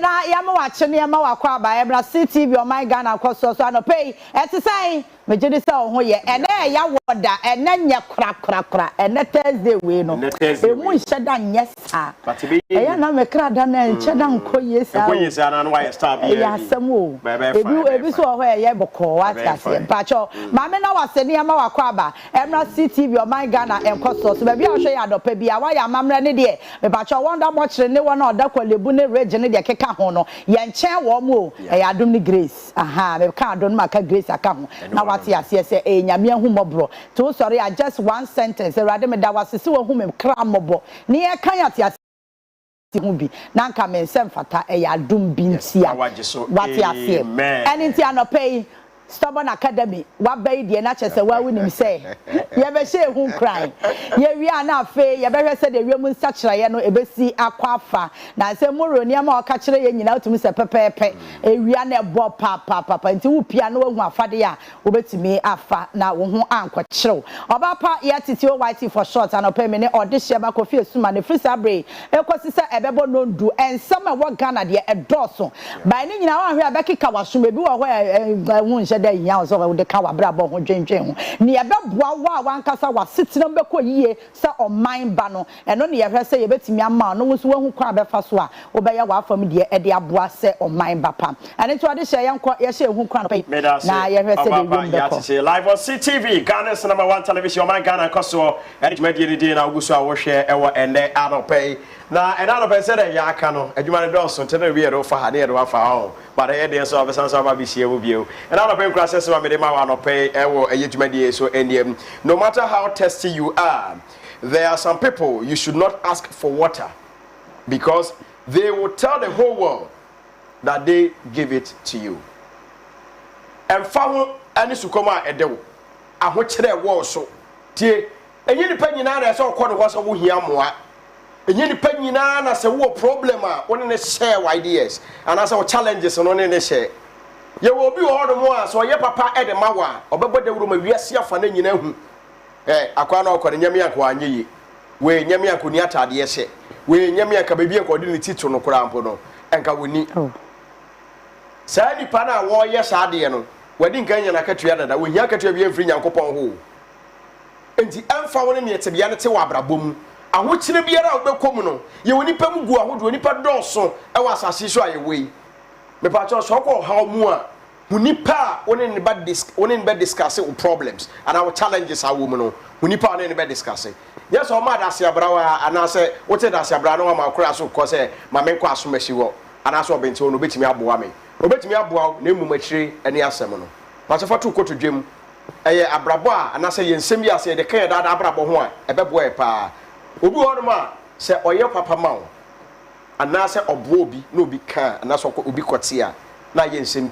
na yama wache ne yama wakwa ba ebra CTV o my Ghana NKOSUO so anopei etisan mejede se ho ye ene ya woda ene nye kra ene Thursday we no emu nheda nye sa eya na mekra da na ncheda nkoye sa na no why star bi ya asemo ebi so ho ye boko watase pacho ma me na wase ne yama wakwa ba ebra CTV o my Ghana NKOSUO so ba bia hwe ya dopa bia wa ya mamre ne de me pacho wonder mo kire ne wona odakwalebu ne region de keka ho no ye nchen wo mo ya adom ni grace aha me ka adom maka grace aka ho na wate ase se nyame ahumobro to sorry I just one sentence erade me da wase se wo hu me kra mobo ne ye kan ate ase hu bi na nka me nsem fata ya adom bi ntia wate ase enti anopei Stubborn Academy, what bay the NHS, where we say, you ever say who crying? Ye we are now fair, you better say the woman such a no ebesi aquafa. Now say more near more catch you know to Mr. Pepe, a Rihanna Bob Papa, and two piano who are fadia, over to me afa now who uncle show. Obaapa Yaa Titi whitey for short and a payment or Odehyeeba Kofi Essuman the free sabre, Ekosisa Ebebo no do, and some of what Ghana dear a dorsal. By any now here Becky Kawashu maybe where dey yan so we de ka wa bra bo ho dwendwen ho ne ye beboa wa wankasa wa sitena beko yie se oman ba no eno ne ye hwe se ye betimi ama no so wahu kwa befa so a wo be ye wa afam de e de aboa se oman ba pam ane to ade hye yenko ye hye hu kwa no na ye hwe se de wim beko live on CTV Ghana's #1 television OMAN Ghana NKOSUO and media di na oguso a wo hwe e wo ende anopay na enano pe se de ya aka no adwuma ne dɔso tene wi ero fa ha ne ero afa ho but e de so obesan so ba bi sie wo bio enano pe nkra se ma me de ma wa no pe e wo eyedwuma die so endiem no matter how thirsty you are there are some people you should not ask for water because they will tell the whole world that they give it to you and fa ho ani sukoma e de wo aho kire wo so tie enyi ni pa nyina na se okɔ ne ho so wo hia moa enyi ni pa nyina na se wo problem a woni ne share ideas and as our challenges no ne share ye wo bi wo do mo a so ye papa e de mawa obebo de wuro ma wiase afa na nyina hu akwa na okɔ ne nyame akwa anyeyi we nyame akoni atade ye hye we nyame aka ba bi akɔ de ne tito no kora ampo no enka woni sa ni pa na wo ye sa de no wadi nkan nya na katua dada we hia katua bi amfiri nyankopɔn ho enti amfa woni ne tebia ne te wa abrabom ahokyere biara obekom no ye woni pa mu gu ahodo woni pa dɔso e wa asase so aye we me pa cho so ko ha mu a woni pa woni ne ba discuss problems and our challenges are woman no woni pa woni ne ba discuss yes o ma da se abrawa ana se wote da se abra no ma kora so ko se ma me nkɔ asomashi wo ana so obenti wo no betimi aboa me obetimi aboa na emu makyire ene asɛm no pa so fatu ko to dwem eye abrabo a ana se yensem bi ase de kan da abrabo ho a ebeboa e pa obi won ma se oye papa ma wo ana se obo obi na obi kan ana so obi kote a na yensem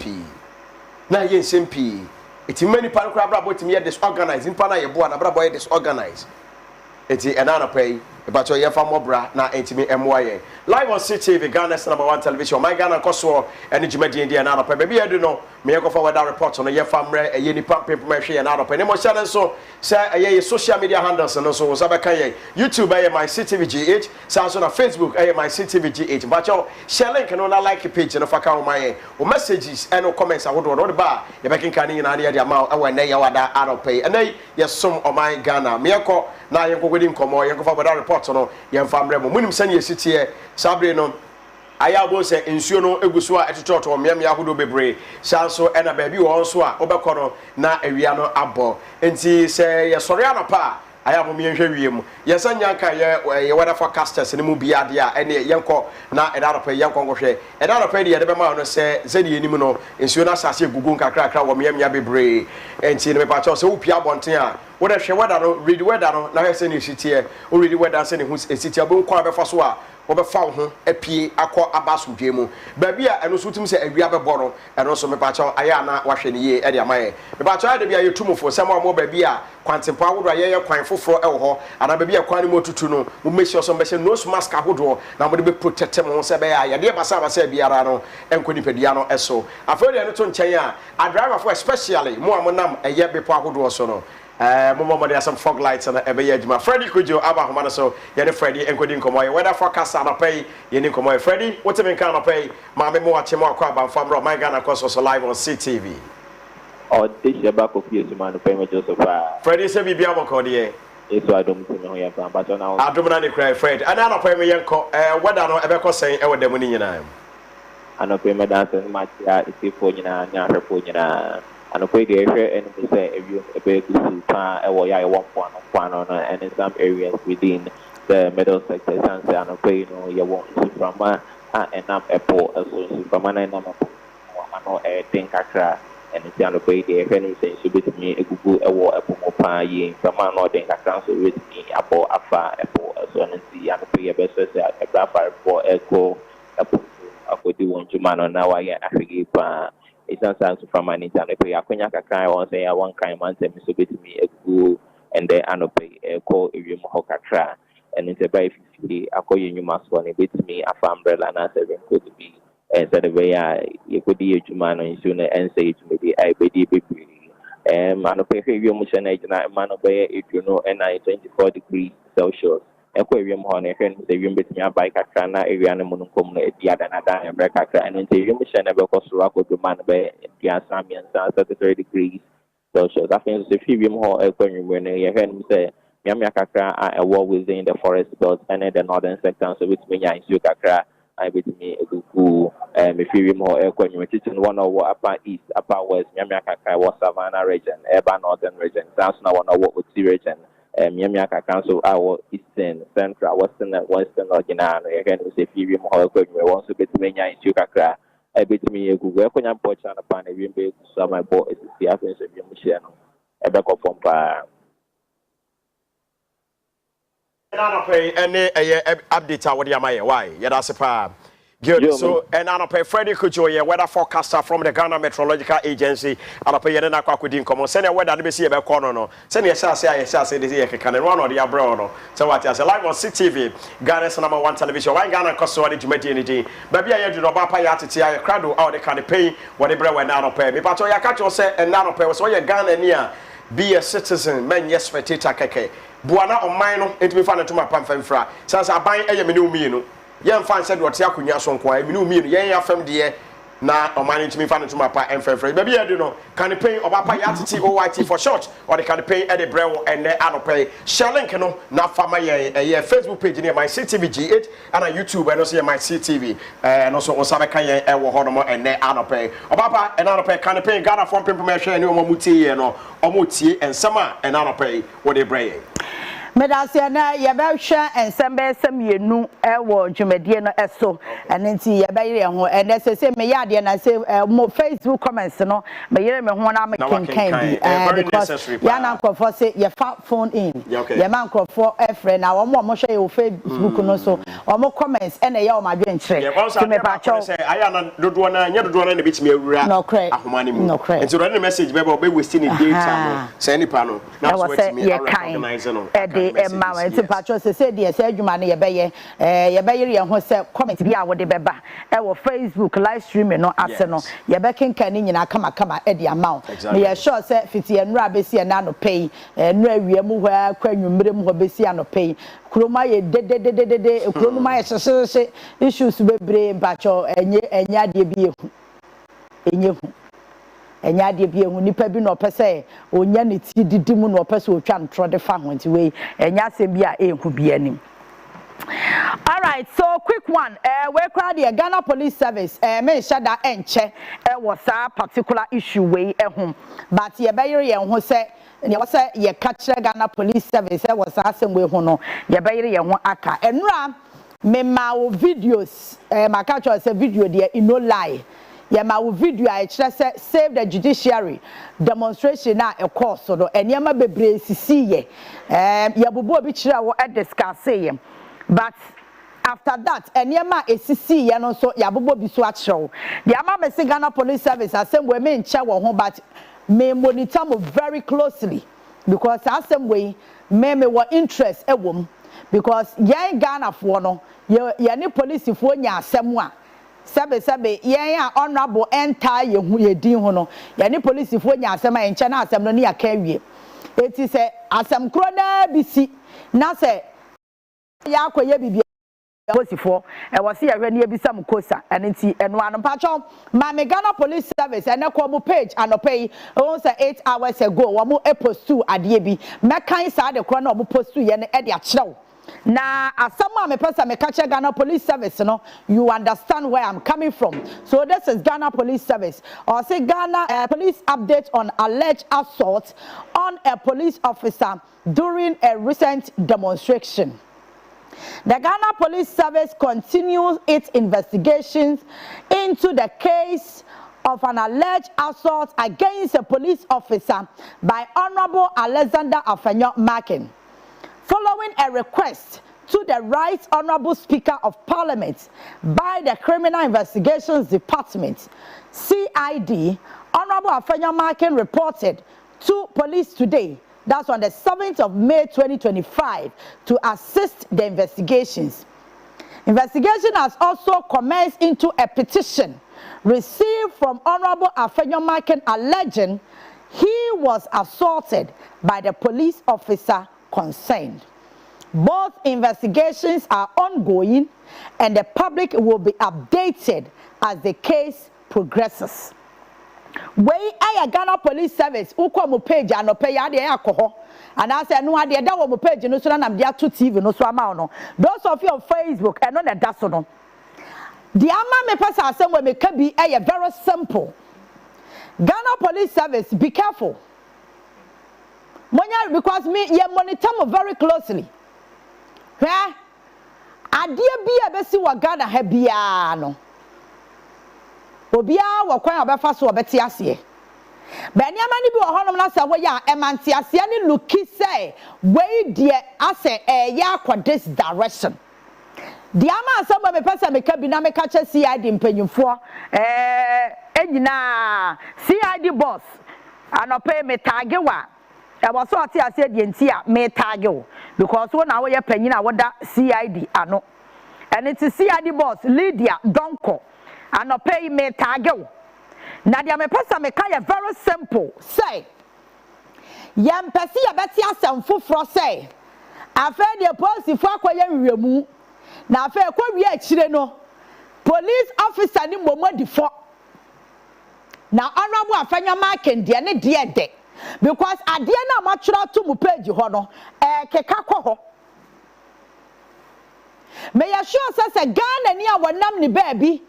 pi etimi mani pa no kra abrabo etimi ye disorganized pa na ye bo na abrabo ye disorganized eti enana pay but you fa mobra na entimi emoye live on CTV Ghana's #1 television my Ghana NKOSUO and jimadi ndi enana pay baby edu no me ye go forward that report no ye fa mre eye nipa people me hwe enana pay ne mo channel so say eye social media handles no so so be kan ye YouTube eye my CTV GH so na Facebook eye my CTV GH but you share link no na like page no fa kan my o messages and no comments awodo no ba ye be kan kan ni na de ama awa na ye wada anopay and ye som o my Ghana me ye ko na ye go godi nkomo ye go forward that report no ye mfamre mo munim sane ye sitie sabre no ayabo se nsuo no eguso a etototo miamia hodo bebre sanso ena ba bi wo so a obekọ no na awia no abo enti se ye sore anapa ayabo mi nhwe wiem ye sanya ka ye weather forecasters ne mu bia de a ene yenko na edaropa yenko ngohwe edaropa de ye de be ma no se zedi enim no nsuo na asase egugu nkakrakra wo miamia bebre enti ne me pa cho se upia abonten a wo de hwe weather no read weather no na hwe se ne sitie o read weather se ne hu sitie bo nkwa be fa so a wo be fa ho apie akọ abaso dwemu ba bia eno so tim se awia be boro eno so me pa cho aya na wa hwe ne ye e de amaye me pa cho ade bia ye tumufo se ma mo ba bia kwantempa wodo ye kwan foforo e wo ho ana ba bia kwan ne motutu no mo meshi so mbese nose mask ahodo na mo de be protect mo se be ya ye de basa biara no enko nipadia no eso afọ de no to nchen a driver for especially mo amonam eye bepo ahodo so no Momo there some fog lights and ebe yejuma. Freddy Kujo aba homana so ye Freddy enkodi nkomo ye weather forecast anopay ye ni nkomo Freddy what me kan anopay ma me mo ache mo akwa ban fam ro my Ghana KOSUO live on CTV. Odehyeeba Kofi Essuman no pay Joseph. Freddy say bibia mo ko de Eso adom ti no ya plan but now adom na de cry Fred and anopay me yenko weather no ebe ko sen e weda mu ni nyina anopay me dance match ya isifo nyina nya hwepo nyina anopay de hwe and me say ewu ebe kusu pa e wo ya 1.1 and in some areas within the middle sector and say anopay no ya won from and am airport so from na am ano think akra and it's on the way there. If anything, she with me, a Google, a war, a Pumopa, ye, from my northern council with me, about a far, a poor, so and see, and pay a best, a graphic for echo, a could do one to man on now. I forgive. It's not something from an internet. I couldn't cry or say, I want kind man, and so with me, a Google, and then I pay a call if you mohokatra, and it's a very 50. I call you must want it with me, a farm umbrella, and I said, could be. And so the way you could be a man on sooner and say to me, I be and man of your motion age and man obey if you know and 24 degrees Celsius. Aquarium honey, and say you met me a bike at Kana, area and Monocom, the other and break and then say you mission never cost rock with the man by the Assamian 33 degrees Celsius. I think the Fibium Hall aquarium when you heard me say, Yamiakakra are a war within the forest belt and the northern sector, so which means Yukakra. I with me a good if you more equity in one of upper east, upper west, Yamiaka was Savannah region, urban northern region, that's now one of what with the region, Yamiaka Council, our eastern, central, western, and western Logina, again, we say few more equity, we want to be to me in Chukakra. I bet me a good equity portion upon a rimbe, so my boy is the happens of your mission, a back of Pompa. Pay any update what you may why that's a good so and I pay Freddy Kujo weather forecaster from the Ghana Meteorological Agency and I pay na kwakudin come send a weather be see about corner no send you say this year can run or the abroad so what as live on CTV Ghana's #1 television why Ghana KOSUO the Jumedi anything baby I do Obaapa Yaa Titi I crowd out the can pay what the bread when now pay me but you catch you say and now pay so you Ghana near be a citizen men yes spectator keke buana OMAN no etimi fa na to mapam famfra sansa aban eyemenu mi no ye mfa nse do te akonya so nko emenu mi no ye afam de na OMAN etimi fa na to mapam famfra baby e do no campaign Obaapa Yaa Titi OYT for short or the campaign e de brewo ene anopay share link no na fama ye Facebook page near my CTV G8 and on YouTube and also my CTV and also on sabe kan ye e wo hono ene anopay Obaapa and anopay campaign Ghana from people me share ni o mutie ye no omotie ensama and anopay what they bring Medasi na yebehwe ensembe samienu ewo dwumadie no eso ene nti yebeyire ho ene sese me yade na se mo Facebook comments no me yire me ho na me kenkan bi because ya na nkrofo se ye fa phone in ye man nkrofo efre na wo mo hwe ye Facebook no so wo comments ene ye o ma dwenkyere ti me pa cho say aya na dodo na nya dodo na ne bitimi awura ahomani mu nti ro ne message be be wasting data no say nipa no na so wetimi organize no Emma nti patro se de se adwuma ne yebeyire ye ho se comment bi a wo de beba e wo Facebook live stream no ase no yebekenkan ni nyina kama e de amount me ye sure se fiti enura besi na no pay enura wiemu ho akwanwumre mu ho besi ano pay kroma ye de kroma ye sese issues bebre patro enya de bi ehu enye hu enya de bi ehu nipa bi no pese onya ne ti didimu no pese otwa ntro de fa ho nti we enya asem bi a ehu bi anim. All right, so quick one. We crowd the Ghana Police Service. Me shada enche. Was a particular issue way home, but ye bayiri ye ho se. Ye was ye catch Ghana Police Service. Was a same way ho no. Ye bayiri ye ho aka. Enra me ma videos. Ma catch us a video there in no lie. Ya ma video I say save the judiciary demonstration na e course so do enema bebre sisi ye ya bobo obi kire wo e discuss ye but after that enema esisi ye no so ya bobo bi so akire the ama me Ghana Police Service asem we me nche wo ho but me monitor mo very closely because asem we me wo interest e wom because yan Ghana fo no ye ni police fo nya asem a Sabe, yeah, honorable entire ye din ho no. Ya ni police fo nya asem a enche na asem no ne ya ka wie. It is a asem krona bisi na se ya akoye bibia Bosifo e was here when you be some kosa and nti eno anpacho ma me Ghana Police Service and ekwo page anopay o say 8 hours ago wo mo post to ade bi mekan sa de kro na wo post to ye ne e de akyerew na asama me pesa me catch Ghana Police Service no you understand where I'm coming from. So this is Ghana Police Service or say Ghana police update on alleged assault on a police officer during a recent demonstration. The Ghana Police Service continues its investigations into the case of an alleged assault against a police officer by Honorable Alexander Afenyo Makin, following a request to the Right Honorable Speaker of Parliament by the Criminal Investigations Department, CID. Honorable Afenyo Makin reported to police today, that's on the 7th of May 2025, to assist the investigations. Investigation has also commenced into a petition received from Honorable Afenyo Makin alleging he was assaulted by the police officer concerned. Both investigations are ongoing and the public will be updated as the case progresses. Wey aya Ghana Police Service ukọ mo page anope ya de akọ and I say no ade da wo mo page no so na me to TV no so ama no those of you on Facebook and no na da so no the ama me pesa asem we make bi aya very simple. Ghana Police Service, be careful monya because me ye monitor mo very closely hwe ade bi e besi wo Ghana ha bia no obia wakwan obefa so obeti ase ba niama ni bi wo honom na se wo ya emanti ase ni luki say we de ase ya akwa this direction the ama asem me pesa me ka bi na me ka che CID mpanyimfo enyina CID boss anope me tagewa e wo so ate ase de nti a me tagewo because wo na wo ye panyina wo da CID ano and it's CID boss Lydia Donko anope me tagewo na dia me pesa me ka very simple say yam pesi ya beti asem foforo say afa de police fo akoye wiemu na afa ekwa wi akire no police officer ni momodifo na Honorable Afenyo Makin de ne de because ade na matwura to mu page ho no keka kɔ ho me ya sure say Ghana ni a wonam ni baabi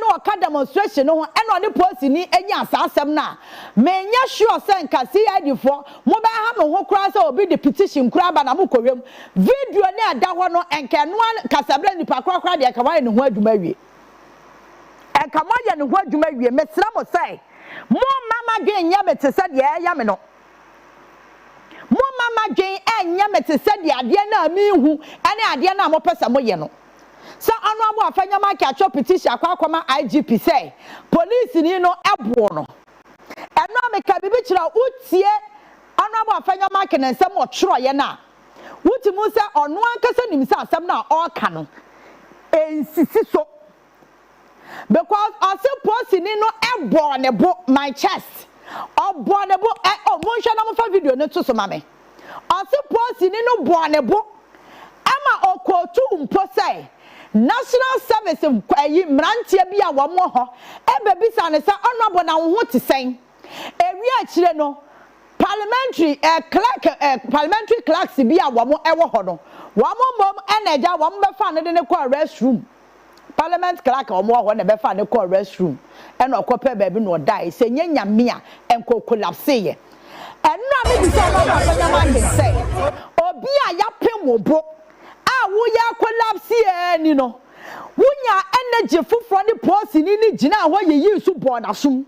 no oka demonstration no eno ne police ni enya asasem na me nya sure say nka CID fo mo ba ha me ho kura say obi the petition kura ba na mo kowem video ne ada ho no enka no kasabla ni pa kura de ka wan ne ho aduma wie enka mo ya ne ho aduma wie me sra mo say mo mama gen nya me te say de ya me no mo mama gen enya me te say de ade na mi hu ene ade na mo pesa mo ye no. So Honorable Afenyo Makin a petition akwa IGP say police ni no ebo no eno me ka bibi kira utie Honorable Afenyo Makin nsem o tworo ye na utimu say ono ankasa nim say asem na o ka no ensisi so because ase police ni no ebo ne bo my chest obo ne bo mo hwe na mo fa video ne to so ma me ase police ni no bo ne bo ama okotu mpo say National Service yi mrantie bi a wo mo ho ebe bisa ne say Honorable na wo ho te sen ewi akire no parliamentary parliamentary clerks bi a wo mo ewo ho no wo mo mom eneja wo mo be fa ne de ne call restroom parliament clerk wo mo ho ne be fa ne call restroom e no kope baabi no die se nyanya me a enko collapse ye enra me bi say no Afenyo Makin say obi a ya pem wo ya collapse ni no wunya energy fufro ni posi ni gina ho yeyi su bo na sum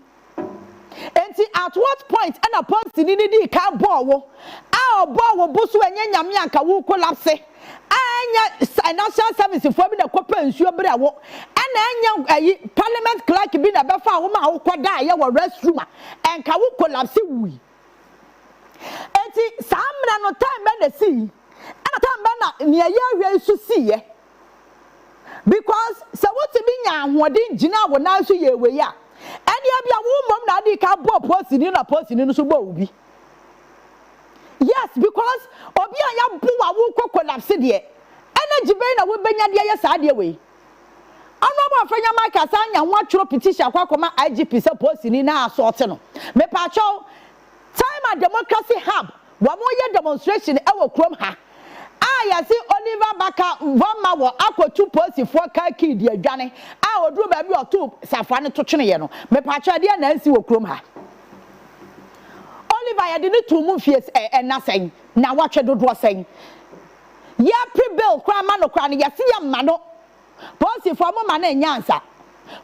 enti at what point na posi ni di ka bo wo a obo wo busu enye nyame anka wo collapse anya financial service fo bi na kopa nsuo bere wo ana anya parliament clerk bi na befa wo ma wo koda ye wo restroom enka wo collapse wi enti samra no time be na see na ne ya su siye because se woti bi nya ahode gina wo na so ye we ya ene bia wo mom na di ka bo post ni na post ni so bo obi Yes, because obi anya buwa wo collapse de. Energy be na we benya de ye saa de we. Honorable Afanya Mike asanya ho atworo petition akwa IGP se post ni na assault no. Me pa cho time at democracy hub. Wa mo ye demonstration e wo krom ha. Ya see Oliver Baka Vama wo akotu post for car key de adwane. Oduru ba bi otu safa ne to twene ye no. Me pa cho de na nsi wo krom ha. Oliver ya de ne to mu fie na sen na watwe dodo sen. Ya pre-bill kwa ma no kwa ne ya see ya ma no. Posi for mo man enyansa.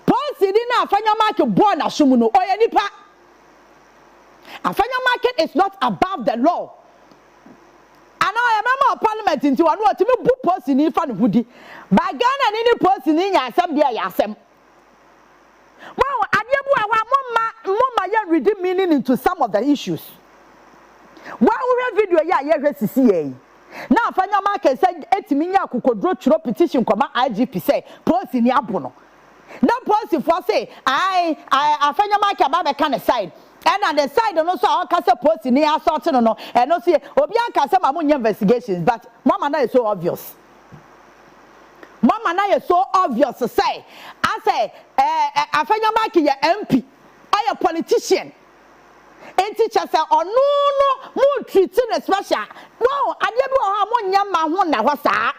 Posi di na Afanya market born asum no oye nipa. Afanya market is not above the law. And I member of parliament into one what me bu posi ni fa no hudi. Ba Ghana ni posi ni nya asem dia ya asem. Wow, adebu awa mo ya read meaning into some of the issues. Wow, we video ya sisi ye. Now Afanya market said etimi nya akokodro tworo petition koma IGP say posi ni abono. Now posi for say I Afanya market ba be kan side. And on the side no so all kase posi ni assault no and no see obi aka say mamu investigations but mama na is so obvious. Mama na is so obvious to say I say Afanya market ye MP or a politician. And teacher say oh no mo treat in special no adebi o ha mo nyama ho na ho saa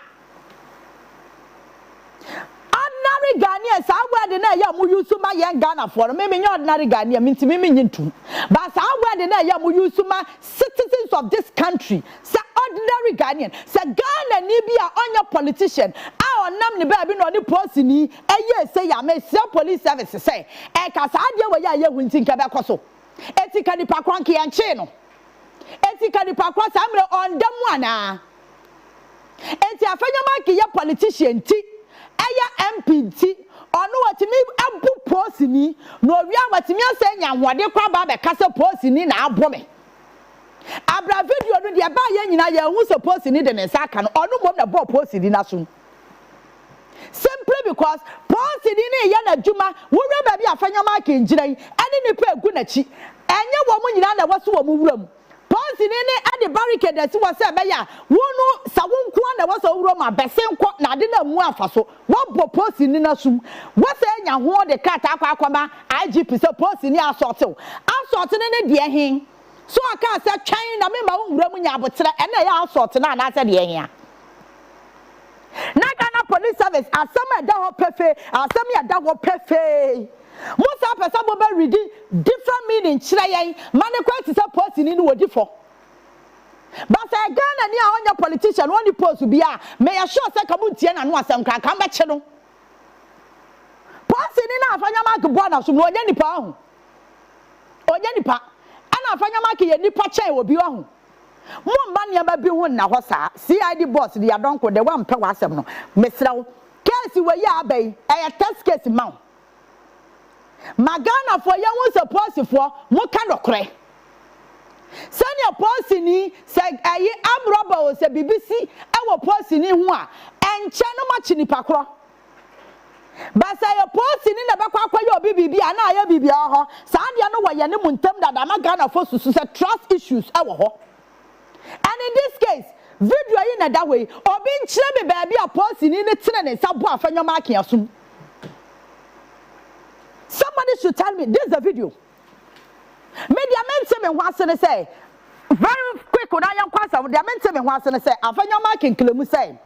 ordinary Ghanaians saa word na ya mo use ma yen Ghana for me me ordinary Ghanaian me ntimi me nyintu but saa word na ya mo use ma citizens of this country say ordinary Ghanaian say Ghana ni bia onya politician a onam ne ba bi no ni post ni eye say ya me say police service say e ka saa de we ya hunti nka be koso etika ni pakwan ki anche no etika ni pakwa samre ondam ana enti Afanya market ye politician ti eya MP ti onu watimi abu post ni no wi watimi asenya nwode kwa ba be kase post ni na abo me abra video no de ba ye nyina ye hu so post ni de ne saka no onu mom na bo post ni na so simply because post ni ne ye na djuma wo we ba bi Afanya market ngiran ene ni pa egu na chi enye wo mu nyina na waso wo mu wuram post ni ne ade barricade si wo se be ya wo no sa wo nko na waso wuram abese nko na ade na mu afaso wo bo post ni na sum wo se nya ho de kata akwakoma IGP se post ni assault ne de hin so aka se twan na me ma wo wuram nya abotere ene ya assault na na se de hin na Ghana police service asem da ho pefe asem ya da ho pefe Musa person bo be read different meaning kire yen mane kwati say post ni no wodi for but say Ghana ni a onya politician woni post bia me ya sure say kamu tie na no asem kran kan be che no post ni na Afanya market bo na so no onya nipa ho onya nipa ana Afanya market ye nipa chen obi ho mo mba ne ba bi ho na ho sa CID boss de adonko de wa mpe wa asem no mesrawo case we ya abai e test case ma Magana for young suppose for Moka Lokre. Senior Posini said, I am robber, said BBC, our Posini one, and Channel Machini Pacro. But say a Posini in the back your BB, and I have BB. Sandia no way, and Muntum that I'm a Ghana for trust issues. And in this case, video in that way, or being chubby baby, a Posini in the tenant, some boy for your marking soon. Somebody should tell me this is a video. Media men say me wants to say very quick when I am kwasa. Media men say me wants to say Afanya marking klemu say.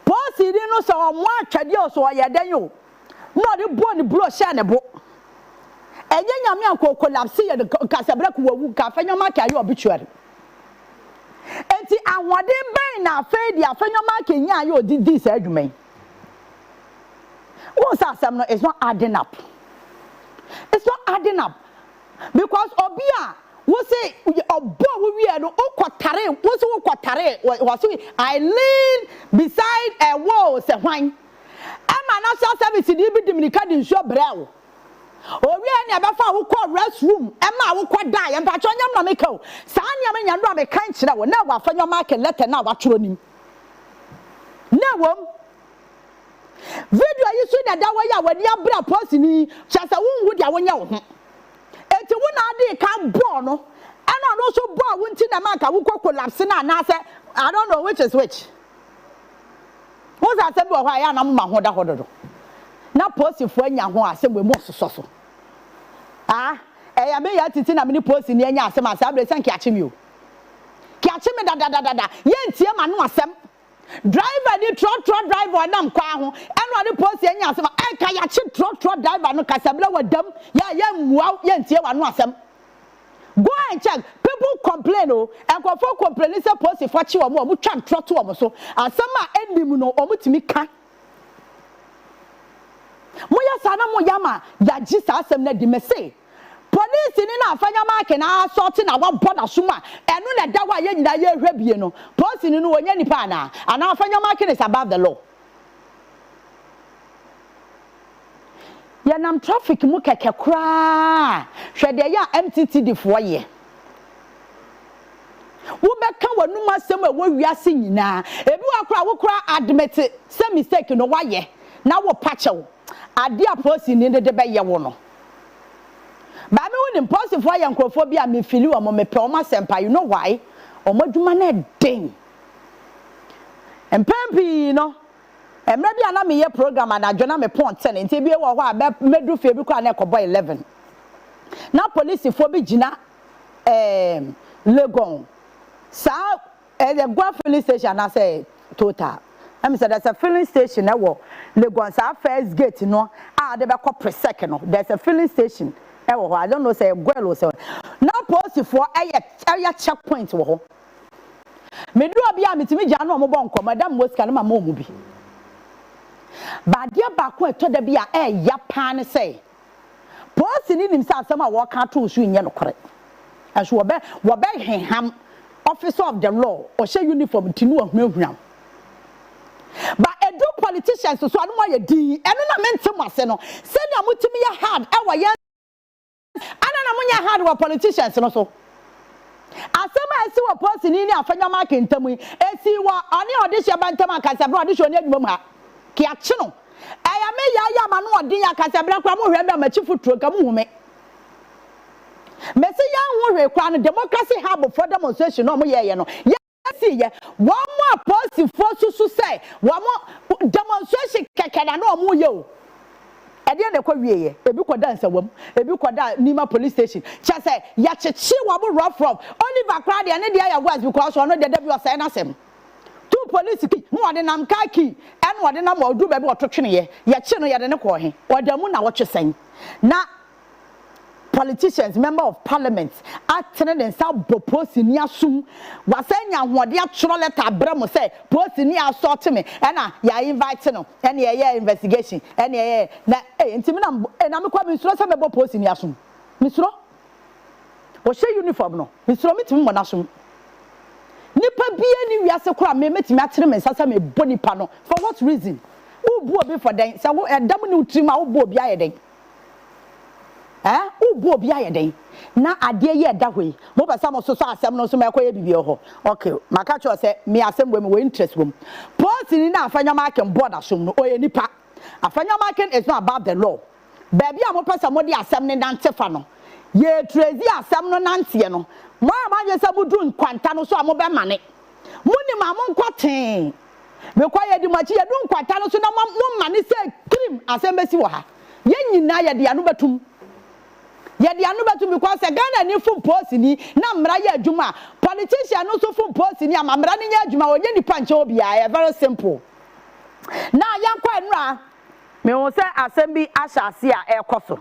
Post it no so one twede so ya dan yo. No the bone blow share ne bo. Enye nyame anko collapse ye de kasabra ko wu ka Afanya marking ayo obituary. Enti awode ben na afa di Afanya marking nya ayo di say adwuman. It's not adding up. It's not adding up. Because Obia, we say, I lean beside a wall, say, wine. Emma National Service in the Dominican in Show Brow. Obia never found who call restroom. Emma will quite die and Patronium Namico. Sanya and Rabbi Kanchina will never find your market letter now. What's your name? No. Video you see that way when you bra post ni chasa won would ya wonya wo ho enti wona de kan bo no ana no so boy wunti na man ka wo collapse na say I don't know which is which. Who's that say bo ya na mma ho da hododo. Na posifo anya ho asem we mo soso. Ah, ya me ya titi na me posi ni anya asem asa abre san kiache mi o. Kiache me da. Ye ntie ma no asem. Driver ni tro driver na mkwa ho. Eno ni posi anya asem e ka ya chi tro driver no kasabla wadam ya muaw ye ntie wa no asem. Go and check. People complain and go for complain say posi for chi wo mo twa tro to wo so. Asema enim no o mutimi ka. Moya sana moyama ya jisa asem na di me say. Police ni na afanya mark na assault na wa border suma enu na da wa ye nyina ye hwebie no police ni no wonya nipa na ana afanya mark is above the law. Ya nam traffic mu keke kra hwede ya MTTD fo ye wo beka wanu masem wo wiase nyina ebi wa kra wo kra admit say mistake no wa ye na wo pachew ade a police ni de be ye wo no. Ba me won impossible for yankrofobia me feel o mo me pe o ma sempa you know why o maduma na den empempi no emre bia na me ye program na adwona me pon 10 nti bi e wo ho a medu fe bi kwa na ekobo 11 na police fo bi gina Legon sa the Gwa filling station na say total I said there's a filling station na wo Legon sa first gate no a de be ko per second no there's a filling station. I don't know say girl or so. Now post for a checkpoint wo ho. Me do bia metimi gya no mo bon ko madam Mosca na mama mu bi. Ba dia ba ko eto da bia ya pa ne say. Post ni nim say asem a wo ka to su nye no kore. Aso wo be henham officer of the law or she uniform tinu ahunahunam. Ba edu politicians so anu mo ye din eno na mentem ase no. Se na mutimi ye hard e wo ye ana munya hard wa politicians no so asema esi wa post ni afanya mark ntamu esi wa ani Odehyeeba ntama kasabra Odehyeeba ni adwuma ma ki ache no eya me ya ma no odin ya kasabra kwa mo hwe me ma chifu tro ka mo hume mesi ya ho hwe kwa no democracy hub for demonstration no mo ye no ya si ye wo mo post for susu say wo mo demonstration kekeda no mo ye o ede na kwa wieye ebi koda nsawam ebi koda nima police station cha say ya chechi wa bo rough Oliver Crowd ya ne dia ya was because ono de bi osai na sem two police ki mo de nam ka ki en wo de nam odu be ototwene ye ya chi no ya de ne ko he odamu na wo twesen na politicians member of parliament atene den sa bo post ni asum wasanya hode atro letter brem say post ni assault me na ya invite no na ye investigation na ye na ntimi na me kwa misro say me bo post ni asum misro wo she uniform no misro mitimi mo na asum nipa bia ni wiase kura me metimi atere me sasa me bo nipa no for what reason wo bu obi for den say wo edam ni utrima wo bu obi ayeden ubo bia ye den na ade ye da hoi mo ba sam so asem no so me koye bibie ho okay maka cho se me asem we me we interest wom policy ni na afanya market board asom no oye nipa afanya market is not about the law baby a mo pesa mo di asem ne nante fa no ye trezi asem no nante no mo ma ye se budu nkwanta no so a mo be mane muni ma mo nkwaten me kwaye di machi ye du nkwanta no so na mo mane se cream asem besi wo ha ye nyina ye de anu batum yedi anu betu because Ghana ni fun post ni na mra ye adwuma politician no so fun post ni amamra ni ye adwuma onye ni panche obi a very simple na yankwa nra me won say asem bi ahyase a ekoso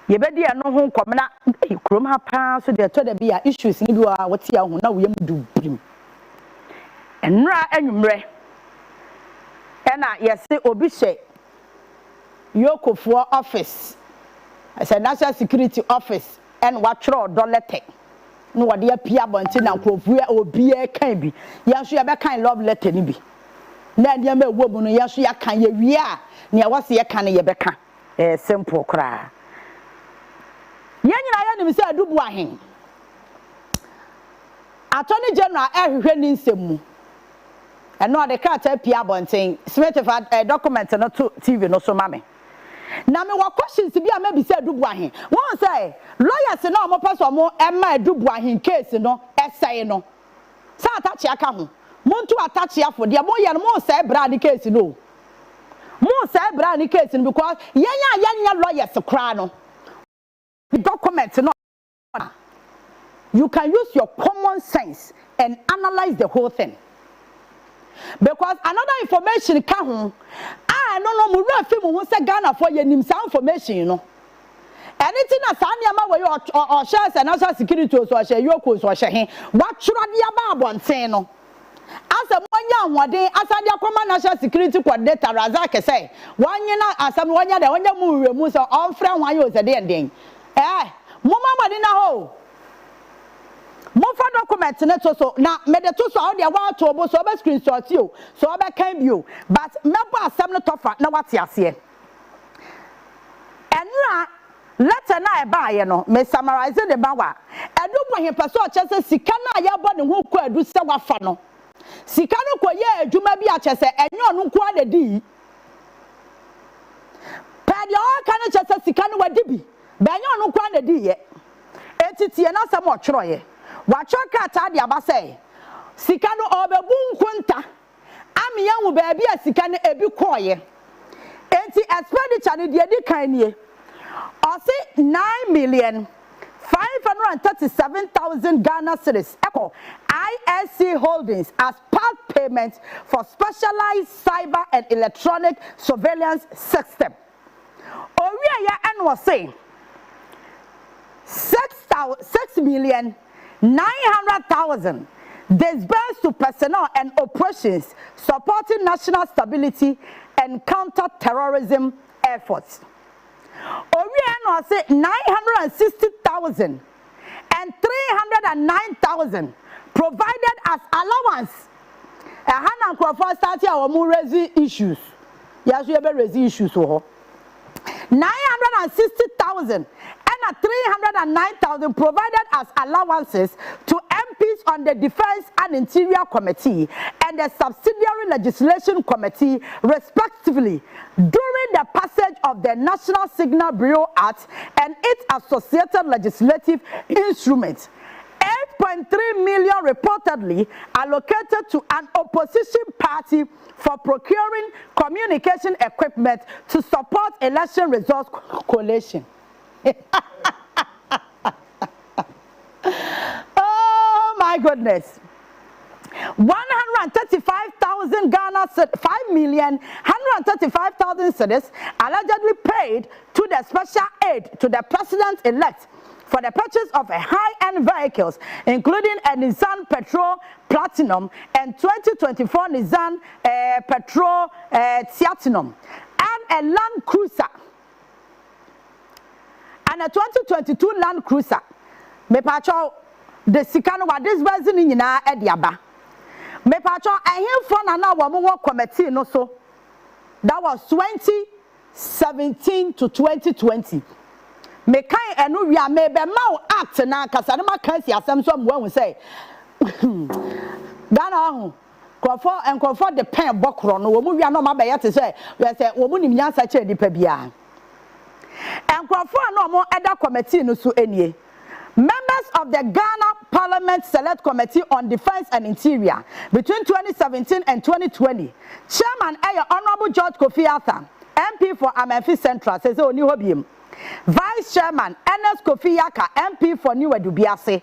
ye be de no ho nkomna krom ha pa so de to da bi a issues ni bi wa wote ya ho na wo yam du brim enra anwumre ena yesi obi hye Yokofuo office as a national security office and watchro dolete no wade apia bonti na nkrofue obi e kan bi yaso ya be kan love letter ni bi na dia ma ewo mu no yaso ya kan ye wie a na wase ye kan ye be kan simple kra ye nyina ya nim se adubu ahen attorney general ehwehwe ni nsemu eno de ka ta apia bonti smith document no to TV no so mame na me wa questions bi a maybe say dubu ahin won say lawyers na omo person mo e ma dubu ahin case no essay no sa attach aka ho mo to attach afo de mo ye no mo say brand case no mo say brand case no because yenya lawyers kra no document no you can use your common sense and analyze the whole thing. Because another information ka ho no mu rafi mu ho se Ghana for ye nim sa information you know. Anything na sa niam we or shares and national security so share yoko so share he watchura dia ba abonten no. Asa monya anwode asa dia koma national security coordinator Razak say wanye na asam wanya de wanya mu wemu so on frɛ hwan yo se de den mo mama di na ho mo fa document ne to so na me de to so all dia wa to bo so be screenshot you so be kan bio but mebo asem ne tofa na wate ase enra letter na e ba ye no me summarize the bawa edu bo he person o chese sika na ya bo ne ho ko adu se wafa no sika no ko ye adwuma bi a chese enyo no nko a di pa de o kan chese sika no wadi bi be enyo no nko a di ye etitie na sam o tworo ye wachoka ta de aba say sika no obebu nkunta amiya hu ba bia sika no ebi koye enti expenditure ne de di kan nie o say 9,537,000 Ghana cedis echo ISC Holdings as part payment for specialized cyber and electronic surveillance system owie ya en was say 6,900,000 disbursed to personnel and operations supporting national stability and counter-terrorism efforts. Oriano say 960,000 and 309,000 provided as allowance. A Hana Crawford started our raising issues. Yes, we have raising issues. 960,000 and 309,000 provided as allowances to MPs on the Defense and Interior Committee and the Subsidiary Legislation Committee, respectively, during the passage of the National Signal Bureau Act and its associated legislative instruments. 8.3 million reportedly allocated to an opposition party for procuring communication equipment to support election results collation. Oh my goodness. 135,000 Ghana 5,135,000 cedis allegedly paid to the special aid to the president-elect for the purchase of a high-end vehicles, including a Nissan Petrol Platinum and 2024 Nissan Petrol Platinum, and a Land Cruiser, and a 2022 Land Cruiser. Me pacho the sikano wa this version nyina e diaba. Me pacho ehemfo na na wo mo committee no so. That was 2017 to 2020. Me kan enu wi a me be ma act na kasa na maka si asem so mo hu say Ghana hu Nkrofo the pen bokro no wo mu wi a no ma be yete say we say wo mu nim nyansa che dipa bia Nkrofo no mo eda committee no so enie members of the Ghana Parliament Select Committee on Defense and Interior between 2017 and 2020 Chairman Honorable George Kofi Essuman MP for Amenfi Central says oni hobiem Vice Chairman Ernest Kofi Yaka MP for New Edubiase.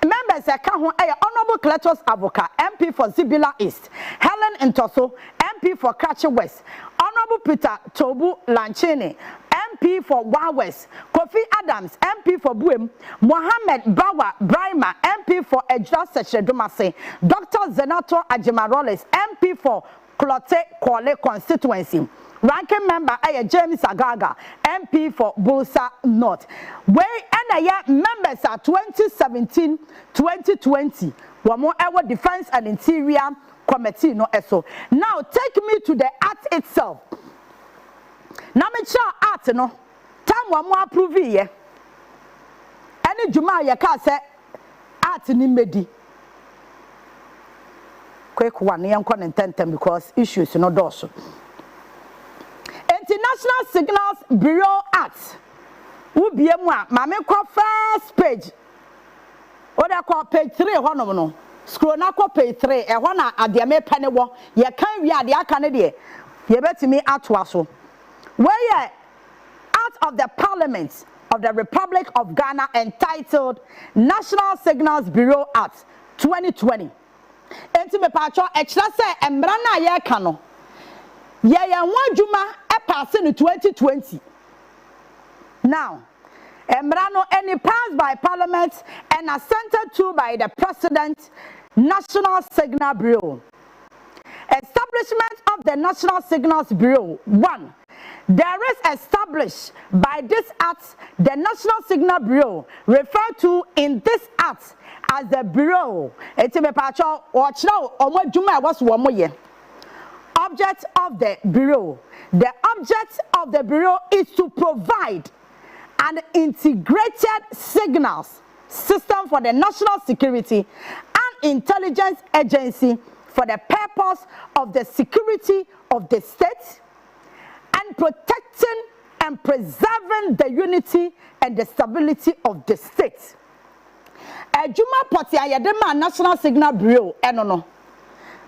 Members Honorable Cletus Avoka MP for Zibila East, Helen Ntoso MP for Kachi West, Honorable Peter Tobu Lanchini MP for Wa West, Kofi Adams MP for Buem, Mohammed Bawa Brahma MP for Ejra Sechedumase, Dr. Zenato Ajimaroles MP for Klote Kwale constituency. Ranking member James Agaga MP for Bulsa North. Where members are 2017-2020 were more our Defense and Interior Committee no eso. Now take me to the act itself. Now me sure art no time wa mo approve ye. Any juma ye ka say art ni medi. Quick one yan kon tentem because issues no doso. National Signals Bureau Act. Ubiemwa, mame kwa first page. Oda kwa page 3 hono no. Scroll na kwa page 3 e hona adiame panewo. Ye kan wi ade aka ne de. Ye betimi atwa so. Where out of the Parliament of the Republic of Ghana entitled National Signals Bureau Act 2020. Enti me pacho e kira se embra na ye ka no. Ye wadjuma e pass in 2020. Now, Embrano any passed by Parliament and assented to by the President, National Signal Bureau. Establishment of the National Signals Bureau. 1. There is established by this act the National Signal Bureau, referred to in this act as the Bureau. Object of the Bureau. The object of the Bureau is to provide an integrated signals system for the national security and intelligence agency for the purpose of the security of the state and protecting and preserving the unity and the stability of the state. Ejuma poti ayedema National Signal Bureau enono.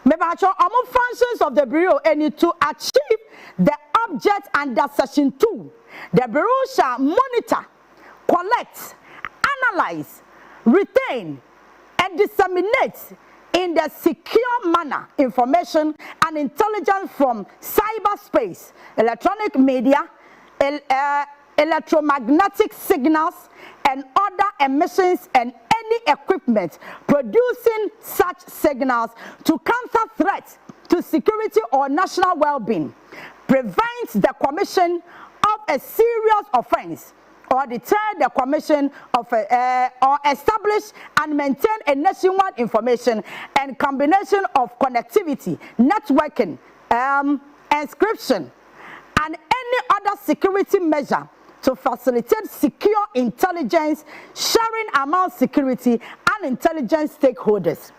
Mebacho among functions of the Bureau and to achieve the object under Section 2. The Bureau shall monitor, collect, analyze, retain, and disseminate in the secure manner information and intelligence from cyberspace, electronic media, electromagnetic signals, and other emissions and any equipment producing such signals to counter threats to security or national well-being, prevent the commission of a serious offense, or deter the commission of or establish and maintain a nationwide information and combination of connectivity, networking, encryption, and any other security measure to facilitate secure intelligence sharing among security and intelligence stakeholders.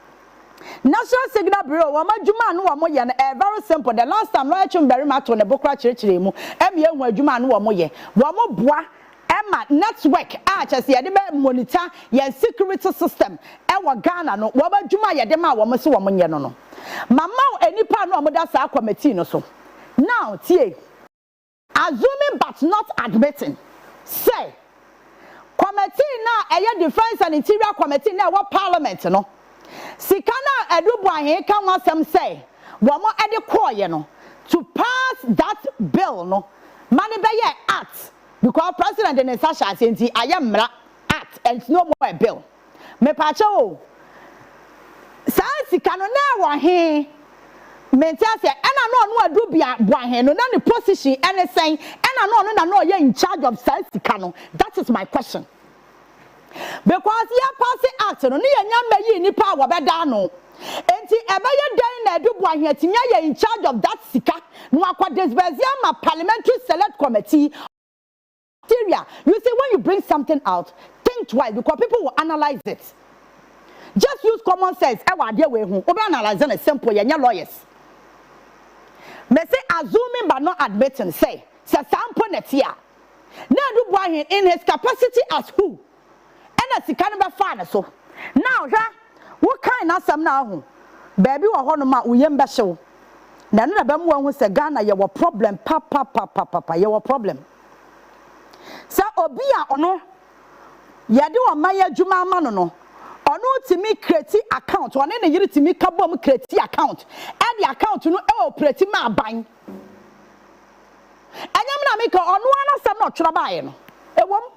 National Signal Bureau, wamajuma no wamoye na very simple. The last time I chum very much on the book chirechire mu, eme ye wajuma no wamoye. Wamoboa ema network chese ye de monitor ye security system e Ghana no wamajuma ye de ma wamse wamonye no no. Mama enipa no amoda sa committee no so. Now tie assuming but not admitting, say, committee na a defense and interior committee na what parliament no. Sikana edubuahe kan wasem say, wamo ede koye no to pass that bill no. Mani beye act because president and Sasha senti ayamra act and no more a bill. Me pacha o. Sa sikano na wahe Mentia say, and I know do be a buahe no na the position and saying, and I know you're in charge of Sikano. That is my question. Because you passing act no ni enya meyi ni power beda no. Enti ebeye dan na do buahe tinya you in charge of that sika no akwa disperse ma parliamentary select committee. You see when you bring something out, think twice because people will analyze it. Just use common sense. E wa de we hu. Oba analyze na simple ye lawyers. Me say assuming but not admitting, say sample netia. Now do buahin in his capacity as who? And as he can be fine so. Now, what kind of some now? Baby or honoma uyemba show. None of them who say Ghana, you were problem, papa, you were problem. So obia or no, yadu or maya juma manono. Or no to me create account, or any year to me kabom create account. And the account to no pretty ma buying. And I'm make on one some not trying. A woman.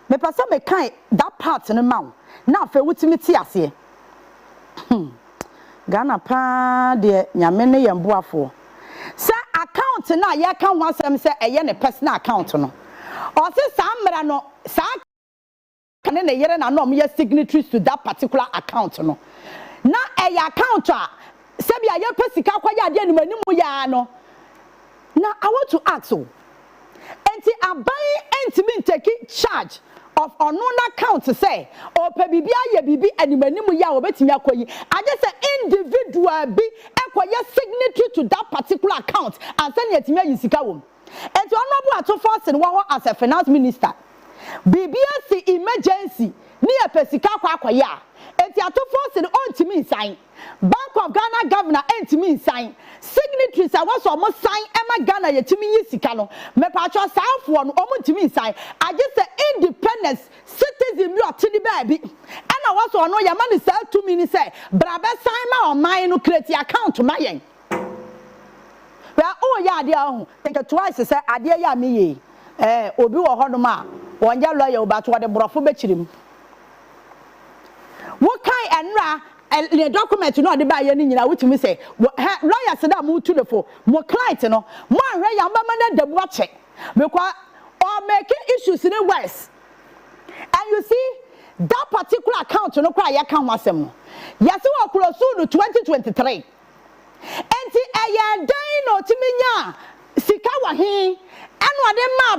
Me pasa me kind that part in the mouth. Now for what me tea Ghana pa de nyamene yambua for. Say account na ya can once them say a yen personal account no. Or say samra no sa can na yere na no me signatories to that particular account no. Na a account say be a pesika kwa ya de animu ya no. Now I want to ask you. Enti abai enti me take charge of unknown account to say or baby bibi and manimu ya obetimi akoyi. I just say individual be acquire signatory to that particular account and send it to me yisika wom. And to honorable to force and one as a finance minister. BBS emergency near pesika kwakwaya. And to force and on to me sign. Bank of Ghana governor and to me sign. Signatories I was almost sign Emma Ghana ye to me yisikano. Me patro south one almost to me sign. I just say independence citizen you are to the baby. And I was on no your man is 2 minutes say brabe sign my mine no create account to my yen. Well oh yeah dear think twice say adie ya me ye. Obi wo hodoma wonja lawyer obato de brofo bechirim. What kind enra the document no de ba ye ni nyina wutimi say lawyer say that mu to the fo mo client no mo anhwe yamba man da bu ache because or making issues in the west. And you see that particular account no kwa ya kan wasem no yesi wo close no 2023 enti eye dan no timinya sika wa hin eno ade ma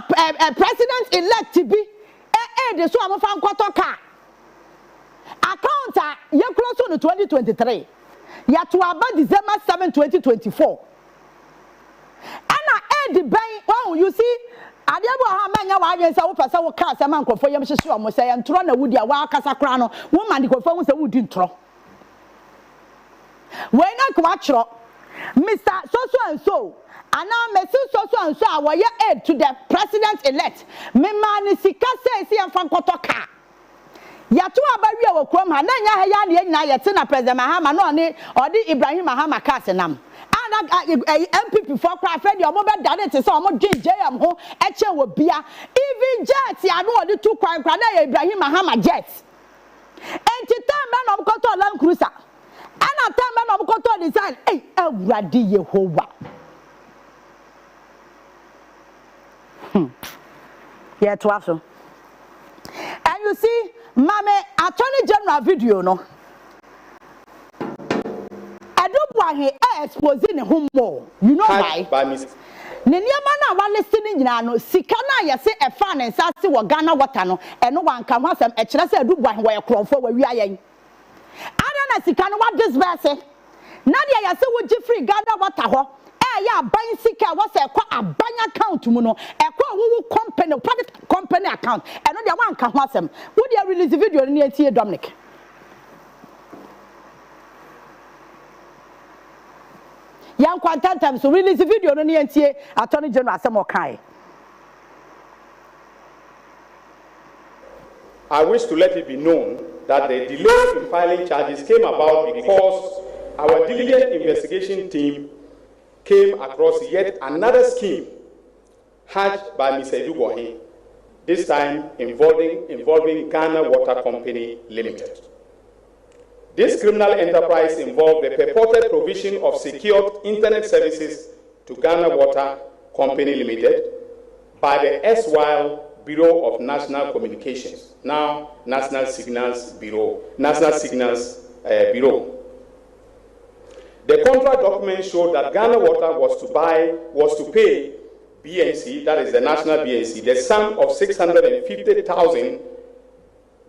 president elect bi de so am fa nkoto ka account ye close no 2023 ya to about December 7 2024 ana the bank oh you see adebo ha manya wa ayen say wo pese wo ka say man kofo yem hyehyɛ o mo say ntro na wudi a wa akasa kra no wo man di kofo wo say wudi ntro we na kwa kyro Mr. So and so ana Mr. So and so a wo ye aid to the president elect me man sika say am fa nkoto ka ya to abawi a wo krom ha na nya ha ya na nyina ye te na president Mahama no odi Ibrahim Mahama ka senam MPP for cry friend your mobile done to some JM ho eche wo bia even jet ya no odi two kwan na Ibrahim Mahama jet enti time na no koto Land Cruiser ana time na no koto design awurade Yehowa yeah to aso. And you see mame attorney general video no he exposing him more. You know why? Neniama na wa listening nyina no sika na yese e fa ne nsase wo Ghana water no eno wan ka ho asem e kire se adubwa he wo ye kromfo wa wi ayen ada na sika no wa disburse na de yese wo gi free Ghana water ho ya ban sika wo se kwa aban account mu no e kwa wo company private company account eno de wan ka ho asem wo de release video ni etie Dominic Young quantum so release the video no NTA Attorney General Asemo Kai. I wish to let it be known that the delay in filing charges came about because our diligent investigation team came across yet another scheme hatched by Mr. Odehyeeba, this time involving Ghana Water Company Limited. This criminal enterprise involved the purported provision of secured internet services to Ghana Water Company Limited by the erstwhile Bureau of National Communications, now National Signals Bureau. The contract document showed that Ghana Water was to pay BNC, that is the national BNC, the sum of 650,000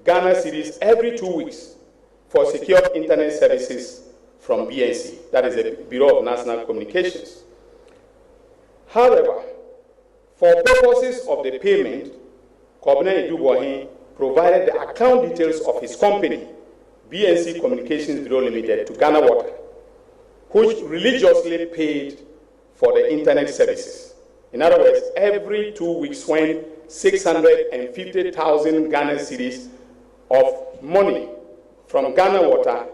Ghana cedis every 2 weeks for secured internet services from BNC, that is the Bureau of National Communications. However, for purposes of the payment, Odehyeeba provided the account details of his company, BNC Communications Bureau Limited, to Ghana Water, which religiously paid for the internet services. In other words, every 2 weeks when 650,000 Ghana cedis of money from Ghana Water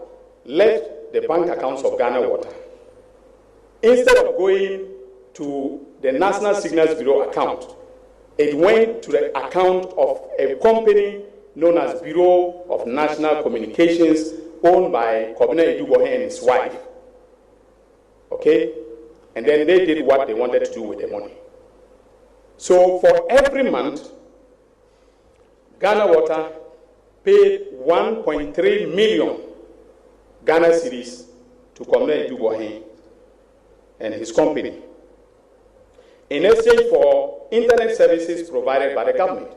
left the bank accounts of Ghana Water. Instead of going to the National Signals Bureau account, it went to the account of a company known as Bureau of National Communications, owned by Odehyeeba and his wife. Okay? And then they did what they wanted to do with the money. So for every month, Ghana Water paid 1.3 million Ghana cedis to Odehyeeba and his company in exchange for internet services provided by the government.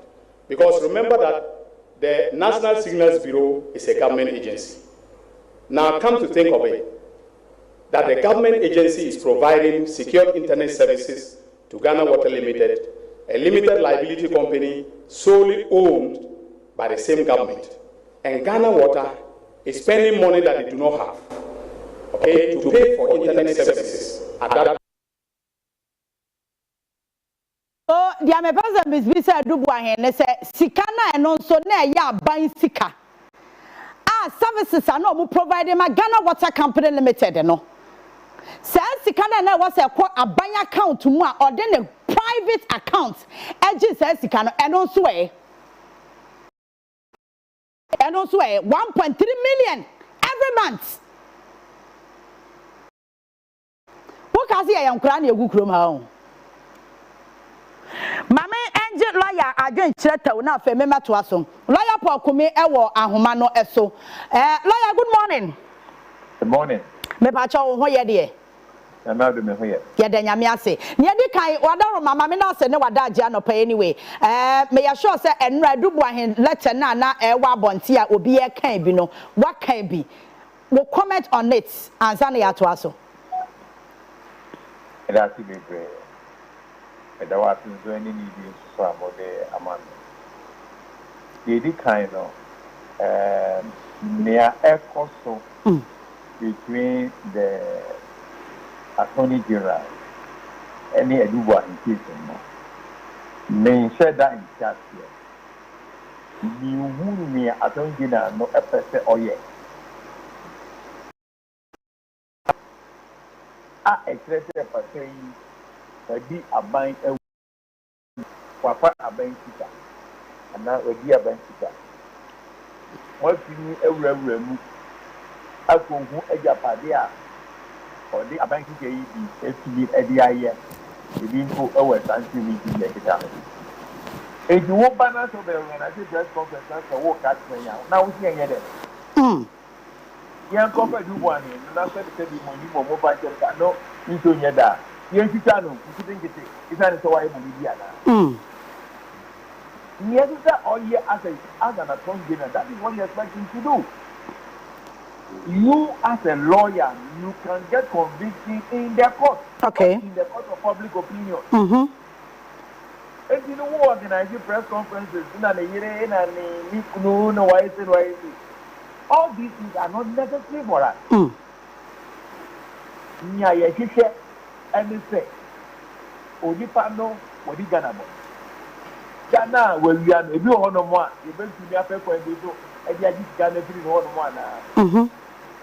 Because remember that the National Signals Bureau is a government agency. Now come to think of it, that the government agency is providing secured internet services to Ghana Water Limited, a limited liability company solely owned by the same government. And Ghana Water is spending money that they do not have, okay, to pay for internet services at that. So the American business said do buy say sikana and also na ya ban sika. Services are not provided by Ghana Water Company Limited no. Say sikana na was a bank account to more or then a private account. Edge says sikana and also and also 1.3 million every month. What can see I am crying a good room. Mama Angel lawyer adwen chireta na fe mema to aso. Lawyer Paul Kumi ewo ahoma no eso. Lawyer, good morning. Good morning. Me pa cha wo ho ye de. Na do me ho ye. Ye de nyame ase. Ne di kan wadaro mama me na ase ne wada agya no pa anyway. Me ya sure say enra dubu ahen letter na ewa abonti a obi e kan bi no. Wa kan bi. We comment on it ansa na ya to aso. That's the big way. And there was any need for a man. The kind of near NKOSUO between the Attorney General and the Odehyeeba in case may share that in chat here. You who near Attorney General no a person or yet. I expressed a person. Be a bank a bank and now we be a bank. What you need a remove a who a japadia or the bank a DIA. You didn't go over something meeting like it. If you won't balance over when I say press conference, that's a walk at me now. We see it. Young company do one in another money for mobile no into your dad. Yes, you didn't get it. It's not so I believe. Yes, all year as an attorney general, that is what you're expecting to do. You, as a lawyer, you can get conviction in the court. Okay. In the court of public opinion. Mm-hmm. And you know who organizes press conferences? All these things are not necessary for us. And say, Odipano, Ghana. Ghana, where we are, if you want one, you better be a paper and do, and you are just Ghana to the one.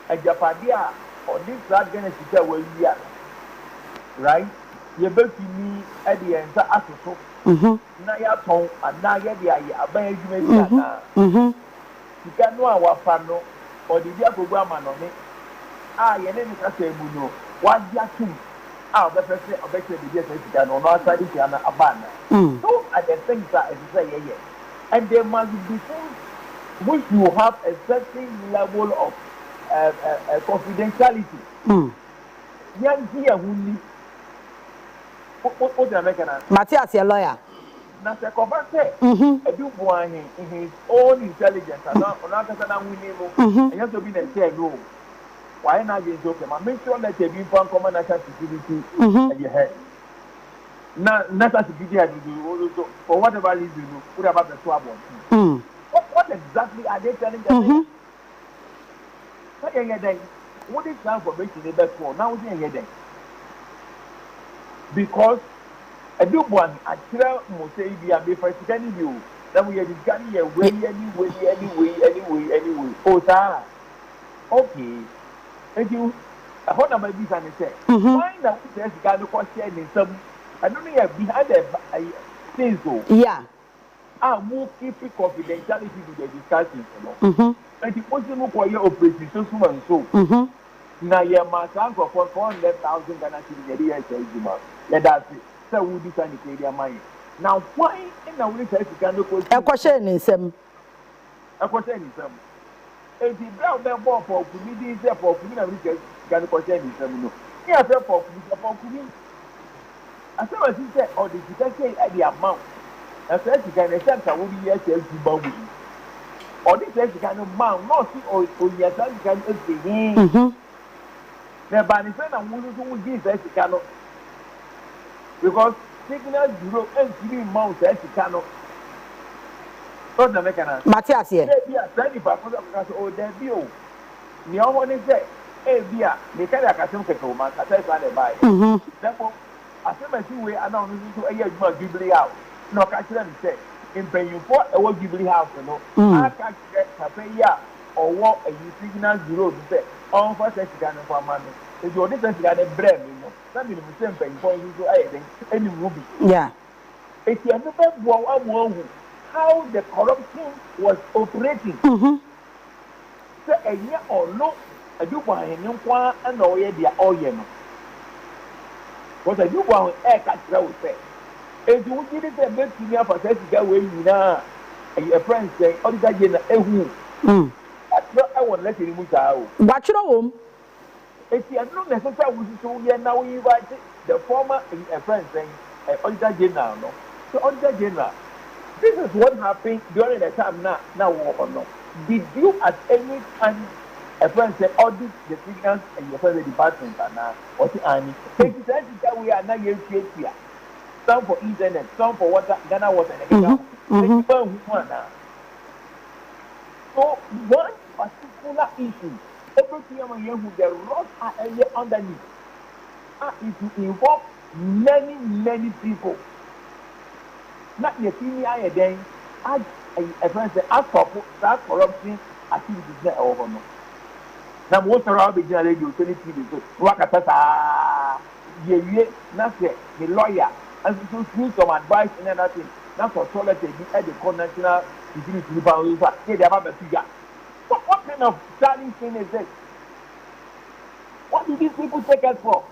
And Japadia, or this large Ghana where we are, right? You better be at the end, so Naya Tong, and Naya, the Abayah, you can know our panel or the Dia program on it. Your name is Asemuno. What Yaku? The president of the DSS or not trying to abandon. Those are the things that I say, yes. And there must be things which you have a certain level of confidentiality. Young here who need what the American Matthias, your lawyer. Not a convert, a do one in his own intelligence, and not winning, and you have to be a say no. Why not just okay? Make sure that you have common national security at your head. Now, national security for whatever reason, you put about the swab on. What exactly are they telling them? What is time for making the best for? Now, because a do one, I tell Mosaic, be for any view. Then we are discussing anyway. Oh, Sarah. Okay. Thank you. I heard about this and I said, why not there's a guy who question in some, I don't know, behind the things though. Yeah. I will keep it confidentiality to the discussion, you know. And the person for your operation, so and so. Now, your master for 400,000 Ghana cedis, let us see. So we decide to pay their money. Now, why in the way that you can look a question in some? A question in some. If you brought them for community, for community, can question in some. Yes, for community. As soon as you say, or the say at the amount, na say sika na say nka wo bi yes yes ba wo or this say sika no man no see o yes sika no e na ba ni say na wo so wo give sika no because signal bureau and TV mount sika no so na make na Matthias here be a study for because o there be o ni o woni say e bi a me carry akasem keke o man ka say fa dey buy therefore asemasi we ana onu so eya adwuma Jubilee house no ka kire me say impanyimfo e wo Jubilee house no aka kire kapeya owo ayi signal bureau say on for sika no for man e do dey sika dey brem no na me no say impanyimfo yi so aye den eni mu bi yeah it you never go amu how the corruption was operating say enya ono adwuma hen nkwa na oye dia oye no because I do want to catch that say. And you didn't say make me up for sika we nyina a friend say all the guy na ehu I won't let him move out. What you know If you are not necessary we so we now invite the former a friend saying all the guy no so all the guy this is what happened during the time now or no did you at any time a friend said audit the signals and your friend department and now what any that we are now here some for internet some for water Ghana water and so one particular issue everything I'm here with the rods are underneath it involve many people not your senior again as a friend said as for that corruption activities there over no na mo sọ̀rọ̀ abi jina radio so ni TV so wa kata sa ye na say the lawyer and so through some advice and everything na for toilet be at the national security power so say they about figure what kind of darling thing is this what do these people take us for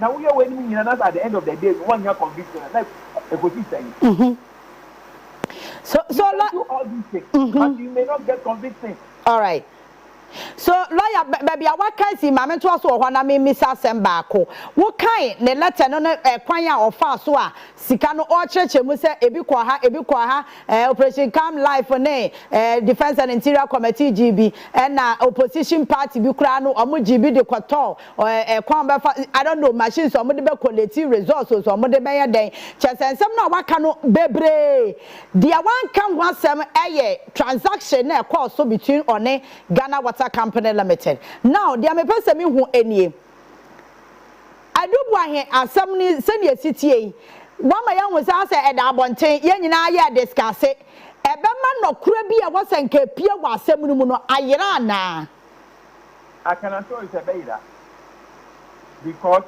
now we are waiting in another at the end of the day one year conviction like a position so do all these things but you may not get conviction. All right. So lawyer baby what kind si mama to so ho na me misa sem baako wo kan ne letter no kwan ya ofa so a sika no o cheche mu se ebi kwa ha operation calm life ne defense and interior committee GB na opposition party bi kura no omo GB de kwato kwan be I don't know machines omo de be collect resources omo de be ye den chesensem na waka no bebre dia wan kan ho asem transaction na course so between one Ghana Water Company Limited. Now, the me person me hu enie. I do want asem ni send your city. One my young was say e da abonten ye nyina ye discuss e be ma no kura bi a wasenka pie wa asem ni mu no ayera na. I can assure you say that because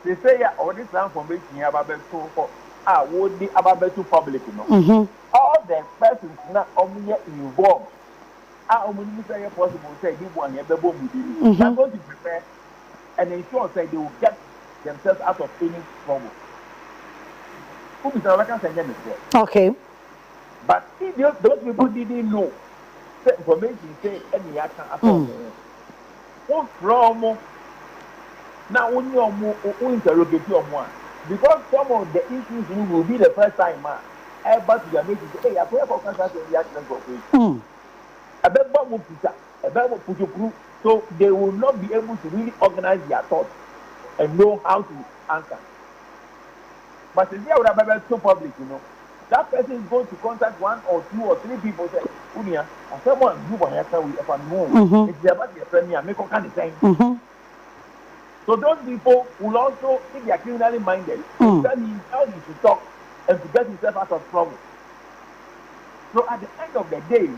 they say all this information about beto for would be about beto public no. All the persons na omuye involved say possible say this one here bebo mudi. They're going to prepare and ensure say they will get themselves out of any trouble. Who is our can okay. But if those people didn't know the information say any action at all. What from now when you interrogate your one because some of the issues will be the first time but you are making hey I pray for cancer the accident for so they will not be able to really organize their thoughts and know how to answer. But if they would have so public, that person is going to contact one or two or three people say, Unia, someone do what I can if I'm home. It's about your friend here, make all kind of thing. So those people will also, if they are criminally minded, tell him how he should talk and to get himself out of trouble. So at the end of the day,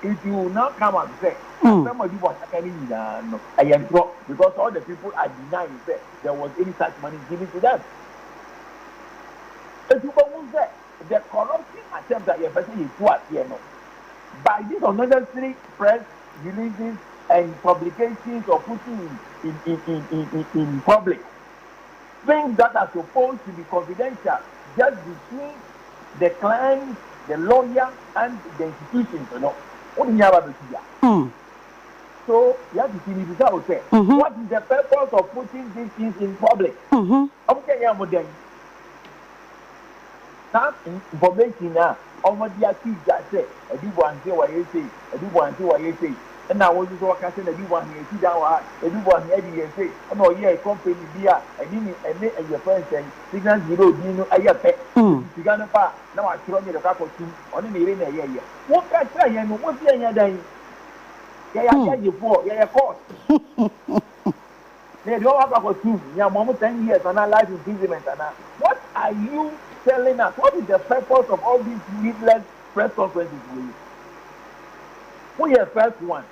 if you now come and say, somebody was carrying I am wrong because all the people are denying that there was any such money given to them. If you won't say the corruption attempt that your person is what by this unnecessary press releases and publications or putting in public things that are supposed to be confidential just between the client, the lawyer, and the institutions, What do you have to so you have to see this out there. What is the purpose of putting these things in public? Okay, that information now, almost the accused that say, everyone say what you say, everyone say what you say. And now what you talk about, everyone here see down, everyone here say, oh no, yeah, company beer, and your friends say, signal zero, you know, I have pet. You got a now I throw me the couple two, only me in a year. What can I say? And what's the other day? Yeah, you for, yeah, of course. They don't have about 2. Yeah, mom, 10 years and I life imprisonment. What are you telling us? What is the purpose of all these needless press conferences? Who is first one?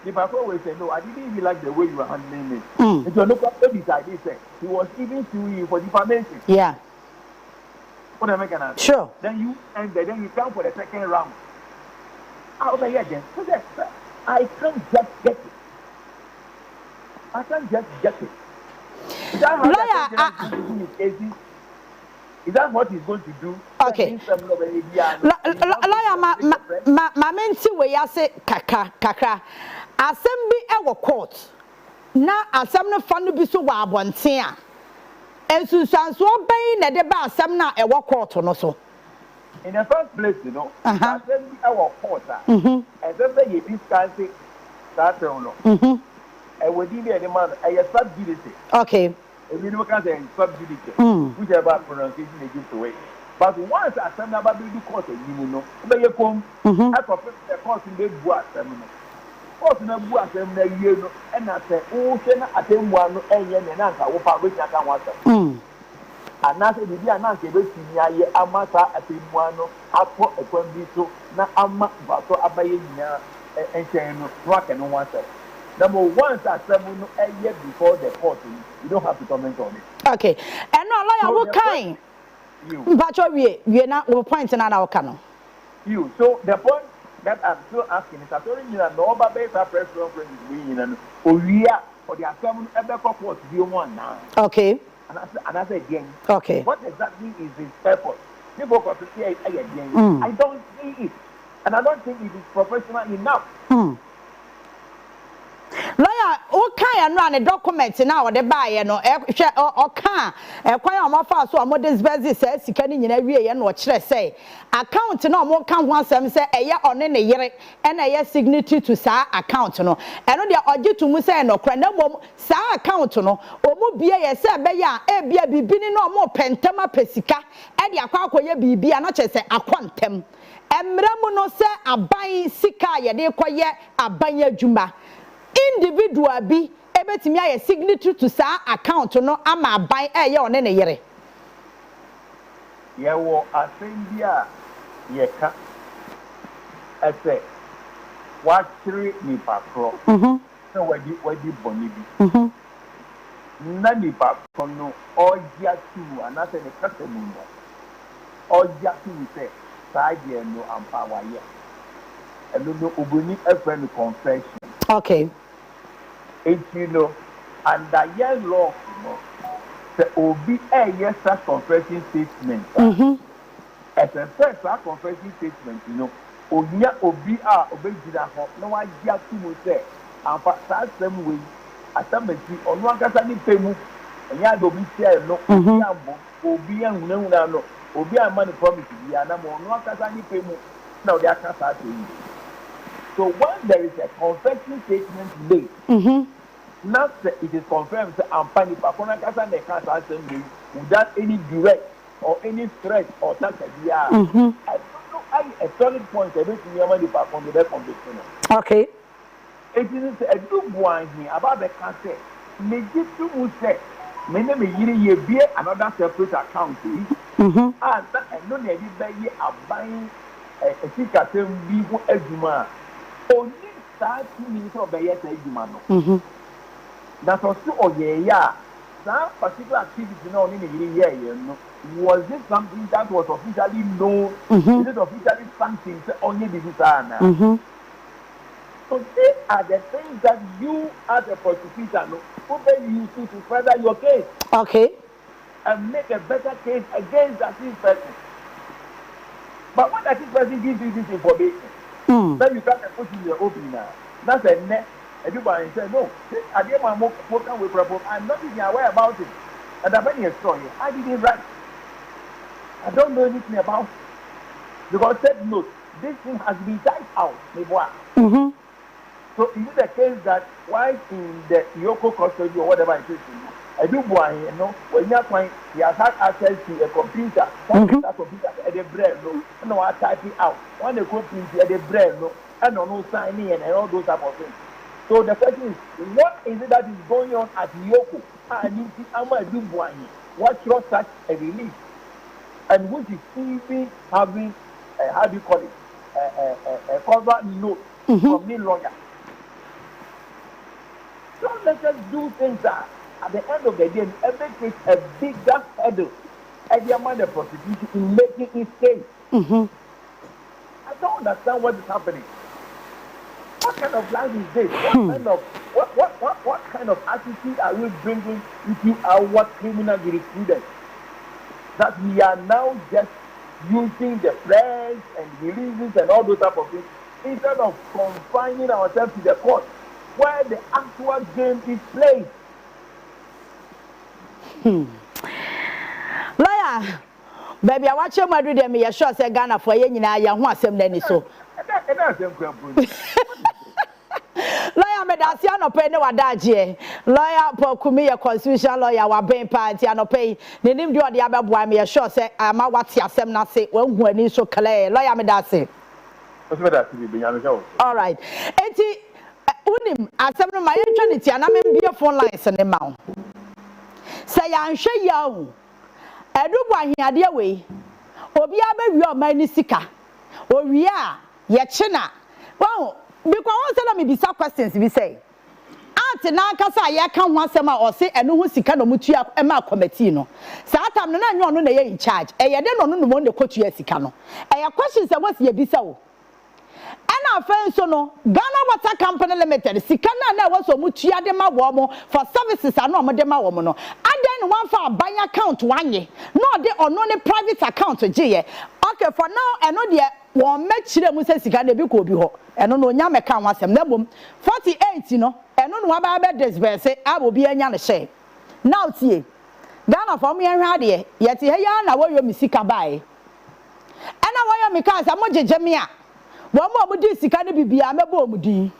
If I always say no, I didn't even like the way you were handling it. If you look at the decide, he was even suing you for defamation. Yeah. What am I gonna say? Sure. Then you come for the second round. Out there again. So that I can't just get it. I can't just get it. Is that how is that what he's going to do? Okay. Lawyer, ma menti we ya se kakra. Asem bi e wo court. Na asem no fa no bi so wa abonten a. Ensusanso oban na de ba asem na e wo court no so. In the first place, you know, asem bi e wo court a. And then you discuss it that no. I will give you a man a subjudice. Okay. If you look at the subjudice, whichever pronunciation they give to it. But once I send about the court, you know, you come, I profess the court in the boat seminar. Court in the boat seminar, you know, and I say, oh, I think one and yen and answer, what I wish I can want. And now say, the answer, which is near Amata, I think one, I put a condition, not Amma, but so Abayina and saying, rock and no one said. Number one, that seven years before the court, you don't have to comment on it. Okay. And no lawyer, what kind? You. But we are not pointing at our canon. You. So the point that I'm still asking is that only you know about better press conference is being in we are for the seven ever court view one now. Okay. And I say again. Okay. What exactly is his purpose? People got to say again. I don't see it, and I don't think it is professional enough. Lawyer, okay, run a document now the buyer no or can quite my fast so modest business says you can in every year no say account no more can once say a year on in a year and a year signature to sa account no and on the object to say no crano sa account no or mo be a say be ya e bia bibini no more pentama pesika e dia kwakoye bibia na che say akwantem emramu no say aban sika ye de koye aban adwuma individual bi ebetimi aye signature to sa account no ama ban eye one ne yere ye wo asembia ye ka ese wa three ni papro so wadi boni bi na ni papro no oja tu anase ne kase mu no oja tu se sa je no ampa wa ye elo no oboni efren confession. Okay. You know, and the young law, you know, the OB a yes confession statement. As a first confession statement, you know, Onya OB are obeyed no idea to say, and for that same way, at some degree, on one casani payment, and ya do be share no, OB and no, OB and money promise to be an amount, one casani payment, now they are cast. So when there is a confession statement made, not that it is confirmed that I'm panic, but when I can't they can't answer me without any direct or any threat or such as I don't know a solid point. I don't see money back on the conviction. Okay. It is a good one here about the cancer. Legitimate say, many may be another separate account. And that no need be buying a ticket to be a Juma. Only 30 minutes of the year Juma. That's also that particular activity now in the year, was it something that was officially known? Is it officially something only the designer? So these are the things that you as a prosecutor use to further your case. Okay. And make a better case against that person. But when that person gives you this information, then you can't put in your opener. That's a net. Everybody said, no, I did my work with problem. I'm not even aware about it. And I'm very sorry. I didn't write. I don't know anything about it. Because said note, this thing has been typed out. So is it the case that while in the Yoko custody or whatever it is, I do boy, when you're trying, he has had access to a computer, computer at the brain, no, I type it out. When the computer at the brain, and no signing and all those type of things. So the question is, what is it that is going on at Yoko? I need to do boy. What was such a release? And which is even having, how do you call it, a cover note from the lawyer. So let us do things that at the end of the day, everything is a bigger hurdle at the amount of prosecution in making it safe. I don't understand what is happening. What kind of life is this? What kind of attitude are we bringing into our criminal jurisprudence? That we are now just using the press and releases and all those type of things instead of confining ourselves to the court where the actual game is played. Lawyer, baby, I watch your mother them. You're sure say Ghana for you na ya ho asem na ni so. Lawyer me da sia no pay ne wadaje. Lawyer Pokumi your constitutional lawyer wa ben party no pay. Ne nim de ode abeboa me sure say ama wate asem na se wan hu ani so clear. Lawyer me da se. All right. Enti unim asem no my entry na me be phone lines ne ma wo. Say ya nhwe ya o. Edubu ahiade we. Obi abewi o man ni sika. Owi a ye che na. Wow. Because one say me bisa questions be say. Ante na kasa ye ka ho asem a o se eno ho sika no mutua e ma committee no. Sa atam no na nyo no na ye in charge. E ye de no no mo ne kotua sika no. E ye questions e was ye bisa o. And our friends no Ghana Water Company Limited sika na was so mutua de ma wo mo for services ano mo de ma wo mo no. Aden one for bank account one ye. No de ono ne private account je ye. Okay, for now eno de won mechire mu se sika na bi ko bi ho. Eno no nya meka ho asem na bom 48 no eno no aba be disperse abo bi anya ne hye. Now tie Ghana for me hwa de ye te he ya na wo yo mi sika bae. Ena wo yo mi ka sa mo jeje me a wo mo di sika ne bibia mebo mu din.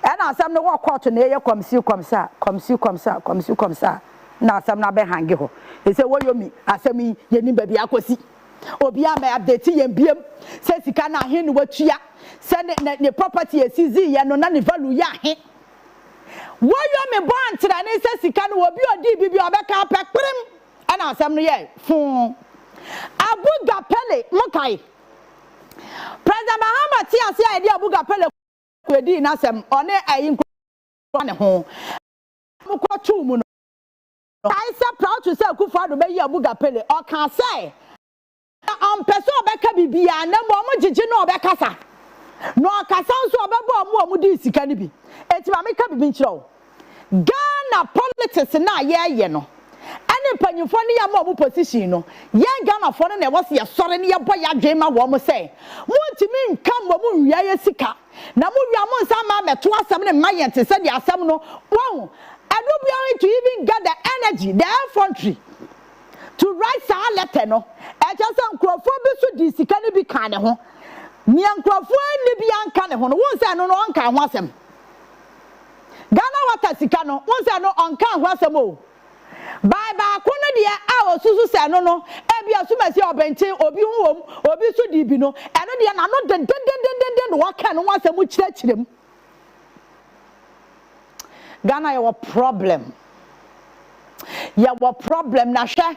Ena asem no wo court na ye komsi na asem na be hange ho. E se wo yo mi asem ye ni ba bi akosi. Obi am update ye biem se sika na he ne watua se ne property esizi ye no na ne value ya he. Wo yo me bo antra ne se sika no obi odi bibi obeka pekprim ena asem no ye fun Abu Gapele mokai President Mahama ti ase ide Abu Gapele kwedi na asem one ayin ko ne ho mo ko tu mu no I say proud to say Akufo-Addo be yi Abu Gapele o kan say person obeka bibia na mo gigi no obeka sa no kasa nso obebo mo di sika ni bi enti ma meka bibi nkyerɛ Ghana politics na ye no ene panyimfo ne ya mo position no ye Ghana fo no na wo se ye sore ne ye boy adwen ma wo mo say mo ntimi nka mo nwia ye sika na mo wia mo nsa ma meto asem ne mayente se de asem no wo adobia to even get the energy the infantry to write sa letter no e just nkrofo bi so di sika ne bi kan ne ho ni nkrofo ne bi anka ne ho no won say no no onka ho asem Ghana Water sika no won say no onka ho asem o bye ko no de a osusu say no no e bi asuma say obenten obi hu wom obi so di bi no e no de na no den no waka no asem kirachirem Ghana your problem na hwe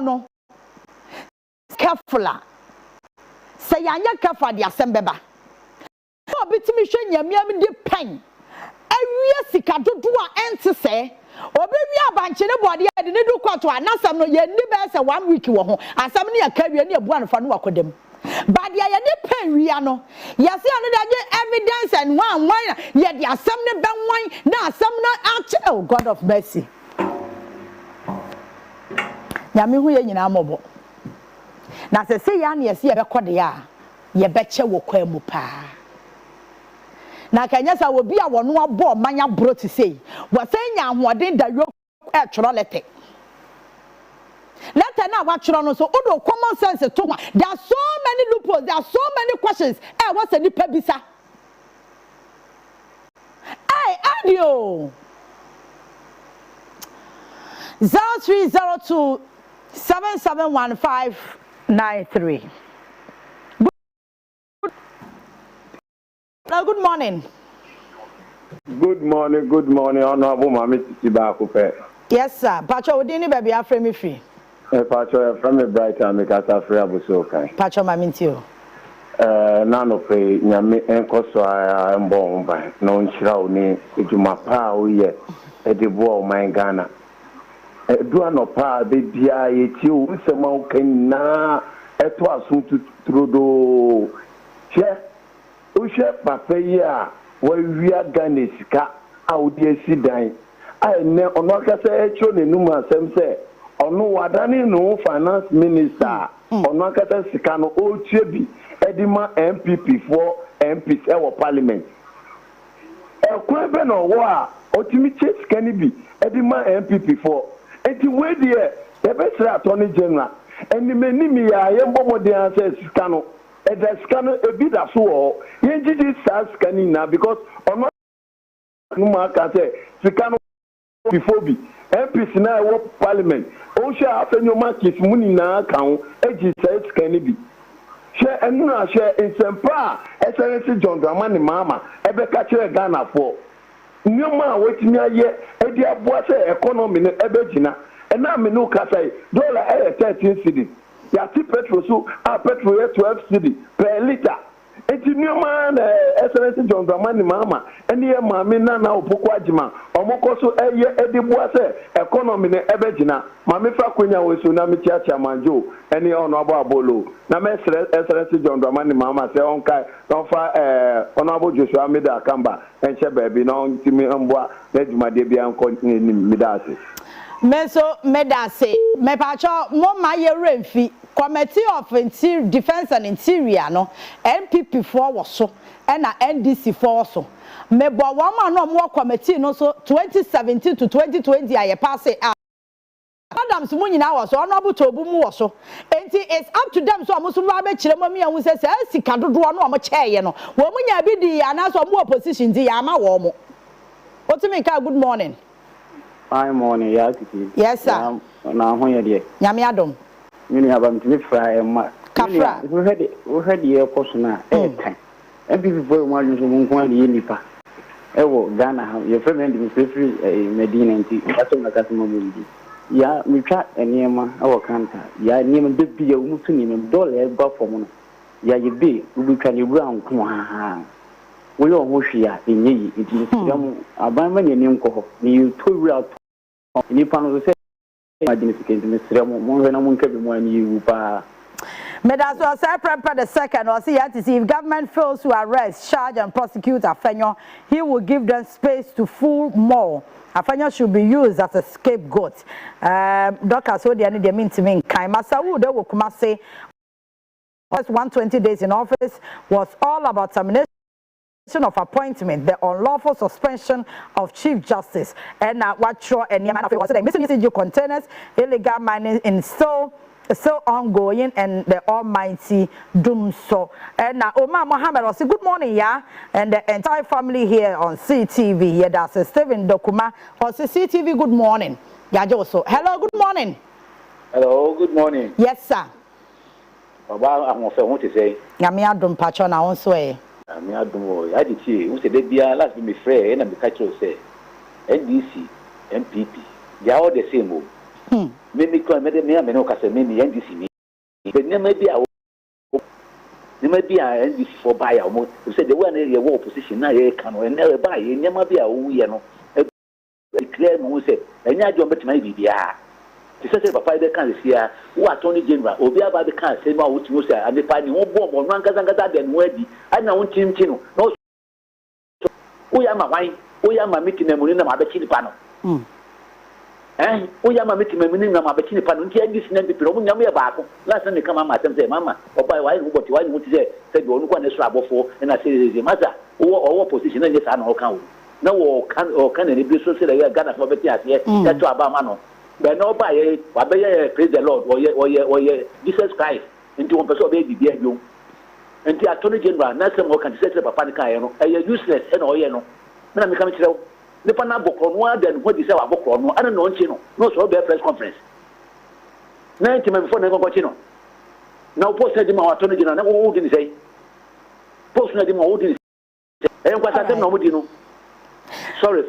no careful say anya careful de asem beba obi timi hwe nyamiam de pen awie sika dodo a ente say obi wi abanche ne bode ya de ne du kwato anasam no ye ni be say 1 week wo ho asam ne ya kawie ne ebu anfa no wakodem but ya ne pen wi ano ya say anu da evidence and one ya de asam ne ben wan na asam na oh God of mercy nyame hu ye nyina mobo na se ya na ye se ye be kode ya ye be che wo kwa mu pa na kanya sa obi a wono abo manya bro ti sei wo say nya ahoden da yo e tworo lete Letter now what you know so odo common sense to one. There are so many loopholes, there are so many questions. Eh, what's a nipa bisa? Hey, audio 0302 771593. Good morning. Good morning, Honorable Mami Titi Kofi. Yes, sir. Pacho, Odini baby, I frame me free. Pacho, from a bright and make us a free abuso. Pacho, Mami Tio. None of a Yami NKOSUO am born by no shroud if you my power yet at the war, my Ghana. Do no pa, baby, I you, some can na at was to Trudeau. Che, Usha Papaya, where we are Ghanese car out there, sit down. I ne onoka say chone numa sem say ono wadani no finance minister onoka say sika no o chebi edima MPP for MPs e wo parliament e kwebe no wo a otimi che sika ni bi edima MPP for enti we dey e be sra attorney general eni meni mi ya ye mbomode an say sika no e da sika no e bi da so wo ye jiji sa sika ni na because ono numa ka say sika no before be MPs na wo parliament o she afenyo market muni na kan eji set kan bi she enu na she insempa SNC John Dramani mama ebe ka kire Ghana for nyoma wetimi aye edi aboa se economy no ebe gina ena me no ka sai dollar 13 cedi ya ti petrol so a petrol 12 cedi per liter. Eti nyoma na SNC John Dramani mama eni ye maami na opoko agima omoko so eye edibua se economy ne ebegina maami fa kwenya weso na michiacha manjo eni Honorable Abolo na me SNC John Dramani mama se onkai don fa Honorable Joshua Mida Akamba enche baby na ntimi mbwa na djumade bia nko ni midase Meso medase me pacho mo ma ye remfi Committee of Defense and Interior no MPP for was so and NDC for so me bo one man no more committee no so 2017 to 2020 aye pass it Adams mu nyina was so honorable tobu mu was so enti it's up to them so amusu ba be kire mami ahun say sika dodo no am cheye no wo mu nya bi di ana so mu opposition di ya ma wo mo otimi ka good morning. Fine morning, Yaa Titi. Yes sir. Na ho ye de nyame adom mini abam timi fra ma kafra we had ye kosuna time MPP for mo ajun so mo nko ali nipa e wo Ghana ha ye friend me free Medina nti aso na kasimo mo ndi ya mitwa eniema e wo kanta ya eniema de bi ya umutu ni me dollar e gba fom no ya ye bi ubutwa ni bra nko ha wo yo ho hwia enye yi nti siam aban ma ni nko ho ni to wura ni pa no se Medaso Prepare the second or see to see if government fails to arrest, charge and prosecute Afenyo, he will give them space to fool more. Afenyo should be used as a scapegoat. Dr. Sodi and the mean to me Kaimasa would they will come say 120 days in office was all about termination of appointment, the unlawful suspension of Chief Justice, and what sure and missing containers, illegal mining in still ongoing, and the Almighty doom so. And Omar Mohammed was good morning, yeah, and the entire family here on CTV. Yeah, that's Stephen Dokuma on CTV. Good morning, yeah, Joso. Hello, good morning. Hello, good morning. Yes, sir. Well, I'm going to say, Yamia Dum Pachona on sway. I don't know. I did see who said they are last me fair and I'm the catcher say NDC, MPP. They are all the same. Maybe come me no case maybe NDC. But maybe I maybe NDC for buy you said the one area war position now you can never buy you never be a we know. Declare who said and ya don't bet my baby. To say papa they can see who attorney general Obaapa the can say no what you say and the party won't bomb on one kazanga then ready and now chino no we am wine we am meeting them in my bechini panel we am meeting them in my bechini panel this name people when you back last time they come mama say mama papa why what you say said you want to swap for and I say the matter or position and yes I know can now or can be so say that Ghana for better here that to Obama no But no by praise the Lord or Jesus Christ into one person baby dear you. And the Attorney General, Nelson Moore can say Papa Kayano, a useless and oyeno. When I'm coming to the Panabo more than what is our book or I don't know, Chino, no so be a press conference. 90 minutes before never got Chino. Now post him our Attorney General, who didn't say. Post him who didn't say. And what I said, no, you know. Sorry,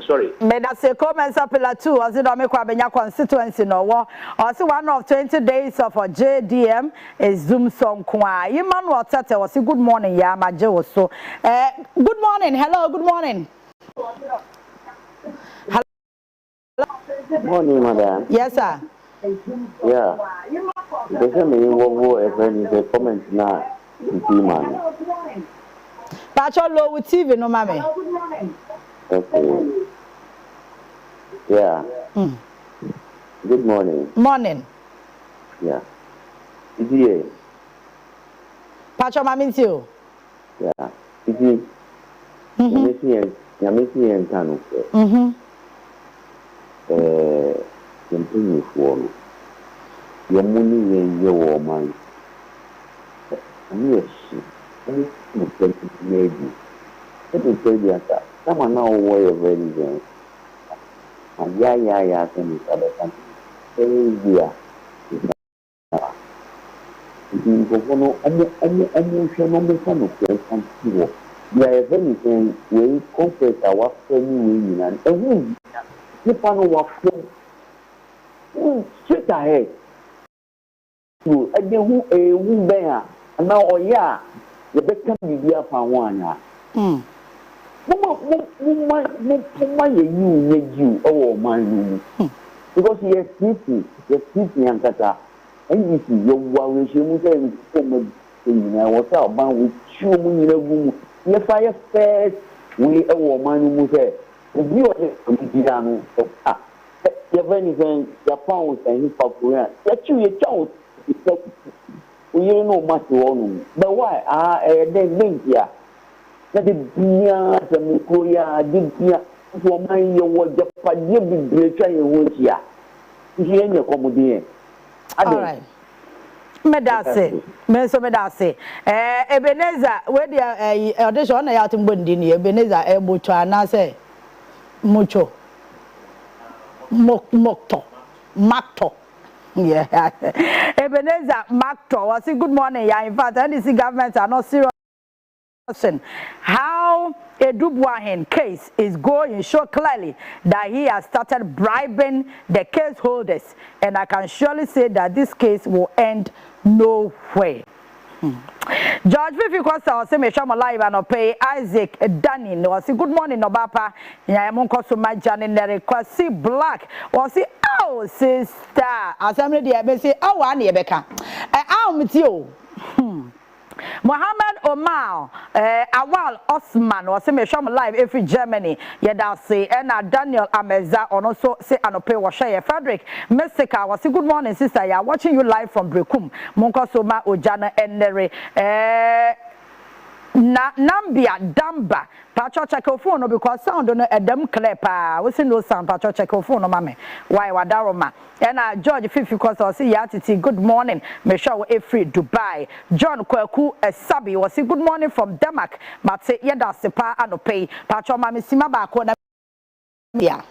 sorry. May that say comments up in two as it don't make Kwabenya constituency no war. Also one of 20 days of a JDM is Zoom song kwa. Emmanuel Tete was good morning, yeah, my Joe so. Good morning, hello, good morning. Good morning, madam. Yes, sir. Yeah. There's a many a comment now. Man. Pacho low with TV, no mammy. Okay. Yeah. Good morning. Morning. Yeah. Yeah. Pacho mammy too. Yeah. It's Yamisi and Tanu. Continue for your money and your woman. Yes. Maybe. Let me tell you that someone now way of religion. And yeah, can you other country? Yeah. We are everything we confess our family and we keep on our straight ahead. To a who bear and now, oh yeah. The better media for one. You oh man, because yes, Titi and Kata, and you see your worry, she was saying, what's our band with you in the room. Yes, I first, we a woman who say, if you are the you have anything, your pounds and his popular, that you your child. We don't know much on but why? Then link here. That the Bia, the Mukoya, Dinkia, for my what the Padia be greater in which here. Here in your comedy. All right. Medase, Medase. Ebenezer, where the audition I out in Bundini, Ebenezer, able to announce mucho. Mokto. Makto. Yeah, Ebenezer Macto was a good morning. Yeah, in fact, NDC governments are not serious. How a Dubois case is going show clearly that he has started bribing the case holders, and I can surely say that this case will end nowhere. George Fifi Costa was saying, "Shama live and pay Isaac Danny." Was good morning, Obaapa Yaa NKOSUO my January. Kwasi Black was say, "Oh sister," assembly dey say, "Oh one ye beka." Meet you. Mohammed Omar, Awal Osman was saying, "Shama live every Germany." Yeda say, and Daniel Ameza on also say, "Anope Washaya Frederick Mesika was good morning, sister. Yeah, watching you live from Brekum. NKOSUO ma Ojana Enere. Nambia Damba Pacho check your phone because sound on a dem clepa. We see no sound Pacho check your phone, mammy. Why wadaroma? And George Fifi Costa say Yaa Titi, good morning. Me show a free Dubai. John Kweku Sabi was say good morning from Denmark. But say yeda sepa anope. Pacho mami sima ba ko na yeah.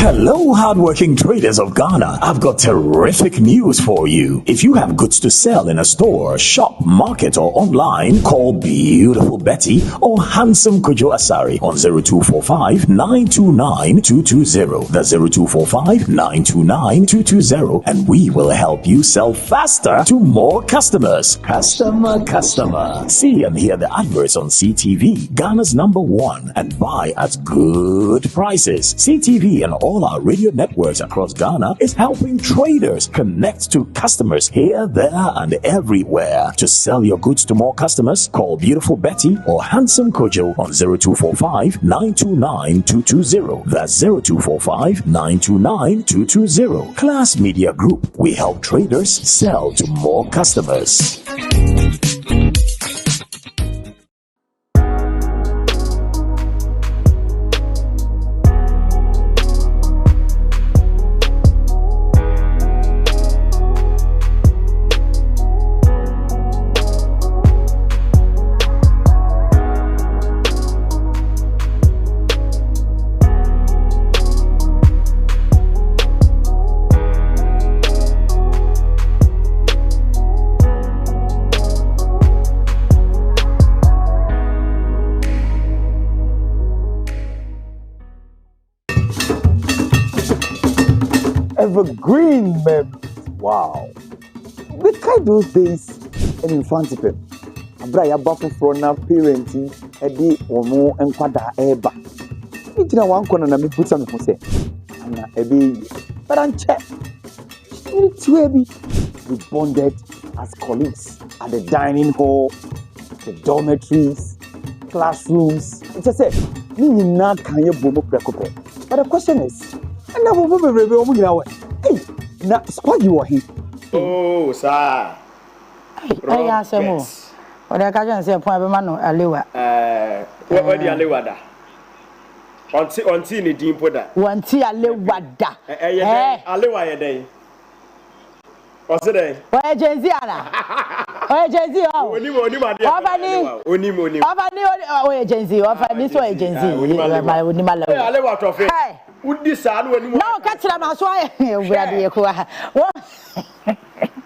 Hello, hardworking traders of Ghana. I've got terrific news for you. If you have goods to sell in a store, shop, market, or online, call Beautiful Betty or Handsome Kojo Asari on 0245 929 220. That's 0245 929 220, and we will help you sell faster to more customers. Customer. See and hear the adverts on CTV, Ghana's #1, and buy at good prices. CTV and all our radio networks across Ghana is helping traders connect to customers here, there, and everywhere. To sell your goods to more customers, call Beautiful Betty or Handsome Kojo on 0245 929 220. That's 0245 929 220. Class Media Group. We help traders sell to more customers. Evergreen, man. Wow. We kind those days in front of him. Abraya bafu from na parenting edi omo enkwada eba. Ijina wan kona na me put am for say. Na ebe but anche. We bonded as colleagues at the dining hall, the dormitories, classrooms. It's just say, ni na kan ye bomo prekope. But the question is, and na bomo bebe omo gina we. Hey, na squad you are here. Oh, sir. Hey, asemo. Oda ka jan say point be ma no alewa. What the alewa da? Onti ni din poda. Wanti alewa da. Alewa ye dey. What's it? Oye Jenzi ana. Oye Jenzi o. Oni ade. Oni. Oye Jenzi. Ofani so oye Jenzi. Oni ma lawo. Alewa to fe. Udi sa no oni mo. No, ka tira ma so aye. Ewurade ye ko ha.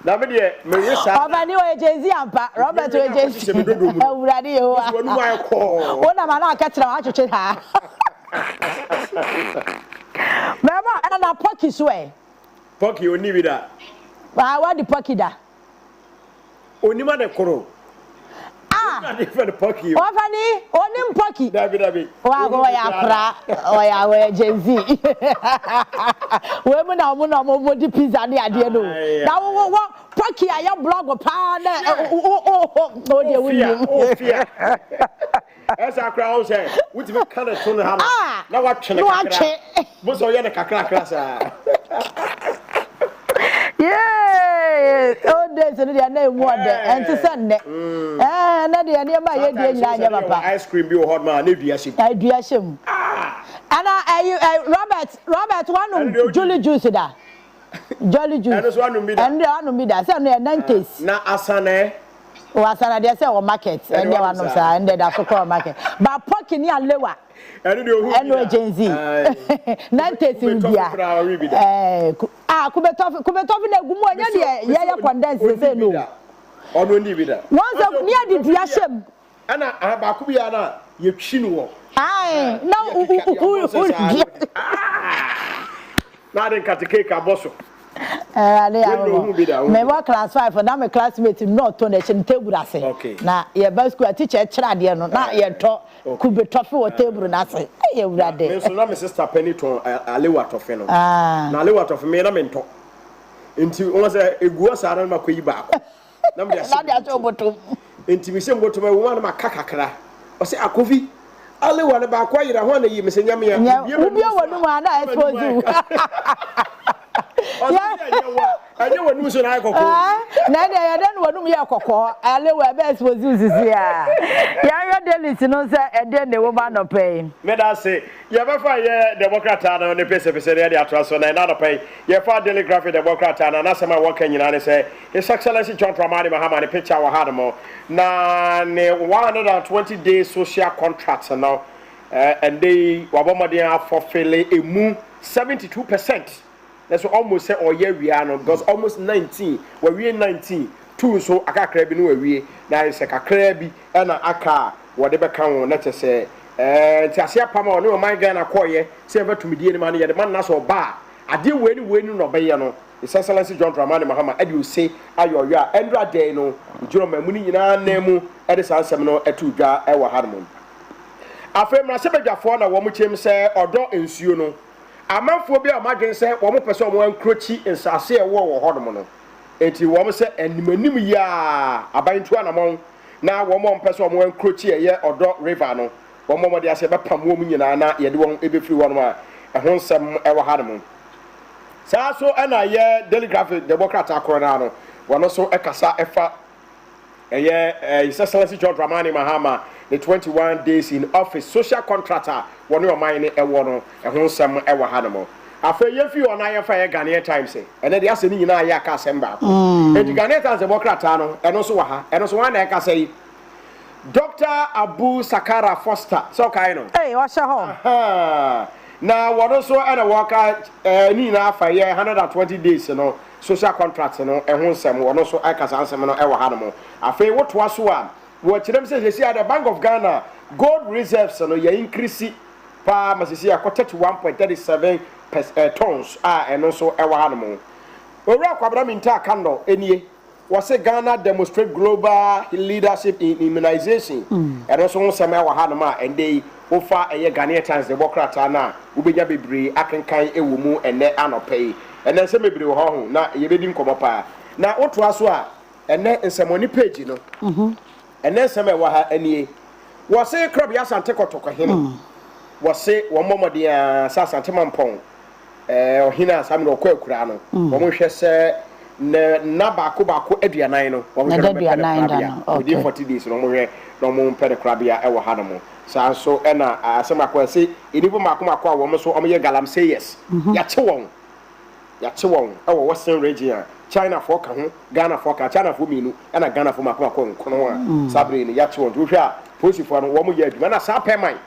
Na me de me we sa. Ofani oye Jenzi ampa. Robert oye Jenzi. Ewurade ye ho. Oni mo aye ko. Wona ma na ka tira ma twetwe ha. Mama ana na poki so e. Poki oni bi da. What the pocky da? Oni ma de koro. Ah. Different pocky. Ofani, onim pocky. Dabi. Wa go ya kra. O ya we Jenzi. We mu na mo di pizza ni ade no. Na wo pocky aya blog pa na o de wuni. Fear. Esa kra o say, wuti me kan to no ha. Na wa twene kakra. Bo so ye ne kakra sa. Yeah, all days and the name one day and to Sunday. Na the name my year nyanya papa. Ice cream be hot man, na duashim. I duashim. Robert one Jolly juice da. Jolly juice. And one me da. Say no 90s. Na asane. O asana dey say o market and there one no say and there so call market. But pork ni alewa. And agency 90s in dia kubetofi na gumu anya de ya condense say no ono ndi bi da once near the diashem ana ba ku bia na ye twi no wo ai na de katike ka boso me wa class 5 na me classmate no to na chin table ase na ye ba school teacher kira de no na ye to kubetofi wo table na ase ye wurade me so na me sister penny to alewa tofe no na alewa tofe me na me nto enti won say egu asara na makoyi ba ko na me na de ato botom enti me se botom e wo na makakakra o se akofi alewa na ba kwa yira ho na yi me se nyame ya ubi wonu ma na expose Anya wonu so na akoko. Na de ya den wonu ye akoko. Alewa be expose usisi ya. Ya delisi no say e de ne wo ba no pay. Me da say, ye be fa ye Democrat na ne pese de atraso na no pay. Ye fa Daily Graphic Democrat na sama waka nyina ne say, His Excellency John Dramani Mahama ne picture wa had mo. Na ne 120 days social contract now. and they wabomadian fulfill a moon 72%. That's almost say or year we are no because almost 19 where we 19 two so aka krabi no we na is a krabi and aka whatever can let us say tiasia pama no man Ghana koye say ever to me die man the man na so ba ade we no be ye no His Excellency John Dramani Mahama edu say ayo ya endra day no juro mamu ni nyina na mu ede sansem no etu dwa e wa hadum afem na sebedwafo na wo mu chem say odo ensuo no amanfo bi amadwen sɛ wo mo pese wo ankrochi nsase e wo hodom no enti wo mo sɛ animanim ya abantu anamon na wo mo pese wo ankrochi eye odo river no wo mo de ase bepam wo mu nyina na ye de won ebefiri wo no a ɛho nsɛm e wo hadom saa so na ye Daily Graphic Democrat akorona no wono so ekasa efa eye His Excellency John Dramani Mahama the 21 days in office social contractor one your mind e wono ehun sem e wa hanamo afa ye fi ona ye fa ye Ghanaian Times ene de ase ni nyina ya ka sem ba e di Ghanaian Times Democrat no eno so wa ha eno so wan na e ka say Dr. Abu Sakara Foster so kai no eh wa sha ho na wono so e na waka ni na afa ye 120 days no social contract no ehun sem wono so aka sansem no e wa hanamo afa wo to aso a what them say the Bank of Ghana gold reserves no ya increase pa masisi akota to 1.37 tons and also e wa hanamo owura kwabra minta kando enie was Ghana demonstrate global leadership in immunization and also some e wa hanamo and they offer a Ghanaian Times Democrat na ubenya bebre akenkan ewo mu ene anopay and then say bebre wo ho na ye bedi nkomo pa na oto aso a ene nsemoni page no and then some wa anie was say crop ya sante kotoko hene was say wo momode sa sante mampon ohina sam no kwakura no wo mo hwe se na baako aduanan no wo mo hwe within 40 days no mo hwe no mo pede krabia e wo ha no mo sa so e na asema kwa say enibo mako a wo mo so o mo ye galam say yes ya che won e wo western region China for ka Ghana for ka China for minu na Ghana for makoma nkono a sabre ni ya che won hwe a police for no wo mo ye aduma na sa peman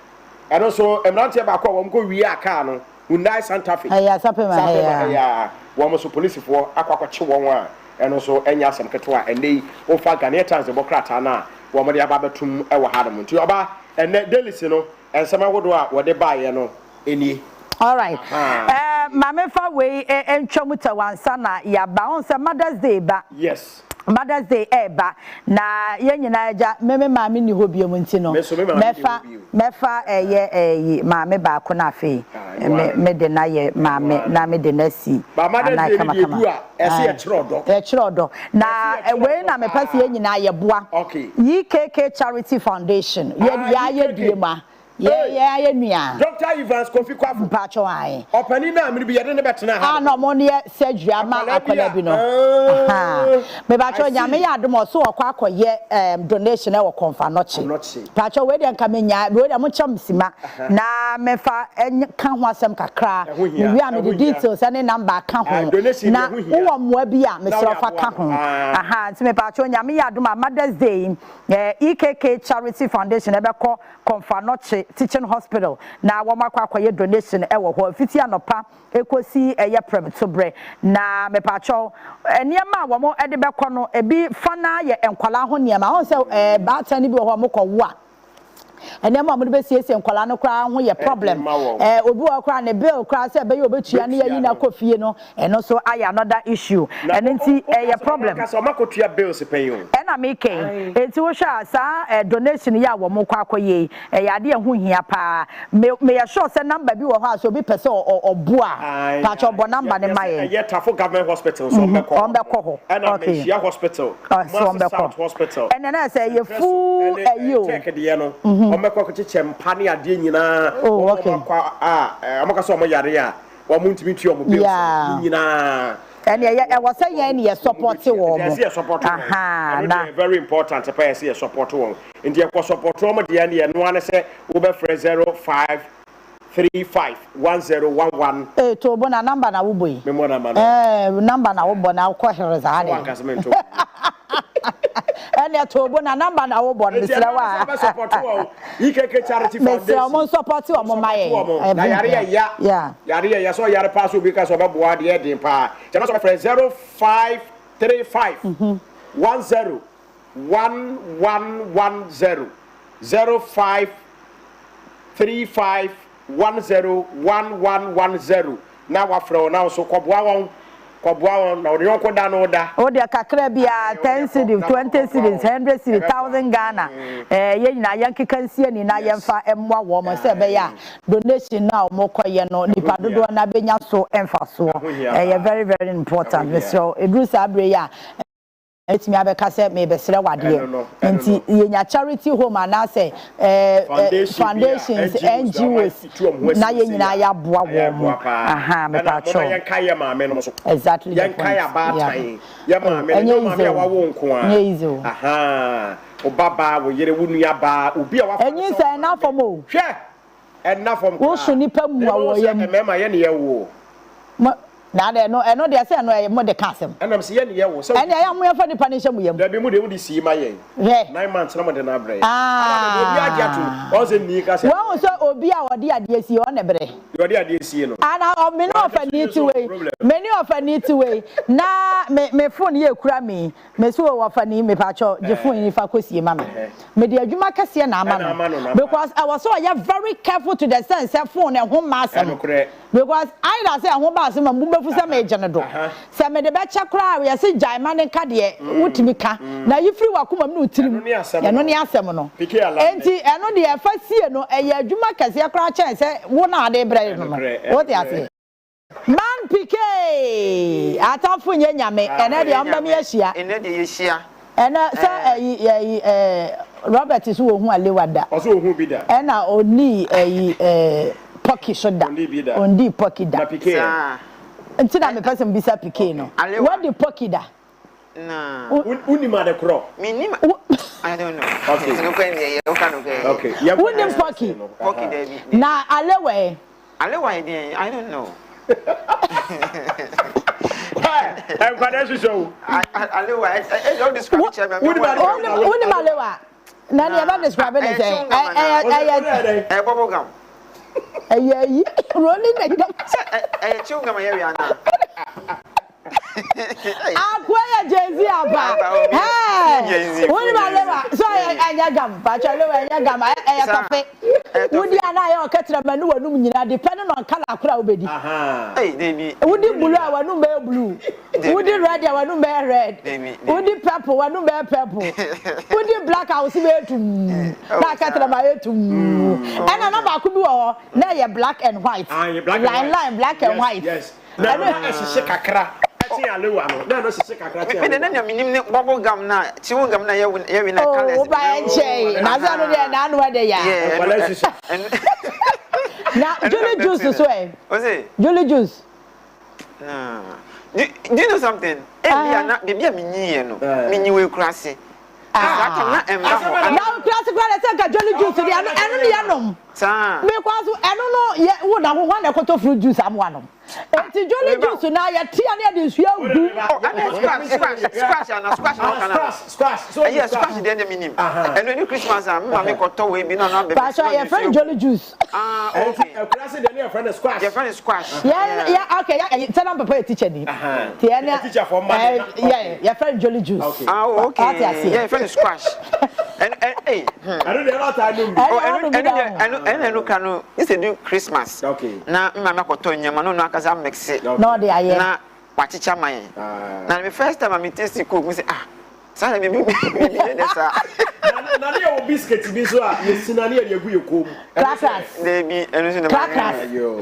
and also emrante ba kwa wo mo go wi aka no Hyundai Santa Fe ya sa peman ya wo mo so police for akwa che won a and also enya asem keto a ende o fa Ghanaian Times Democrat na wo mo de aba betum e wo hadom nti oba ene daily no ensema wodo a wo de ba ye no eni. All right. Mame fa we entwamuta wansa na ya ba on se Mother's Day ba. Yes. Mother's Day ba na ye nyina aja meme mame ni hobie mu nti no. Mefa ye mame ba ko na fe. Me de na ye mame na me de na si. Ba Mother's Day ni du a ese e chirodo. E chirodo. Na we na me pese ye nyina ye boa. Okay. YKK Charity Foundation. Ye die ma. Yeah, nua. Dr. Evans Kofi Kwafu. Pacho ai. Opani na amiri bi yede ne betena ha. No mo ne surgery ama akola bi no. Me pacho nyame ya adom so okwa akoye donation e wo konfa noche. Pacho we de nka menya, we de mo cham sima na mefa ka ho asem kakra. Me wi am the details and number ka ho. Na wo mo bi a me so fa ka ho. Nti me pacho nyame ya adom Mother's Day EKK Charity Foundation e be ko konfa noche Teaching Hospital na womakwa akoye donation e wo ho fiti anopa ekosi eye premtobre na mepacho niam wo mo e de bekọ no ebi fana ye enkwala ho niam a on se baata ni bi wo mo kọ wo a eniam mo de be siesie enkwala no kra ho ye problem obi wo kra ne bill kra se be ye obetua ne yi na kofie no eno so aya another issue enenti ye problem ka so makotua bills peyo na making enti wo hwa sa donation ya wo mo kwa akoye ya de ho hia pa me ya sure say number bi wo ho aso bi pese oboa pa cho bo number ne maye ye Trafo government hospital so mbeko ho okay Shia hospital so mbeko hospital and then say ye full ayo take de no mbeko ko chiche mpa ne ade nyina amaka so mo yare a wo mo ntimi tuo mo bills nyina and yeah was saying ye support wo na very important to pay say support wo ndi e ko support wo de ya ne no ane say wo be 05351011 to bo na number na wo boy me mo na number na wo bo na ko here za ade wanka semento and ne tobo na number na wo bon misra wa support wo EKK charity foundation mesra mo support wo mo maye na yare ya so yare pass obi ka so be boa de den pa jana so friend 0535 10 1110 0535 10 1110 na wa fro na so koboa won na odi yonko da no da o de kakra bia 10 cities 20 cities 100 cities 1000 Ghana ye nyina yankekansie ni na yemfa emwa wo mo se be ya donation na mo koye no nipa dodo na benya so emfa so very very important so edrusa abre ya etimi abeka se me besere wade enti yenya charity home anase foundations NGOs na yenyina ya boa wo aha me pa cho yenkaye maame no so exactly yenkaye abatan ye maame no maame wa wo nko a aha obaba wo yere wo nua ba obi a wa enyi se na fomo hwe enna fom wo so nipa mu a wo yam me ma ye ne ye wo na de no eno de se no e mo de kasem enam se ye ne ye wo so ene ya mo ye fa nipa ne hye mu yam da bi mu de wo di si ma ye 9 months na mo de na bre ana obi agiatu o se ni ka se wo so obi a wo de ade si o ne bre wo de ade si no ana o me no fa need to way many of a need to way na me phone ye kura me so wo fa ni me pa cho je phone ni fa kosie ma me de adwuma kase na ama no because I was so very careful to the sense that phone e ho ma asem because I say ho ba asem ma fusa me je no do se me de be cha kura we se jai ma ne ka de wutimi ka na yifri wakoma me no tirim ya no ne asem no enti eno de e fa sie no e ya adwuma kase kura chen se wo na ade bre no what you say man pike atafu nye nyame ene de amba me ahia ene de yehia ene se Robert is wo hu alewada o so hu bi da ena oni poki shoda ondi poki da pike nti na me person bisa pike no what the poki da na uni ma de kro minima I don't know okay no kwende okay uni poki da bi na alewe dey I don't know I'm going to show. Alewa, I don't describe it. Uni malewa. Nani eba describe it say. Bubble gum. Rolling the gum. Chewing gum area now. Akwaya Jay-Z aba. Hey. Uni malewa. So anya gum. Pacho alewa anya gum. Cafe. Udi ana ya oketira manu wanum nyina depending on color akura obedi. Hey, baby. Udi blue wanum be blue. Udi red wanum be red. Udi purple wanum be purple. Udi black house be tum. Na ketira ma etum. Ena na ba ku bi wo na ye black and white. Line black and white. Yes. Na no esise kakra. Ati alewa no. Na no esise kakra ti. Me de na minim ne bubble gum na chewing gum na ye win na colors. Oh, ba enche. Na za no de na no de ya. Now, Julie Juice so eh. What's it? Julie Juice. Nah. Do you know something? Baby, I'm no. Me we crazy. Now, classic one say Julie Juice. I know. Sir. Because I don't know. Yeah, who na who want to fruit juice am one. Enti Julie Juice na ya tia na dey sua gu. Squash. So yes, squash dey the minimum. And when Christmas am me ko to we bi na be. But your friend Julie Juice. Okay. Class dey your friend squash. Your friend squash. Yeah, okay. Yeah, tell am papa teacher ni. Teacher for man. Yeah, your friend Julie Juice. Okay. Okay. Yeah, your friend squash. And hey. I don't know what I do. I look at this is do Christmas. Okay. Na mama ko to nyama no akaza mix it. No dey aye. Na wachicha man. Na the first time I meet taste cook me say say me dey sa. Na dey o biscuit bi so a ye sinani e gu yekom. Crackers. Dey bi enu so na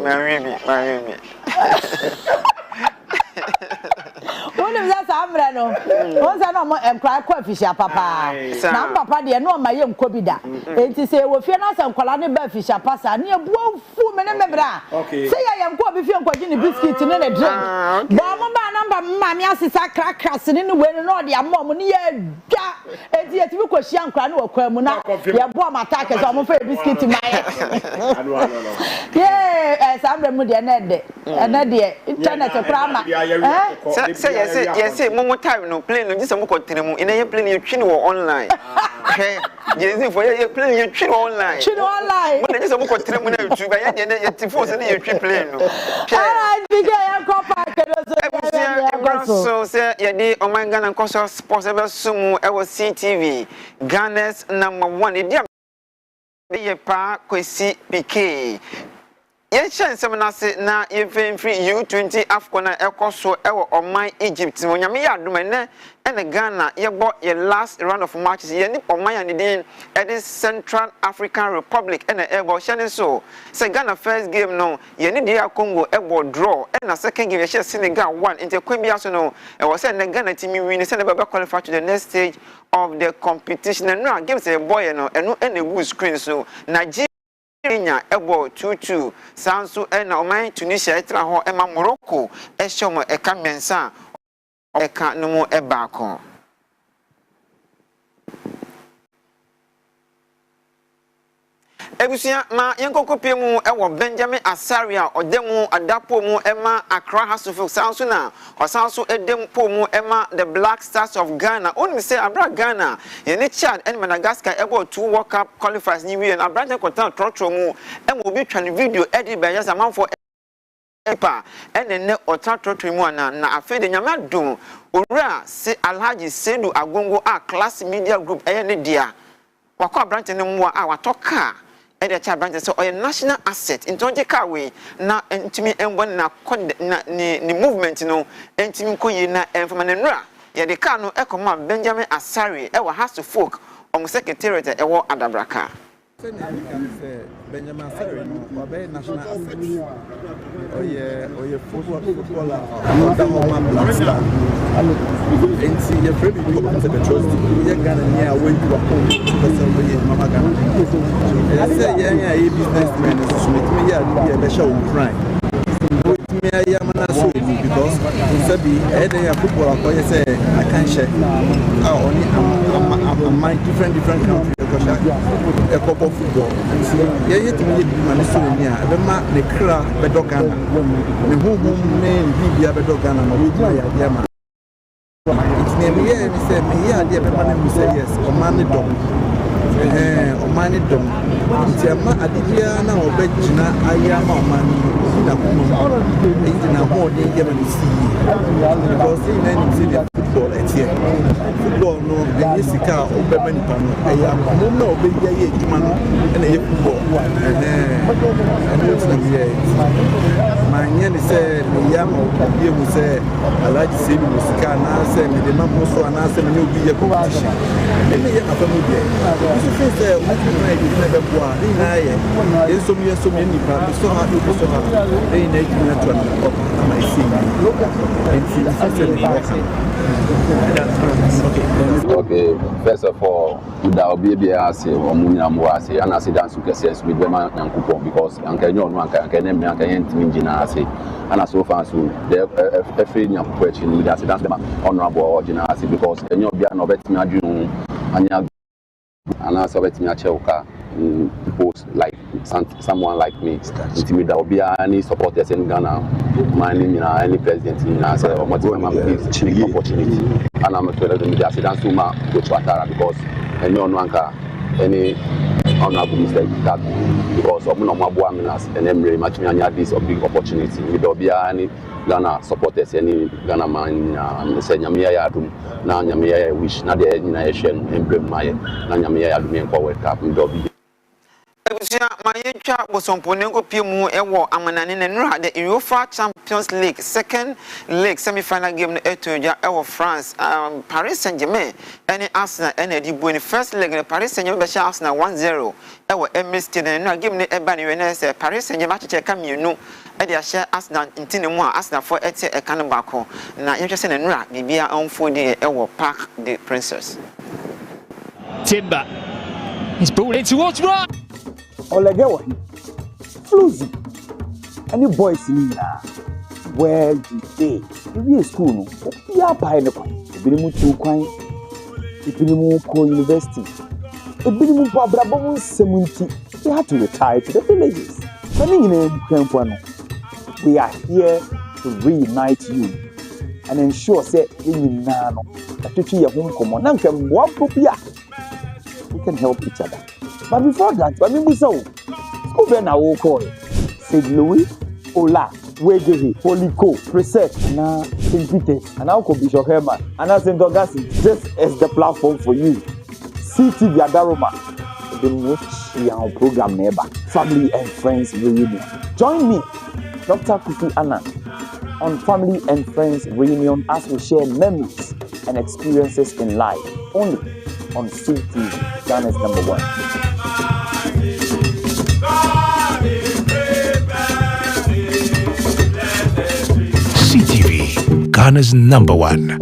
marry me. When is that amra no? Once I know mo cry coefficient papa. Na papa de no ma ye nkobida. Enti say wo fie na san kwala ne ba fisha pasa na ebuo fu me ne mebra. Say ya nko bi fie nkwaji ne biscuit ne drink. Ba mo ba number mami asisa crackers ni we no de amom ni ya dwa enti yetimi kwahia nkra na wakwa mu na ye bo am attack so am fa biscuit maye yeah sambre mu de na de internet kra ma say momo time no plane no just mo ko tremu ina ye plane ye twini wo online yes for ye plane ye twini online mo de just mo ko tremu na YouTube ye de ye tifo se na ye twi plane no so say ye di Oman Ghana NKOSUO sports ever sumu e wo CTV Ghana's #1 e dia ye pa kwesi PK ye chen seminase na ye free U20 AFCON na NKOSUO e wo Oman Egypt mo nyame ya adom ene Ghana ye bo ye last round of matches ye ni Oman ya ni din e di Central African Republic ene e bo shane so say Ghana first game no ye ni dia Congo e bo draw e na second game ye share Senegal 1 inte kwembia so no e wo say na Ghana team win say na be qualify to the next stage of the competition and no game say boy no eno ene good screen so Nigeria ebo 2-2 sanso na Oman Tunisia etra ho ema Morocco e shomo e ka mensa e ka no mo e baako ebusia ma yenkokopie mu ewo Benjamin Asaria odemu adapo mu ema Accra Hasufuk sanso na osanso edempo mu ema the Black Stars of Ghana only say abra Ghana ye ne Chad and Madagascar ebo 2 World Cup qualifiers ni wi na abra kotan trotro mu ema obi twa video edit by just amanfo epa ene otan trotro mu na afi de nyama dum owura se Alhaji Sedu Agongo a Class Media Group eye ne dia wakọ branch ne mu a watoka e de cha branch so oye national asset intonje ka we na ntimi enbo na ni movement no ntimi koyi na enfama ne nura ye de ka no ekoma Benjamin Asari e wa has to folk on secretariat e wo Adabraka Benjamin Asari no obe national asset oye footballer OMAN Black Star enti ye free people come to the trust ye Ghana near when you are home because of ye mama Ghana say ye businessman so me ya be show crime me ya mana so because sabi e dey footballer ko ye say I can share only am different countries because a couple football ye yet me man so ni a be ma ne kra be do Ghana me hu me bibia be do Ghana no we ya dia ma it's name here me say me here dia be man me say yes Oman dom nti ama adibia na obegina ayama Oman na kuma na ho de ye ma si because in any city football etie football no de sika obema nipa no eya mo na obeya ye ejuma no na ye football and what's the year manye ni se me ya mo ye mu se Alhaji Sebi musika na se me de mambo so na se me obi ye competition ene ye na famu de you feel say we na ye na be boa ni na ye so me nipa so ha they na you na to na isi okay first of all da obi ase omunya mo ase ana se dance kese with them yankupon because ankanyo no ankanyo me ankanyo ntimi ngina ase ana so far so the every nyankupon echi ni dance them honorable original ase because enyo bia no betimi adwunu anya ana so betimi acheuka post like someone like me ntimi da obi any supporters in Ghana mining any president in say opportunity and I'm to the media dance to ma go to Atara because enyo no anka any honorable mistake that because of no mabu aminas and emre match me anya this big opportunity with obi any Ghana supporters any Ghana man say nyame ya adum na nyame ya wish na de nyina ya hwe no emblem maye na nyame ya adum en World Cup ndobi ebusia mayetwa bosomponengo piemu ewo amanane ne nura the UEFA Champions League second leg semi-final game no etoja ewo France Paris Saint-Germain and Arsenal and the boy first leg no Paris Saint-Germain be Arsenal 1-0 ewo Emirates Stadium no game no eba ne we say Paris Saint-Germain che ka mienu e dey share Arsenal ntine mu a Arsenal for ete e kan baako na yehwe se ne nura bibia onfo de ewo Parc des Princes Timber he's brought in towards right Olegewa Fluzy any boys in here where you stay. If you school, no, you are buying a coin. If you move to coin, if you move to university, if you move to Abrabon 70, you have to retire to the villages. We are here to reunite you and ensure that we can help each other. But before that, I will call St. Louis, Ola, Wegehe, Holiko, Preset, and St. Peter's, and now Bishop Herman, and St. Augustine, just as the platform for you. CTV Adaroma, the most program neighbor, Family and Friends Reunion. Join me, Dr. Kofi Annan, on Family and Friends Reunion as we share memories and experiences in life, only on CTV, Ghana's #1. CTV, Ghana's #1.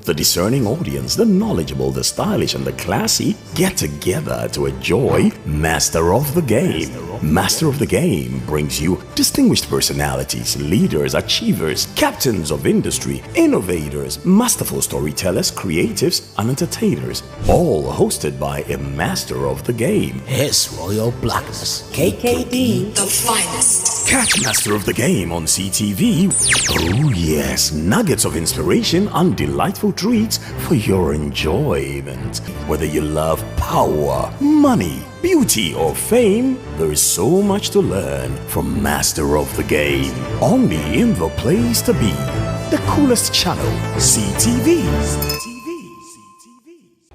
The discerning audience, the knowledgeable, the stylish, and the classy get together to enjoy Master of the Game. Master of the Game brings you distinguished personalities, leaders, achievers, captains of industry, innovators, masterful storytellers, creatives, and entertainers, all hosted by a Master of the Game. His Royal Blackness, KKD, the finest. Catch Master of the Game on CTV. Oh yes, nuggets of inspiration and delightful treats for your enjoyment. Whether you love power, money, beauty, or fame, there is so much to learn from Master of the Game. Only in the place to be. The coolest channel, CTV.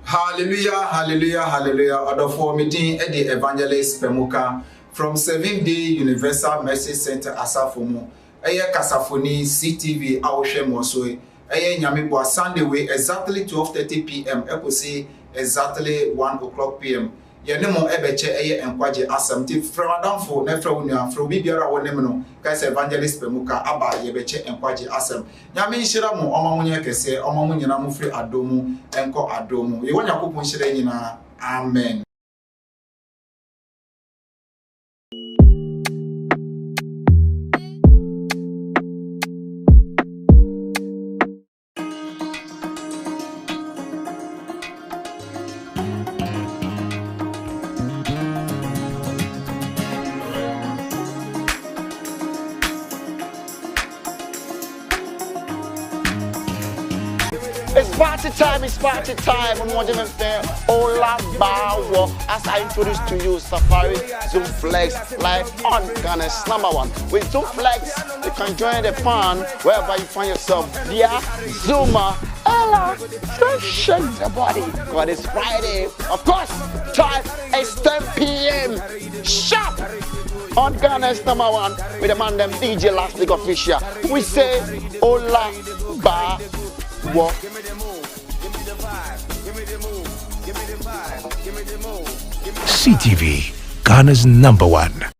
Hallelujah, hallelujah, hallelujah. Order for meeting at the Evangelist Pemuka from 7-Day Universal Mercy Center Asafomo. Eye Kasafoni CTV Awoshe Moswe. Eye Nyamibwa Sunday way exactly 12:30 p.m. Eposi exactly 1 o'clock p.m. Yenemo ebeche eye enkwaje asam ti framadamfo na frawunia frobi biara wonemno kaise Evangelist Pemuka aba yebeche enkwaje asam. Nyame nhira mo omamunye kese omamunyina mu fri adomu enko adomu. Ye wonya kopon nhira nyina. Amen. It's party time on one of them. Obaapa, as I introduce to you Safari Zoom Flex live on Ghana's #1. With Zoom Flex, you can join the fun wherever you find yourself via Zoomer. Ella, don't shake the body. But it's Friday. Of course, time is 10 p.m. sharp on Ghana's #1 with the man them DJ Last Week Official. We say Obaapa. CTV, Ghana's #1.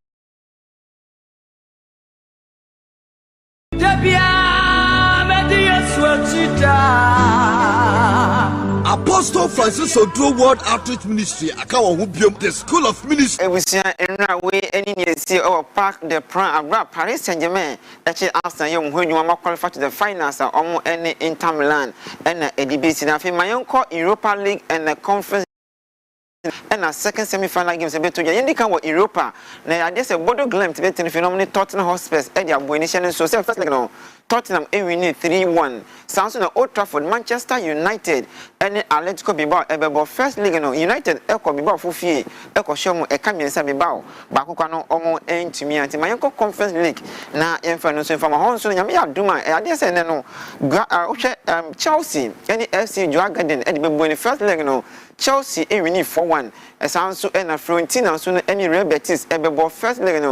Apostle Francis Odro World Outreach Ministry, the School of Ministry. We see any park the plan Paris Saint-Germain. Actually, after you when you are qualified to the finals or any Inter Milan and ADBC. Now, my uncle Europa League and the conference. And a second semi-final games a bit to Yandikan or Europa. Now, I just a Bodo Glam to be phenomenal Tottenham Hotspur, Eddie Abuination, so self like Tottenham winning 3-1. Sounds on Old Trafford, Manchester United, and Atletico Bilbao, Ebebo First League, United, Eko Bilbao Fufi, Eko Shomo, Ekamiensa Bilbao, Bakukano, Omo, and to me, and my uncle Conference League. Now, inference from a home soon, Yamia Duma, I just said no. Chelsea, any FC Dragon, Eddie First League, Chelsea winning 4-1. As also and a Fiorentina soon any Real Betis Ebebo First League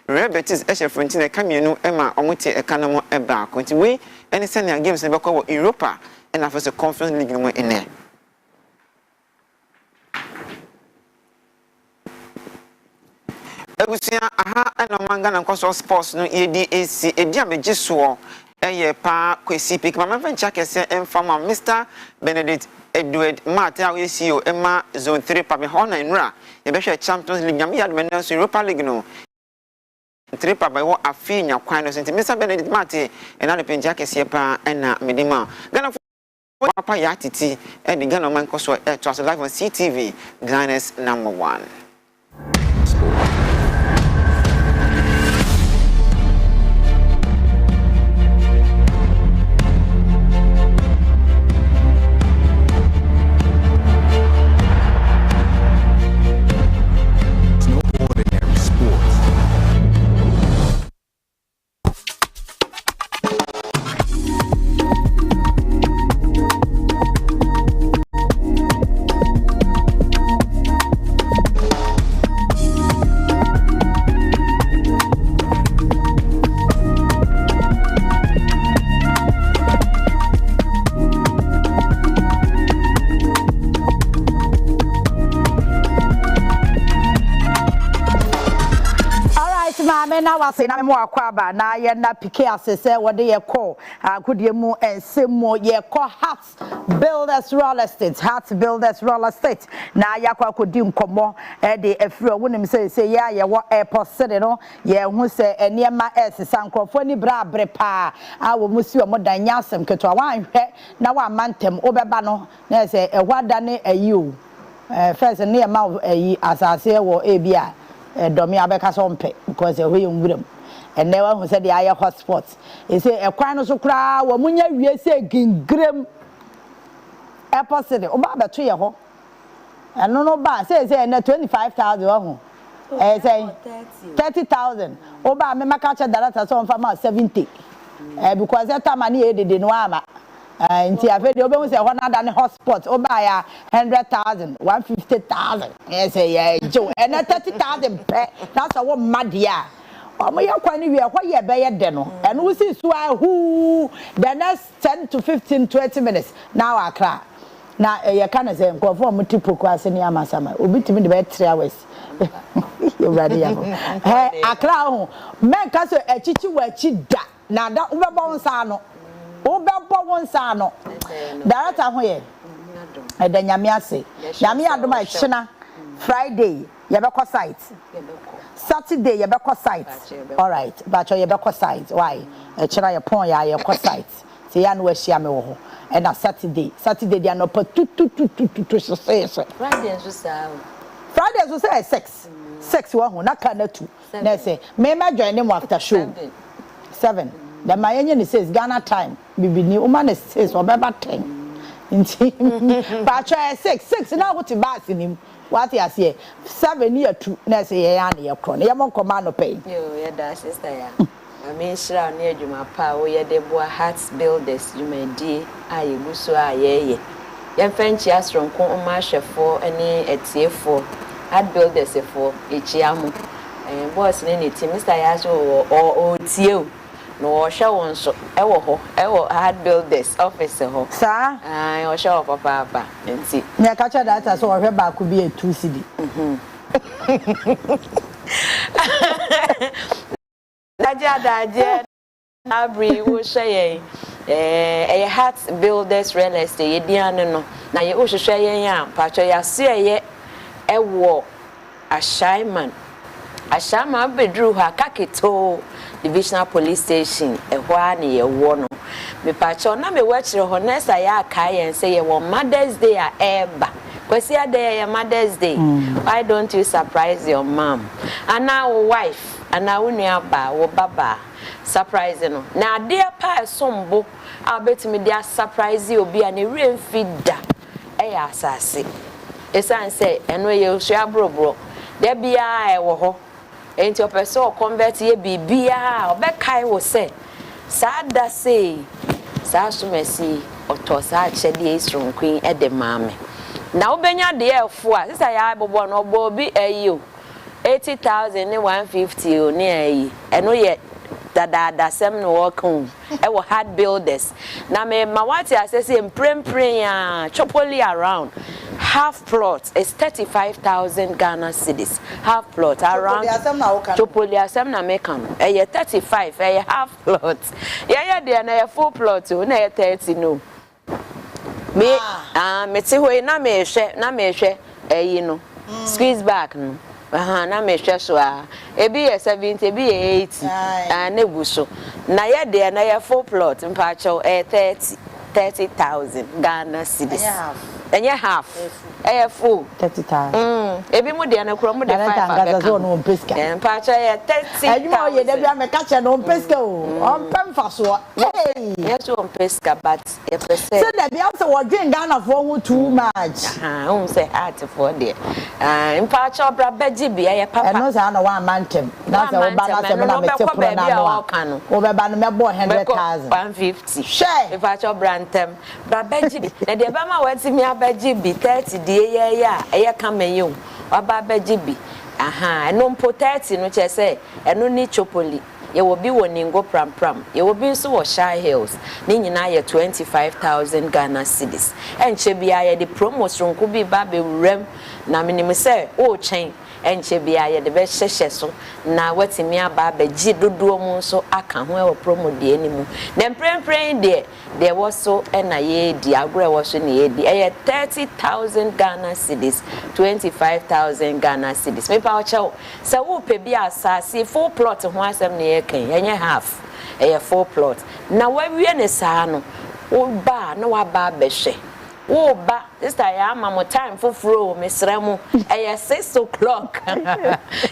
Real Betis Eshe Fiorentina Camino Emma Omuti Economo Eba. Continue any senior games in Europa and after the Conference League in there. Ebusia aha na manga na NKOSUO sports no EDAC edia mejiso eye pa kwesi pik mama venture kese emfama Mr. Benedict Edward Martin we see you Emma zone 3 pa me hona nra e be hwe Champions League nyame yad men so Europa League no 3 pa ba wo afinya kwan no senti Mr Benedict Martin e na le penja kese pa na medima Ghana Obaapa Yaa Titi and the Ghana NKOSUO to live on CTV Ghana's #1. Na wase na me akwaba na ye na pike asese wode ye call agodie mu ensemo ye call Heart Builders Real Estate na yakwa kodi nkomo de afiro wonim se ya ye wo airport city no ye hu se eniema esesa nkrofo ni bra abre pa awo musi omo dan nyasem keto wan hwe na wa mantem obeba no na se ehwada ne ayi first ne ma ayi asase wo ebia domi abeka so mpe because we nwuram and never who said the higher hotspots he say e kwan no so kra wo munya wie se gingrem airport city oba beto ye ho eno no ba say na 25,000 ho say 30,000 oba me maka cha director so mfa ma 70 because that time ani edede no ama nti afedi obe say ho na da ne hotspot oba ya 100,000 150,000 say yeah jo and 30,000 pe that's a wo madia omo ye kwani wi ho ye be ye de no and we see so who the next 10 to 15 20 minutes now akra na ye kana say nkofo mo tipoko ase ne amasama obi timi de be 3 hours you ready ya akra ho men ka so achichi wa chi da na da ubebo nsa no Darata ho ye eda nyame ase nyame adom a china Friday ye be site Saturday ye be site all right but ye be site why e chira ye pon ya ye site se ya no ahia me wo ho e na Saturday dia no pa tu so say Friday so say 6 wo ho na ka na 2 na say me join them after show 7 the mayenye says Ghana time bibini woman says obeba 10 nti pa try 6 na what bass nim what you say 7 year 2 na say ye ya na ye kro na ye mon koma no pay yo ye da sister ya I mean shira na adwuma pa wo ye de boa Heart Builders jumadi ayeguso ayeye ye fenchi asronko oma hwefo ene etiefo Heart Builders efo echiamu boss ne team Mr. Yaso o tie no show on so ewo Heart Builders office ho sa o show papa nti nya ka cha data so hwe ba ku bi e 2 cd daje abri wo hwe Heart Builders Real Estate ye diane no na ye wo hwe yen a pacho ya se ye ewo Ashaiman bedru ha kaketo divisional police station ehwa na ye wo no me pacho na me wachire ho nesa ya kai say ye wo Mother's Day a eba kwesi ade ye Mother's Day why don't you surprise your mom and our wife and our nuaba wo baba surprise no na ade pa esombo abetimi dia surprise obi a ne remfida eya asase esan say eno ye osua brobro de bia e wo ho enti opeso o convert ye bibia obekai wo se sada say sa sumesi otosa chede isronkun e de mame na obenya de efo a sisa ya bobo no obo bi ayi 80,000 ni 150 o ni ayi eno ye da sem no work e wo Heart Builders na me mawati asese mprempren ya chopoli around half plot is 35,000 Ghana cedis half plot around chopoli asem na mekan e 35 e half plot yeah de na full plot o na 30 no me ti ho na me hwe eyi no squeeze back no na me hwe so ebi ye 70 ebi ye 80 na guso na ye de na ye full plot mpa cho 30,000 Ghana cedis enye half full 30,000 ebi mu de na kro mu de 5 no peska mpa cho ye 30 adwuma ye de bia me ka che no peska on pem fa so yes on peska but e pese so de bia so wo dwen Ghana for hu too much on say heart for there mpa cho bra beji bia ye papa no say na one mantem na say wo ba na say me na me te pro na no wo be ba no me bo 100,000 150 share mpa cho brantem bra beji na de ba ma wati mi abeji bi 30 die ye ya eye kamenyo waba beji bi eno mpo 30 no che say eno ni chopoli ye will be woningo pram ye will be so shy hills ni nyina ye 25,000 Ghana cedis enche bia ye the promos ronku bi ba be wurem na minim say o chen enche bia ye de be hyehye so na watimi aba ba gi dodo mu so aka ho e promo de animu na mprempren de there was so na ye di agro was so na ye di 30,000 Ghana cedis 25,000 Ghana cedis me pa oche so wo pe bia asase full plot ho asem na ye kan yenye half full plot na wa wie ne saa no wo ba na wa ba be hwe wo ba this time am time for fro mesremu 6 o'clock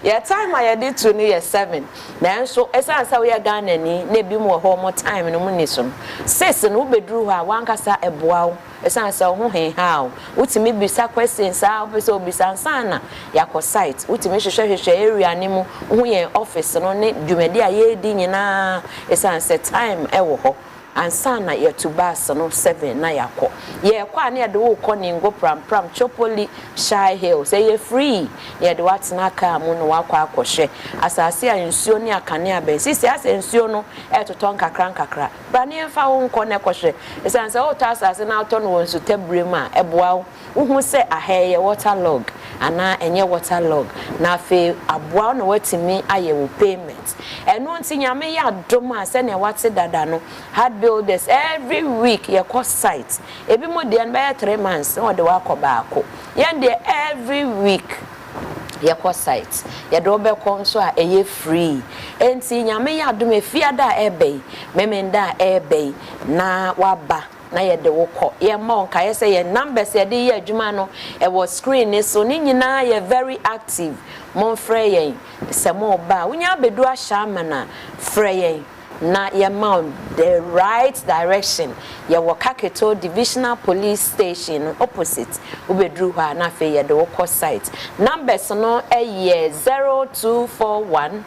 your time I did to near 7 na so esa sa we Ghana ni na bi mu ho mo time no mu ni so 6 no bedru ha wankasa eboa esa sa ho hen ha utimi bisa questions a opeso bisa sana yakọ site utimi hwehwe area ni mu ho ye office no ne dwumadi a ye di nyina esa sa time ewo ho ansana ye to bus no 7 na yakọ ye kwa na ye de wo kọ ningo pram chopoli shy hills ye free ye de watna ka mu no wakọ akọhwe asase a nsuo ni akane abensisi ase nsuo no etoton kakra ba ne mfa wo nkọ na kọhwe esanse o ta asase na auto no wonsu tabrem a eboa wo se aheye waterlog ana enye waterlog na fe aboa no watimi aye wo payment eno nti nyame ya doma se ne wate dada no hard builders every week your cost site ebi mo de by 3 months no de wa ko baako yende every week your cost site ya do be konso a eye free enti nyame ya doma fiada ebe memenda ebe na waba na ye de wokọ ye ma onka ye say ye numbers ye de ye adwuma no e was screen ni so ni nyina ye very active mon frɛ yen se mo ba unya bedu a shamana frɛ yen na ye ma the right direction ye wo Kaketo divisional police station opposite ubedru ha na fe ye de wokọ site numbers no ye 0241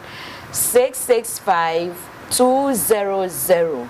665 200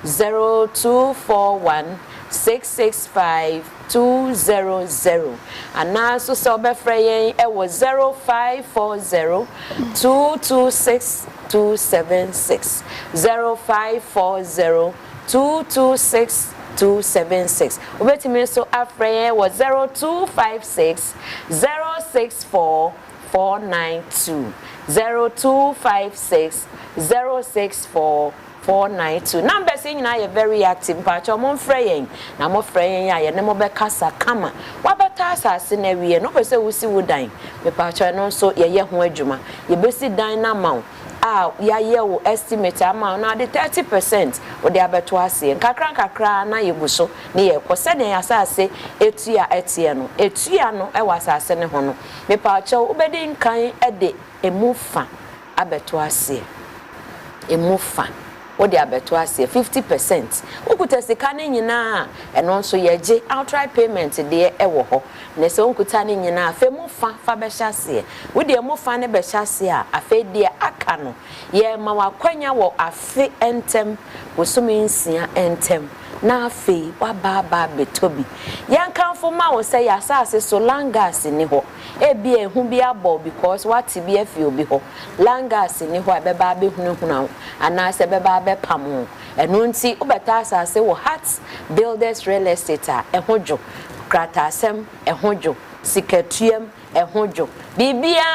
0241 665 200 and also so be frey e was 0540 226 276 0540 226 276 obetimi so afrey was 0256 064 492 0256 064 492 numbers in na very active pacho mo freying na mo freying ya ne mo be kasa kama wa beta asase na wie no pese wusi wudan me pacho no so ye ho adwuma ye besi dan na maw ya ye wo estimate amount na de 30% wo de abeto ase kakra na ye buso ne ye ko se den asase etua no e wasase ne ho no me pacho ubedi nkan e de emufa abeto ase emufa what they are better as 50%. Ukuta sikane nyina eno nso yeje outright payment de ewo ho. Ne se ukuta ne nyina afa mu fa be hyase. Wo de mu fa ne be hyase a afa de aka no ye ma wakwanya wo afe entem wosumi nsia entem na afe waba betobi. Yankanfo ma wo se ya asase so langas ni ho. Ebi ehu bi abo because what be afi obi ho. Langas ni ho abeba be hunu ana se beba be pam eno nti obeta asase wo Heart Builders Real Estate a ehojo kratasem ehojo sikatuem ehojo bibia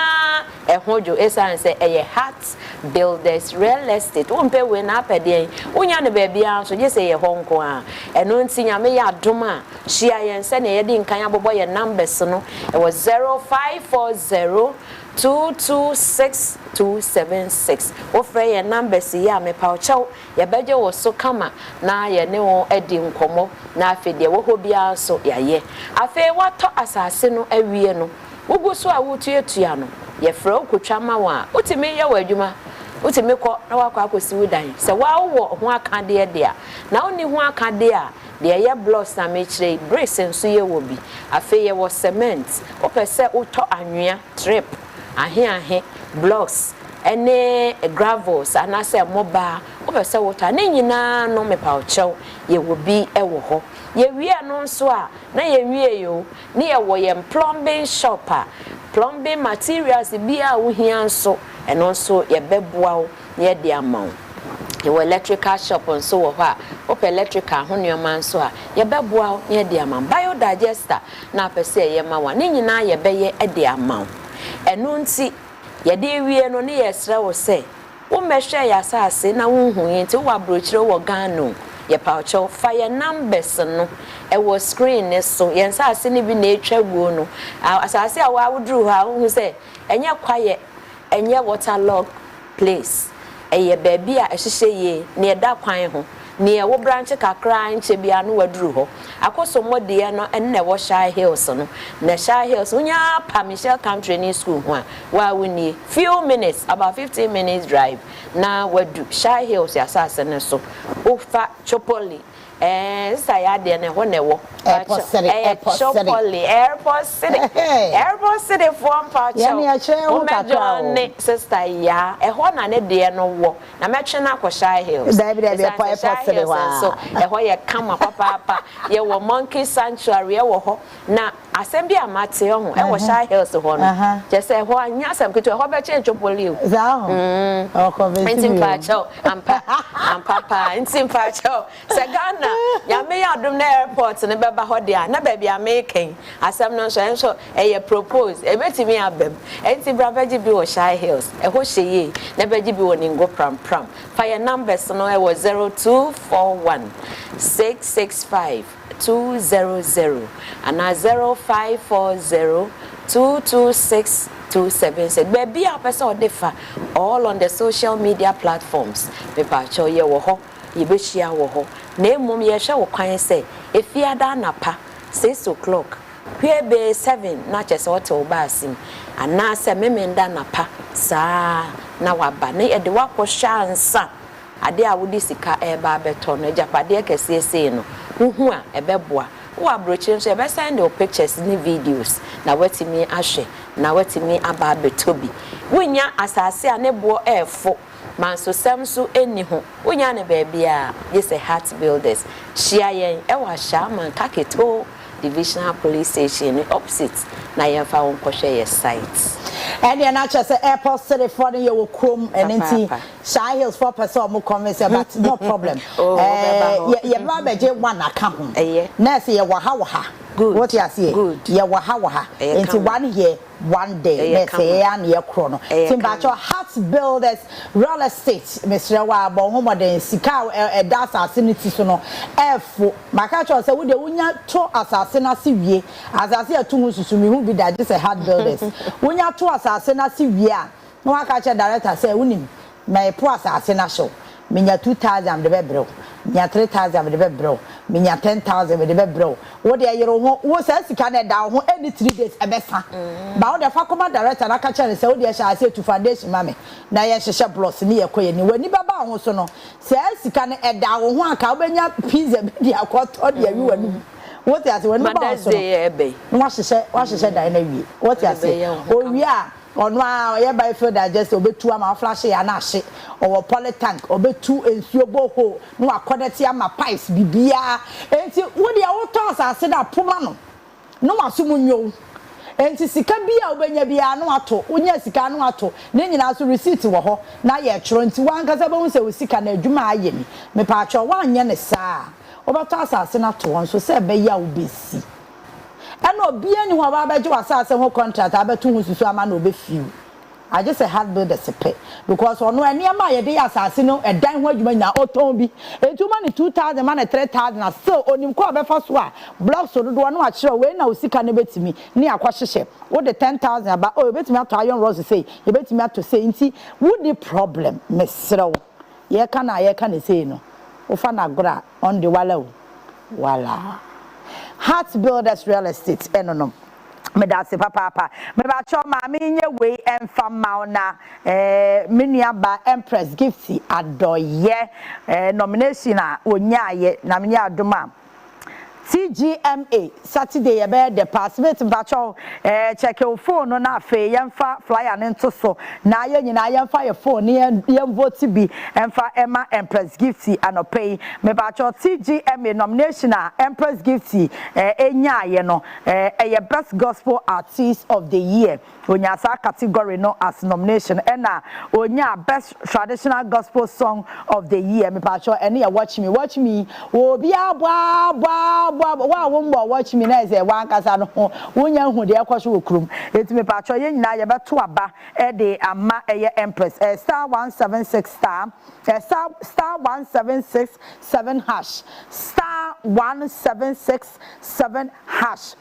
ehojo esan say eye Heart Builders Real Estate wonpe we na apede wonya ne bebia so je say ye honko a eno nti nyame ya adoma hia yen se na ye di nkan abobo ye numbers no it was 0540 226 ofre ye numbers ya me pauchau ye beje wo so kama na ye ne wo edi nkomo na afede wo ho bia so ya ye afi wato asase no awie no wogu so a wotuatua no ye frɛ okotwa ma wa utimi ye wadwuma utimi kɔ na wakɔ akosi wudan se wa wo ho aka de a na oni ho aka de a de ye blocks na me kire bricks nso ye wo bi afi ye wo cement opese utɔ anwea trip ahe blocks ene gravels anase moba opese water ne nyina no me pauchew ye wo bi ewo ho ye wie no nso a na ye wie yo ne ye wo ye plumbing shop a plumbing materials bi a wo hia nso eno nso ye beboa wo ye de amount ye wo electrical shop nso wo ho a op electrical ho nneoma nso a ye beboa wo ye de amount biodigester na pese ye ma wa ne nyina ye beye e de amount eno nti ye de wie no ne ye sra wo se wo mehwe ya asase na wo hu yin ti wo abrochire wo Ghana ye paucho fire numbers no e wo screen ne so ye asase ne bi na etwa guo no asase a wo awudru ha wo hu se enye kwaye enye waterlog place eye baabi a ehihye ye ne da kwan ho ne wo branch kakra nche bia no waduru ho akoso modie no enne wo Shy Hills no na Shy Hills unya pa Michelle Country ni school ho a wa woni few minutes about 15 minutes drive na wadu Shy Hills ya sase ne so ufa Chopoli saya de ne ho ne wo airport city form pa cho o mejo ne sister ya ho na ne de no wo na metwe na ko Shy Hills airport city so ho ye kama papa ye wo monkey sanctuary ye wo ho na asem bi amate ho wo Shy Hills ho no je say ho anya asem keto ho be che Chopoli za ho o ko be ntim pa cho ampa ntim pa cho Sagana ya me ya dum na airport ne beba ho dia na ba bia making asem no so e propose e betimi abem enti bra beji bi wo Shy Hills e ho hye na beji bi wo ningo pram fire numbers no e was 0241 665 200 and 0540 226 276 baby a person defa all on the social media platforms me pa cho ye wo ho ye be hia wo ho na emom ye hwe wo kwan se efiada napa 6 o'clock hwe be 7 na chese wote wo ba asim ana se memenda napa saa na waba na ye de wakosha ansa ade a wodi sika e ba beto no japade kese no huhu a ebeboa wo abrochi so ebe send the pictures ni videos na watimi ahwe na watimi aba betobi wonya asase a ne bo efo manso samso eni ho wonya ne baabia yes a Heart Builders shia yen e wa shaman kaketo divisional police station opposite na yen fa won kohwe ye site and na cha say airport city for the your chrome and enti Shy Hills for person mo convince but no problem ye ba beje one aka ho na say ye wa ha good what you say ye wa ha enti 1 year 1 day let's say an year chrono timbacho Heart Builders Real Estate Mr. wa bo ho modern sika e da asase ni ti so no efo makacho say wo de wonya to asase na se wie asase atu susu mi hu bi da just Heart Builders wonya to asase na se wie a no aka che director say wonim my po asase na show minya 2000 de bebro minya 3000 de bebro minya 10000 de bebro wo de yero ho wo sa sika na da ho any 3 days ebesa ba wo de fa koma director na ka chere say wo de sha ase to foundation mame na ye hye plus ni ye koye ni wani baba ho so no sa sika na eda wo ho aka wo benya pizza bi dia kwato de wi wani wo te ase wani baba so no wa hye da na wi wo te ase o wi a ono a ye by field digest obetu ama flash ya na hye owo polytank obetu ensuo boho no akodete ama pipes bibia enti wo de wo to asase da poma no masumu nyo enti sika bia obenya bia no ato onya sika no ato ne nyina so receipt wo ho na ye tworo enti wan kasa ba hu se wo sika na adwuma aye ni me pa atwo wan nye ne saa obato asase na to won so se be ya obesi And no be any who about you as a contract, I bet 2 weeks to a man will be few. I just a hard build a pay because on no near my day assassin a dime what you mean now automobile. A 2 money 2,000 man 3,000 are still on him call first one. Blocks so do one watch show when now see can to me near question. What the 10,000 about oh bet me to iron rose say you bet me to say see what the problem Miss Row. Ye can say no. Ofana gra on the wallow. Voila. Heart Builders Real Estate enono. Me da se papa me ba cho ma me nye we emfa ma na miniaba Empress Gifty Adoye nomination a onyaye na me nya adoma TGMA Saturday ye be the passmate mpacho check your phone no na afi yemfa flyer nto so na ye nyina yemfa your phone ye vote bi emfa Emma Empress Gifty anopay me bacho TGMA nomination a Empress Gifty enyaye no ye best gospel artist of the year onya sa category no as nomination na onya best traditional gospel song of the year me bacho ene watch me obi abwa wa wombo watch me na say wan kasa no wonya hu de ekwoso okrum etime pacho ye nyina ye beto aba de ama eye Empress star 176 star 176 hash star 176 hash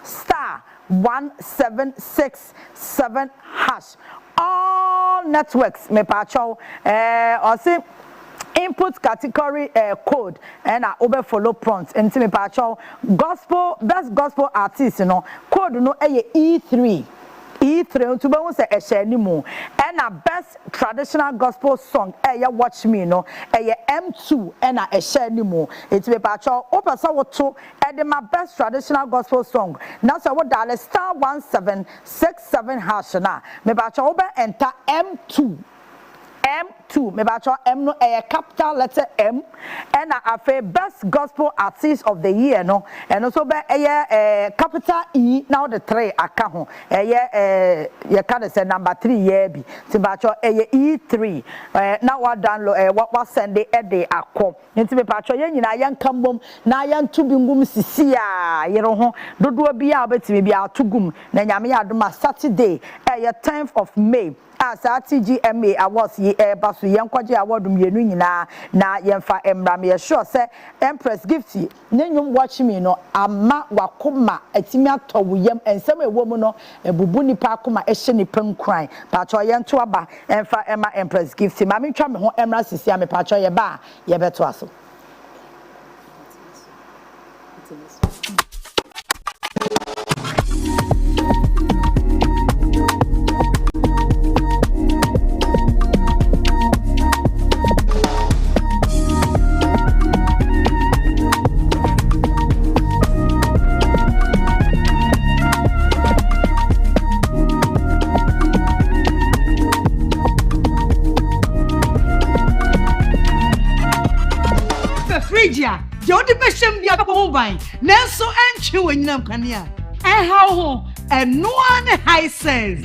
star 176 hash all networks me pacho or say input category code and over follow prompts and me pacho gospel best gospel artist no code no E3 to be say e share ni mu and best traditional gospel song watch me no M2 and e share ni mu it me pacho opasa woto e my best traditional gospel song now so what dial star 1767 hash na me pacho obe enter M2 me bacho M no capital letter M and a best gospel artist of the year no and also be capital E now the 3 aka ho you can say number 3 year bi ti bacho E3 now what download what send it e de akọ nti me bacho ye nyina yan kambom na yan tubingum sisi a yero ho dodo bia obetimi bia tugum na nyame ya adoma Saturday 10th of May as TGMA awards ye basu yenkwaje award mienu nyina na yemfa emra me sure say Empress Gifty nenyum watch me no ama wakoma atimi atowo yem ensem ewo mu no ebubu nipa akoma ehye nipa nkran pacho yento aba emfa Emma Empress Gifty ma me twa me ho emra sisi ame pacho ye ba ye beto aso. Jodi beshem bia ko ban nenso antwe wanyinam kanea how ho no one high sense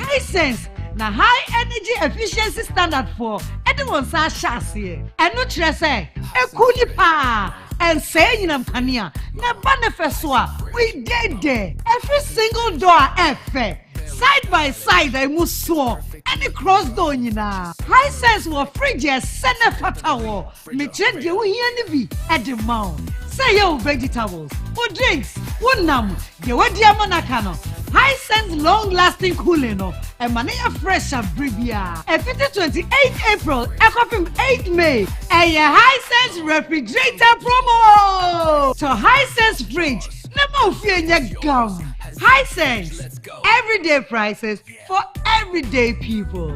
na high energy efficiency standard for anyone sa shase eno kire se ekuni pa and say yinam kanea na banefeso a we dey there every single door efe side by side emuso any cross door nyina high sense wo fridge sene fata wo me change wo hia ni bi at the mount say your vegetables or drinks one nam ye wadi amanaka no high sense long lasting cooling no e mania fresh and bribia e 28 April e confirm 8 May e high sense refrigerator promo so high sense fridge never fear nya gum high sense everyday prices for everyday people.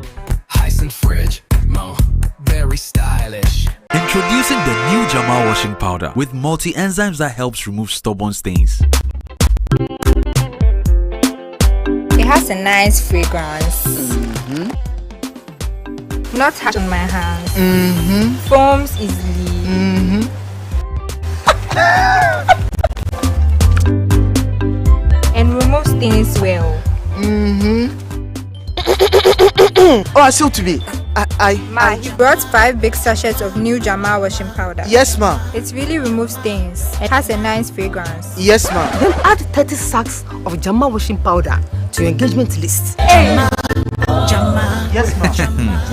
Hisense fridge, very stylish. Introducing the new Jamal washing powder with multi-enzymes that helps remove stubborn stains. It has a nice fragrance. Not hard on my hands. Foams easily. And removes stains well. Oh, I see to be. Ma, you brought 5 big sachets of new Jama washing powder. Yes, ma. It really removes stains. It has a nice fragrance. Yes, ma. Then add 30 sacks of Jama washing powder to your engagement list. Hey, ma. Jama. Yes, ma.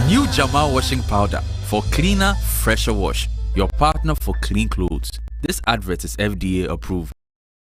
New Jama washing powder for cleaner, fresher wash. Your partner for clean clothes. This advert is FDA approved.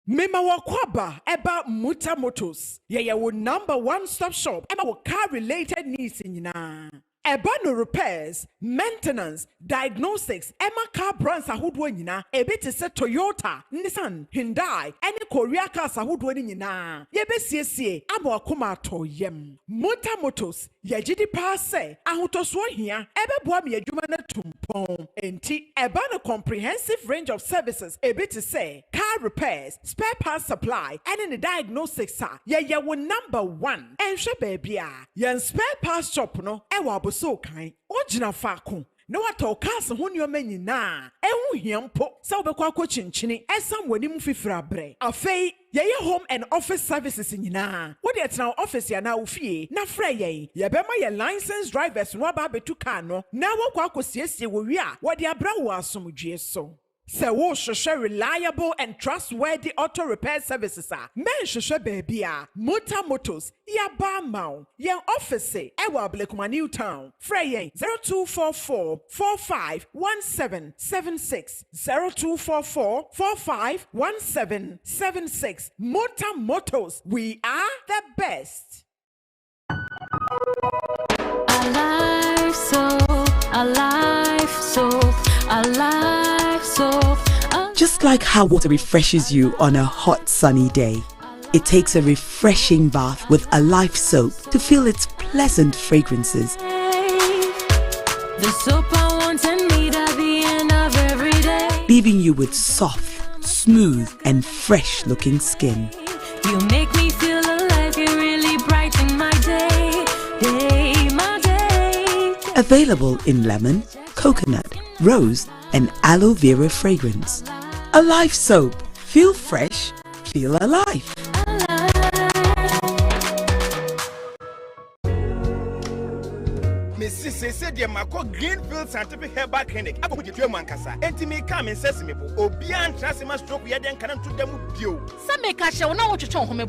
Mema wakwaba eba Muta Motors. Yeye wo number 1 stop shop. Ema wo car related needs nyina. Eba no repairs, maintenance, diagnostics, Emma car brands ahodoɔ nyina. Ebi te sɛ Toyota, Nissan, Hyundai, any Korea cars ahodoɔ nyina. Yebe siesie ama akoma atoyem. Muta Motors, yɛgidi pa sɛ ahotosoɔ hia. Ebe boa me adwuma na tumpɔn. Enti eba no comprehensive range of services. Ebi te sɛ car repairs, spare parts supply, and the diagnostics sa. Yeye wo number 1. Enhwɛ baabi a. Yen spare parts shop no ɛwɔ so kind, Ojina Faku. No wato cast when you many na. Ewu hiampo, so be kwa chinchini, and some when you fifra bre. A fay, ye home and office services in na. What yet now office ya na ufie, na frey, ye bema ye licensed drivers no babe to kano. Now what siesi we are, what ya bra was some so. Se wo shoshe reliable and trustworthy auto repair services are. Men shoshe baby a Muta Motors ya ba mau. Yen office ewa Blekuma New Town. Frey 0244 451776 0244 451776. Muta Motors, we are the best. Alive so. Just like how water refreshes you on a hot sunny day, it takes a refreshing bath with Alive soap to feel its pleasant fragrances. The soap I want and need at the end of every day. Leaving you with soft, smooth and fresh looking skin. You make me feel alive, you really brighten my day, my day. Available in lemon, coconut, rose and aloe vera fragrance. Alive soap. Feel fresh, feel alive. Mrs. said, "Dear Marco Greenfield Scientific Herbal Clinic. I put you Mancasa. And to me, come and sesame. Obian Trasima stroke, we then can to them with you. Some make a show now what you show home.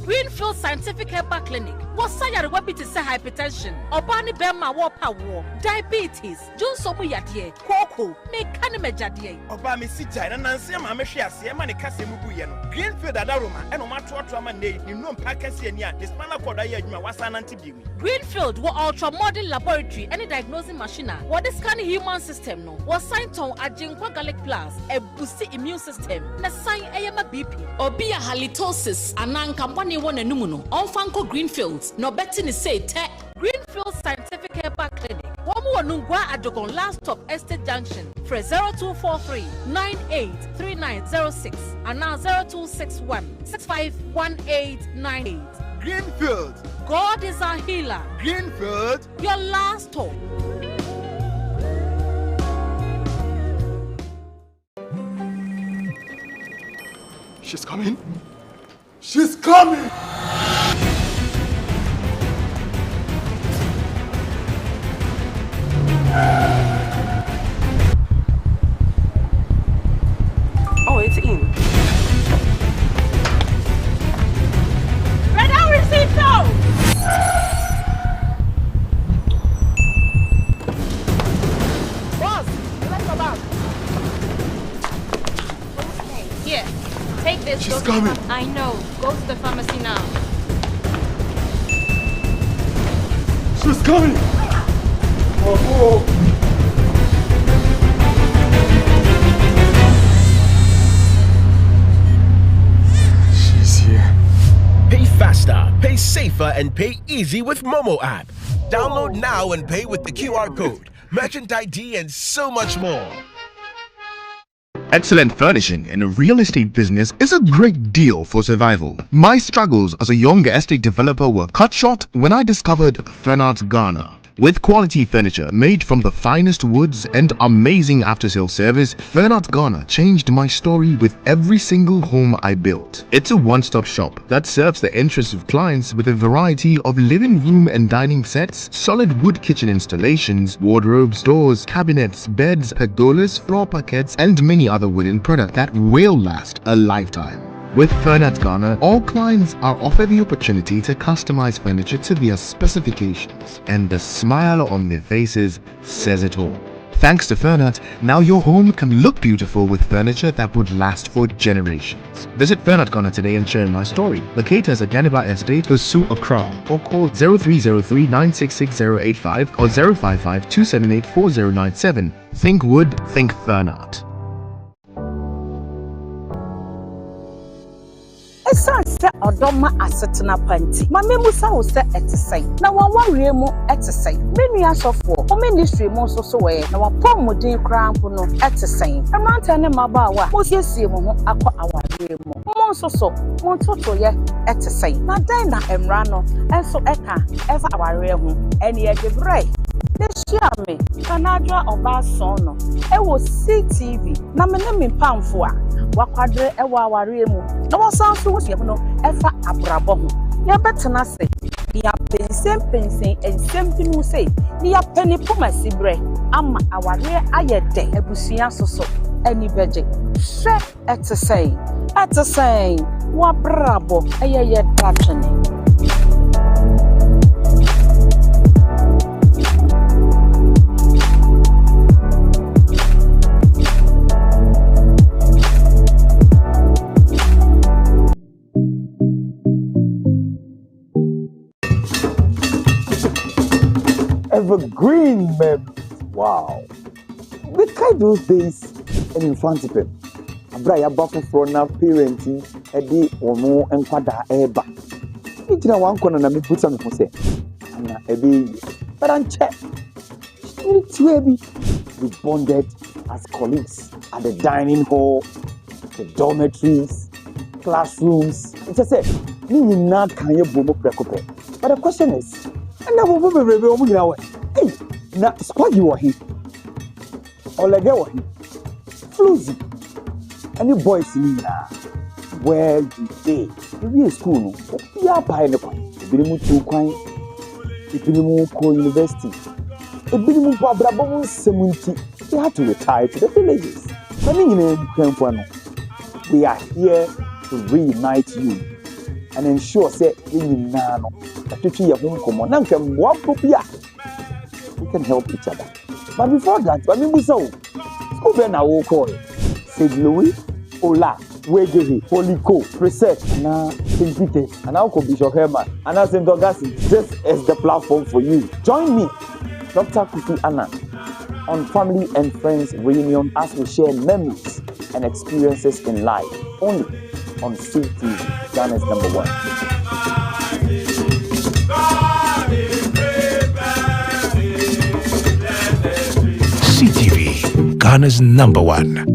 Greenfield Scientific Herbal Clinic. What say your weapon to say hypertension, or Barney Bema war power, diabetes, John Sobu Yadie, Coco, make Canimajadie. Obama Sita and Nancy Mamashia, Siamani Cassimubuyan, Greenfield Adaruma, and Omatua Traman, you know, Pacasiania, the Spana Kodaya, Wasan Antibi. Greenfield were ultra modern laboratory, any diagnosing machine. What is kind of human system no? Was signed on a Jinkwa Garlic Plus, a boosted immune system, na sign AMA BP, or be a halitosis, and non company one and numuno, on Fanco Greenfields, no betting is say tech. Greenfield Scientific Herbal Clinic. One more Nungwa Adogon last stop Estate Junction. For 0243 983906 and now 0261 651898. Greenfield. God is our healer. Greenfield. Your last hope. She's coming. She's coming. Oh, it's in. Red receipt now. Boss, let's go back. Okay, here. Take this. She's coming. I know. Go to the pharmacy now. She's coming. Oh. She's here. Pay faster, pay safer, and pay easy with Momo app. Download now and pay with the QR code, merchant ID, and so much more. Excellent furnishing in a real estate business is a great deal for survival. My struggles as a young estate developer were cut short when I discovered Fenart Ghana. With quality furniture made from the finest woods and amazing after-sale service, Fernat Ghana changed my story with every single home I built. It's a one-stop shop that serves the interests of clients with a variety of living room and dining sets, solid wood kitchen installations, wardrobes, doors, cabinets, beds, pergolas, floor parquets, and many other wooden products that will last a lifetime. With Fernat Ghana, all clients are offered the opportunity to customize furniture to their specifications, and the smile on their faces says it all. Thanks to Fernat, now your home can look beautiful with furniture that would last for generations. Visit Fernat Ghana today and share my story. Locate us at Janiba Estate, OSU, Accra, or call 0303-966-085 or 055-278-4097. Think wood, think Fernat. Esanse odoma asetena panti mame musa wo se etesai na wanwarie mu etesai benu asofo o ministry mu so we na wapom modin krampo no etesai emranta ne mabawa mo siesie mu ho akọ awarie mu mo so mo toto ye etesai na dan na emra no enso eka eva awarie ho eni egebre Neshiame kanadwa obaso no ewo CTV na menemi pamfo a wakwadre ewo aware mu na wasanso wosie no efa abrabo ho ya betena se ya pensen ensem tinu se ni ya pani pomasi bre ama aware ayede ebusua soso eni beje hwe etesen wa brabo eyeye datwene. Evergreen memories. Wow. We kind those days and in front of him. Abraya bafu for na parenting edi ono enkwada eba. Itina wan kona na me put some say. Na ebi but anche. We bonded as colleagues at the dining hall, the dormitories, classrooms. It's just say, ni na kan ye bomo prekope. But the question is, and now we hey, na squad you were here. Olege were here. Floozy. And you boys in here. Where you stay? You be in school, no? You are by the point. You be moved to Kwai. You be moved to university. You be moved to Abrabon 70. You have to retire to the villages. We are here to reunite you and ensure that we can help each other. But before that, school will call St. Louis, Ola, Wegehe, Holiko, Preset, St. Peter's, and Uncle Bishop Herman, and St. Augustine. This is the platform for you. Join me, Dr. Kofi Anna, on Family and Friends Reunion as we share memories and experiences in life, only on CTV, Ghana's #1. CTV, Ghana's #1.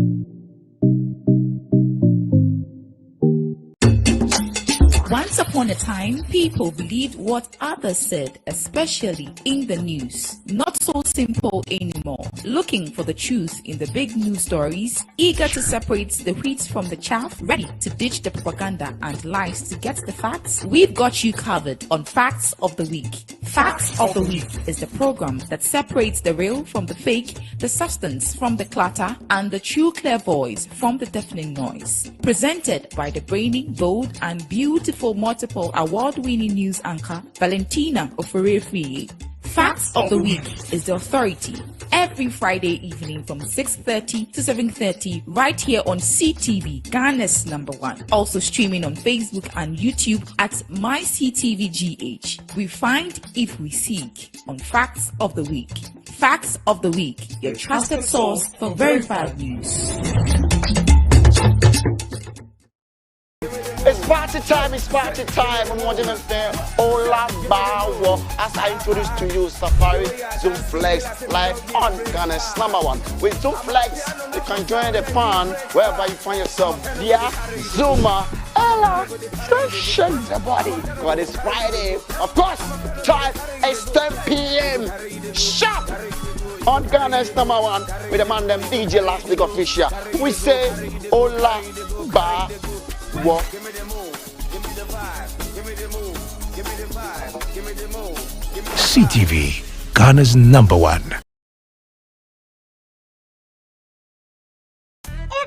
Once upon a time, people believed what others said, especially in the news. Not so simple anymore. Looking for the truth in the big news stories, eager to separate the wheat from the chaff, ready to ditch the propaganda and lies to get the facts? We've got you covered on Facts of the Week. Facts of the Week is the program that separates the real from the fake, the substance from the clutter, and the true clear voice from the deafening noise. Presented by the brainy, bold, and beautiful multiple award-winning news anchor, Valentina Oferefie. Facts of the Week is the authority every Friday evening from 6:30 to 7:30 right here on CTV, Ghana's #1. Also streaming on Facebook and YouTube at MyCTVGH. We find if we seek on Facts of the Week. Facts of the Week, your trusted source for verified news. It's party time, I'm watching it there. Obaapa, as I introduce to you Safari Zoom Flex live on Ghana's #1. With Zoom Flex, you can join the fun wherever you find yourself via Zoom Ella, don't shake the body. God, it's Friday. Of course, time is 10 p.m. Sharp on Ghana's #1 with the man them DJ Last Week Official. We say, Obaapa Yaa. CTV, Ghana's #1.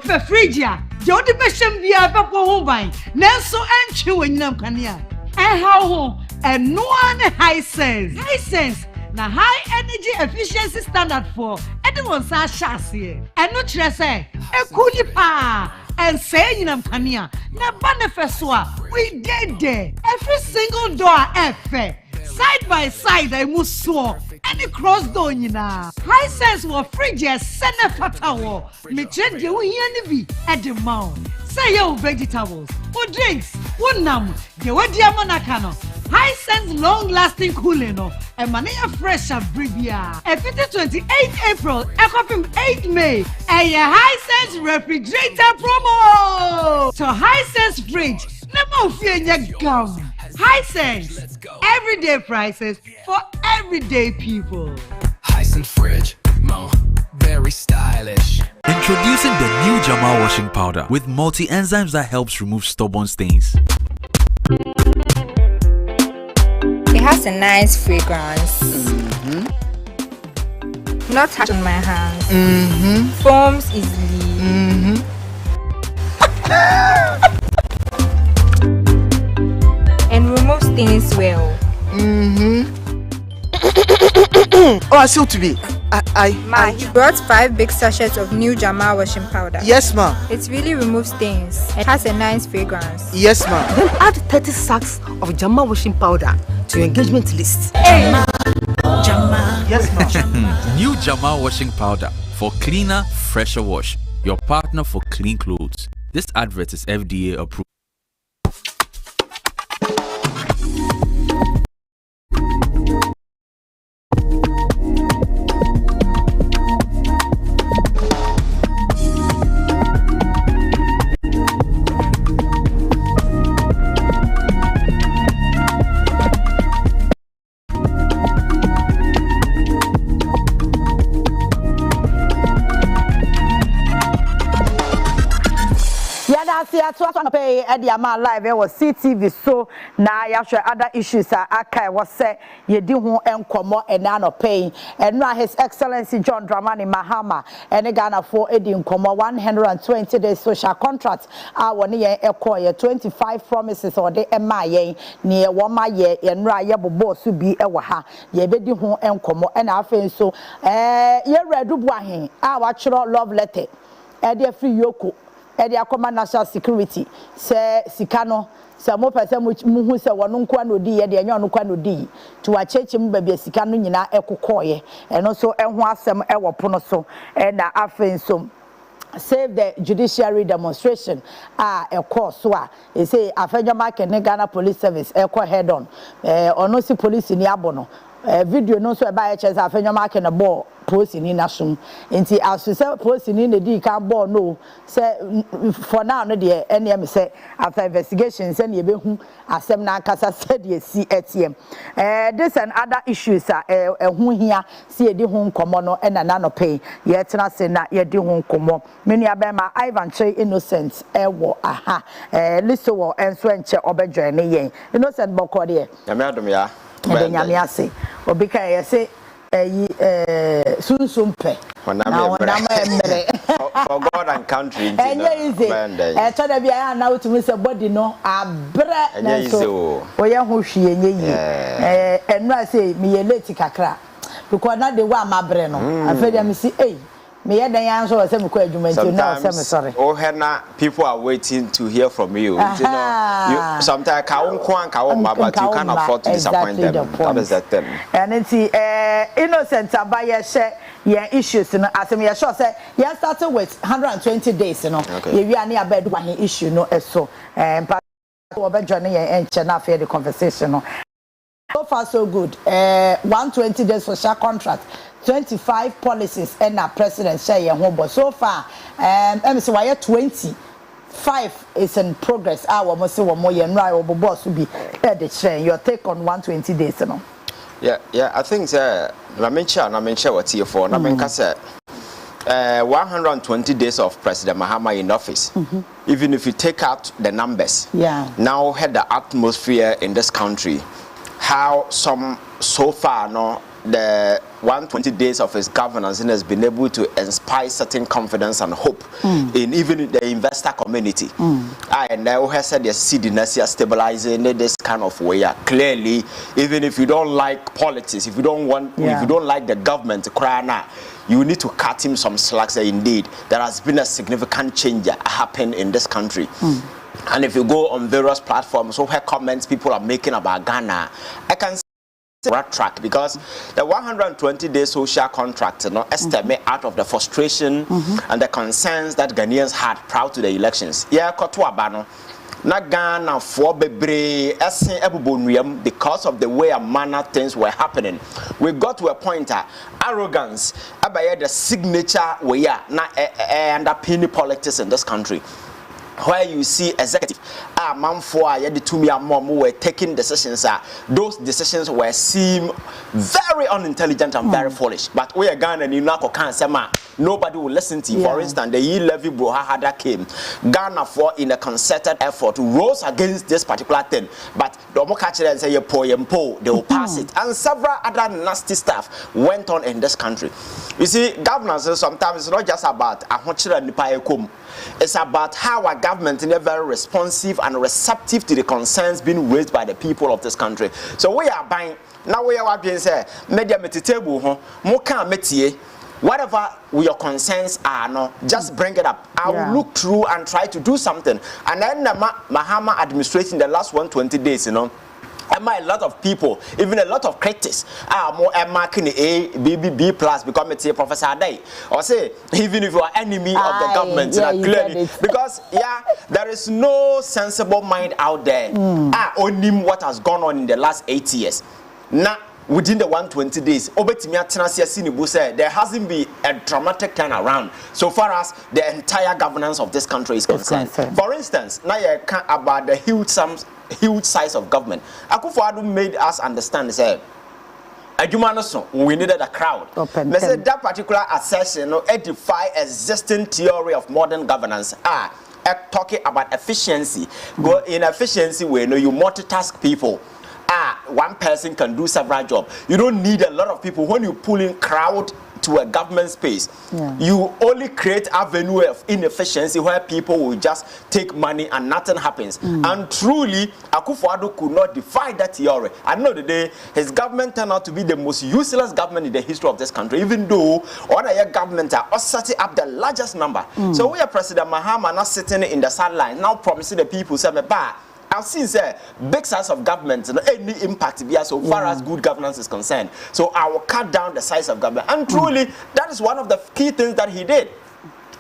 For Phrygia, Jody Besham via Papa Hobine, Nelson and Chew in Namkania. And how and no one high sense. High sense. Na high energy efficiency standard for anyone sa chassis. And no tresse, a kulipa. And say in Namkania, na banefeswa, we did there. Every single door efe. Side by side, I must swap. Any cross door, you know. High sense will Phrygia send a fatawo. Me change you here at the mount. Say your vegetables, or drinks, one nam, the what diamonacano. High sense long lasting cooling, and mania fresh and brivia. A 28 April, a copy 8 May, and a high sense refrigerator promo. So high sense fridge, never fear your gum. High sense, everyday prices for everyday people. Hisense fridge, very stylish. Introducing the new Jama washing powder with multi-enzymes that helps remove stubborn stains. It has a nice fragrance. Not hard on my hands. Foams easily. And remove stains well. Oh, I still to be. Ma, he brought 5 big sachets of new Jama washing powder. Yes, ma. It really removes stains. It has a nice fragrance. Yes, ma. Then add 30 sacks of Jama washing powder to your engagement list. Hey, Jama. Yes, ma. New Jama washing powder for cleaner, fresher wash. Your partner for clean clothes. This advert is FDA approved. Pay at the Ama live was CTV so now you have other issues I was say you do enkomo and nano paying and now His Excellency John Dramani Mahama and Ghana for Eddie Nkomo 120 days social contract our near echo 25 promises or the MIA near 1 my year and Raya boss to be a waha ye bedi ho enkomo and I feel so ye read Dubuahin our love letter and the free yoko. Edi akoma national security se sikano se mo pese muhu se wono nkwa no di ye de enyo no kwa no di to acheche mu ba bia sikano nyina ekokoye eno so eho asem ewo pono so na afenso save the judiciary demonstration a course so e say afenyo mark ne Ghana police service eko head on ono si police ni abono video no so e ba che say afenyo mark na ball post in nasum enti as say post in the di kan ball no say for now no de NM say after investigation say ne be hu asem na kasa said ye see ATM this and other issues hu hia see e di hu nkomo no na na no pay ye tena say na ye di hu nkomo menu abema Ivan Che Innocent wo aha liso wo enso enche obejoin ne yen Innocent boko de nyame adom ya nyame ase obika ye say sunsumpe na emere for God and country to da bia na otumi se body no abre na so oye ho hwie enye yi enra say me ye late kakra because na the wa mabre no afedia me see me ye dan yan so say me ko adwuma nti na say me sorry oh hena people are waiting to hear from you you sometimes ka wonko an ka won but you can't afford to disappoint them that is the thing and it's Innocent abaye share yeah issues no asem ye sure say you started with 120 days no ye wi ani abedu wa issue no eso obejo ne ye enche na after the conversation no so far so good 120 days social contract 25 policies and our president say ye ho but so far say why 20 5 is in progress. Our must say one more year right or boss will be the train. Your take on 120 days, you know. Yeah, I think I mention what here for. I mean, 120 days of President Mahama in office. Even if you take out the numbers, now had the atmosphere in this country, how so far the 120 days of his governance has been able to inspire certain confidence and hope in even the investor community. And I have said the citizens are stabilizing this kind of way. Clearly, even if you don't like politics, if you don't like the government to cry now, you need to cut him some slacks. Indeed, there has been a significant change happen in this country. And if you go on various platforms, so where comments people are making about Ghana, I can right track because the 120-day social contract estimate out of the frustration and the concerns that Ghanaians had prior to the elections. Na Ghana for bebre esen ebubonriam because of the way and manner things were happening. We got to a point arrogance abaye the signature way na underpinning politics in this country. Where you see executive were taking decisions, those decisions were seem very unintelligent and very foolish. But we are Ghana and nobody will listen to you. For instance, the E-Levy Brohahada came. Ghana for in a concerted effort rose against this particular thing. But the Omokachi and say they will pass it. And several other nasty stuff went on in this country. You see, governance sometimes it's not just about it's about how our government is very responsive and receptive to the concerns being raised by the people of this country. So we are buying now. We are being said media metitable whatever your concerns are, no, just bring it up. I will look through and try to do something. And then the Mahama administration the last 120 days, a lot of people, even a lot of critics, are more marking A, B plus because it's a Professor Day. Or say, even if you are enemy of the government, clearly, because there is no sensible mind out there. Only what has gone on in the last 8 years. Now, within the 120 days, there hasn't been a dramatic turnaround so far as the entire governance of this country is concerned. For instance, now you can't about the huge size of government. Akufo-Addo made us understand we needed a crowd. That particular assertion edify existing theory of modern governance. Talking about efficiency. Go in efficiency where you multitask people. One person can do several jobs. You don't need a lot of people. When you pull in crowd to a government space, you only create avenue of inefficiency where people will just take money and nothing happens. And truly, Akufo-Addo could not defy that theory. At the end of the day, his government turned out to be the most useless government in the history of this country, even though other governments are setting up the largest number. So we are President Mahama now sitting in the sidelines, now promising the people, say, I've seen big size of government, any impact so far as good governance is concerned. So I will cut down the size of government. And truly, that is one of the key things that he did.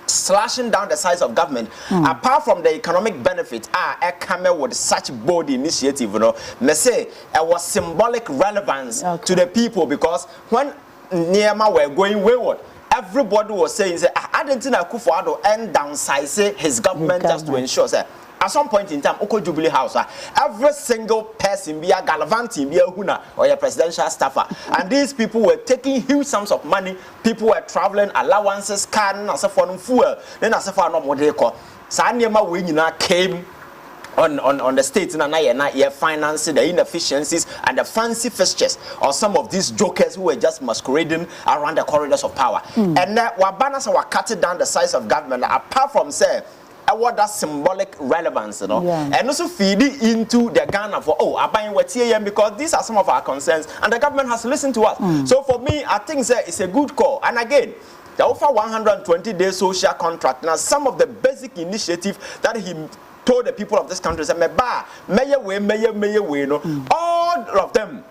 Slashing down the size of government. Apart from the economic benefit, I come with such bold initiative, me say it was symbolic relevance to the people because when Niema were going wayward, everybody was saying, I didn't think Akufo-Addo and downsize his government just to ensure that. At some point in time, Oko Jubilee House, every single person be a gallivanting, be a huna or a presidential staffer, and these people were taking huge sums of money. People were traveling, allowances, car, and so for fuel. Then as for no more deco. Sanyama Winina came on the states and financing the inefficiencies and the fancy fixtures of some of these jokers who were just masquerading around the corridors of power. And Wabanas were cutting down the size of government. Apart from what that symbolic relevance, and also feed it into the Ghana for I buying what here because these are some of our concerns, and the government has listened to us. So for me, I think it's a good call. And again, the offer 120-day social contract. Now, some of the basic initiatives that he told the people of this country, all of them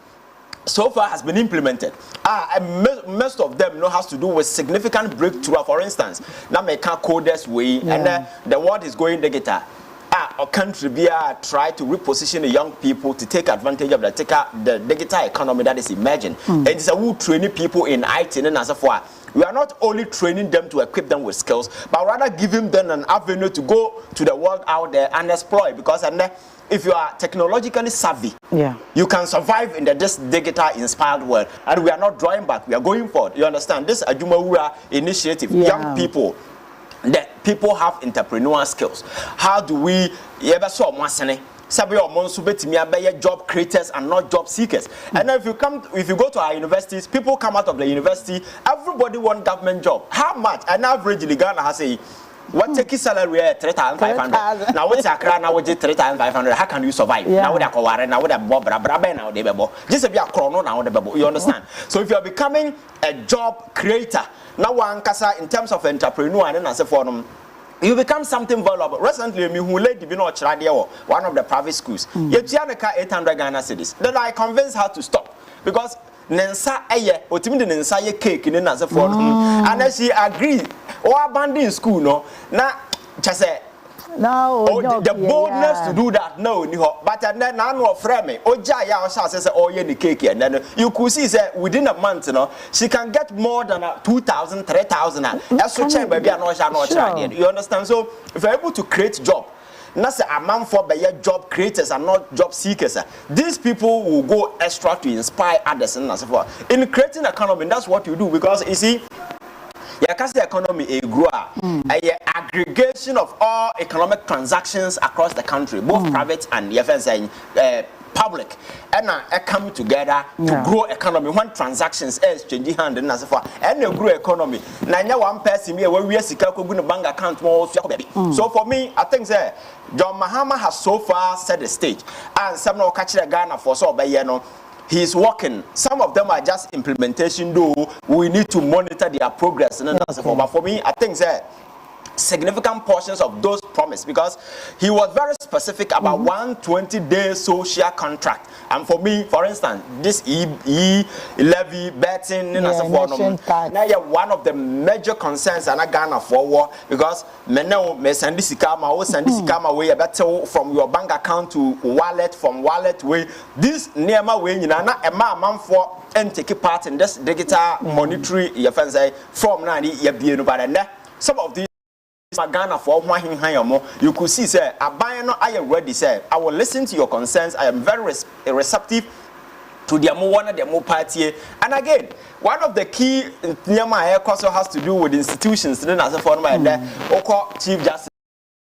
so far has been implemented. And most of them has to do with significant breakthrough. For instance, now make a coders way, and the world is going digital. Our country try to reposition the young people to take advantage of the digital economy that is emerging. And it's a who training people in IT and as far we are not only training them to equip them with skills, but rather giving them an avenue to go to the world out there and exploit. Because if you are technologically savvy, you can survive in this digital inspired world. And we are not drawing back, we are going forward. You understand? This Ajumawura initiative, young people, that people have entrepreneurial skills. How do we job creators and not job seekers? And now if you go to our universities, people come out of the university, everybody want government job. How much? An average in Ghana has a what take salary 3,500. Now what's a crown now 3,500? How can you survive? Now with a cover, now with a bob, now they bebo. Just a chrono now the bebo. You understand? So if you are becoming a job creator, now one kasa in terms of entrepreneur and as a forum, you become something valuable. Recently, one of the private schools. You 800 Ghana cedis. Then I convinced her to stop because Nensa eye, otimi nensa ye cake in as a forum, and then she agreed. Or abandon school, no. Now, just say. No, the boldness to do that, no, but then I know frame. Ojaya says, oh, yeah, cake, and then you could see that within a month, she can get more than 2,000, 3,000. That's what you understand? So, if you're able to create job, not say a man for job creators and not job seekers. These people will go extra to inspire others and so forth. In creating economy, that's what you do because you see. The economy a grower, a aggregation of all economic transactions across the country, both private and public, and come together to grow economy. When transactions is changing hand and as far and a grow economy. Now one person here where we are going bank account more. So for me, I think that John Mahama has so far set the stage, and some no catch the Ghana for so by he's working. Some of them are just implementation, though we need to monitor their progress. But for me, I think that significant portions of those promised because he was very specific about 120-day social contract. And for me, for instance, this levy betting now one of the major concerns and I Ghana forward because me send this kama way better from your bank account to wallet, from wallet way this near my way na a man for and take part in this digital monetary from some of these Ghana for you could see say I am ready say I will listen to your concerns. I am very receptive to the one of the more party. And again, one of the key NKOSUO has to do with institutions. Then as a former Chief Justice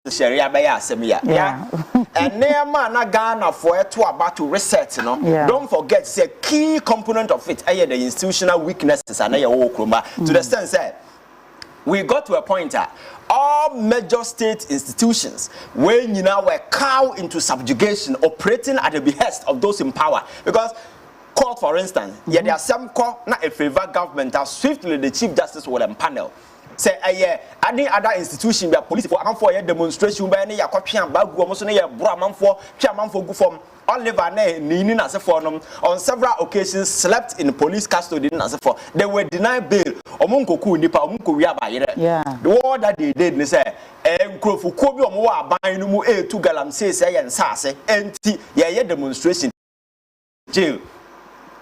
Sharia Baya Semia. And near Ghana for about to reset, Don't forget say key component of it the institutional weaknesses and to the sense that we got to a point all major state institutions when were cowed into subjugation, operating at the behest of those in power. Because court, for instance, there are some court not a favor government that swiftly the Chief Justice will empanel. Say any other institution where police for a demonstration by any yakopian bagu almost near Brahman for form Oliver Ninin as a forum on several occasions slept in police custody as a for they were denied bail omunkoku nipa omunkoria bayere the word that they did they say nkrofu kobi omo aban no mu e2 galam say yen sase enti ye demonstration jail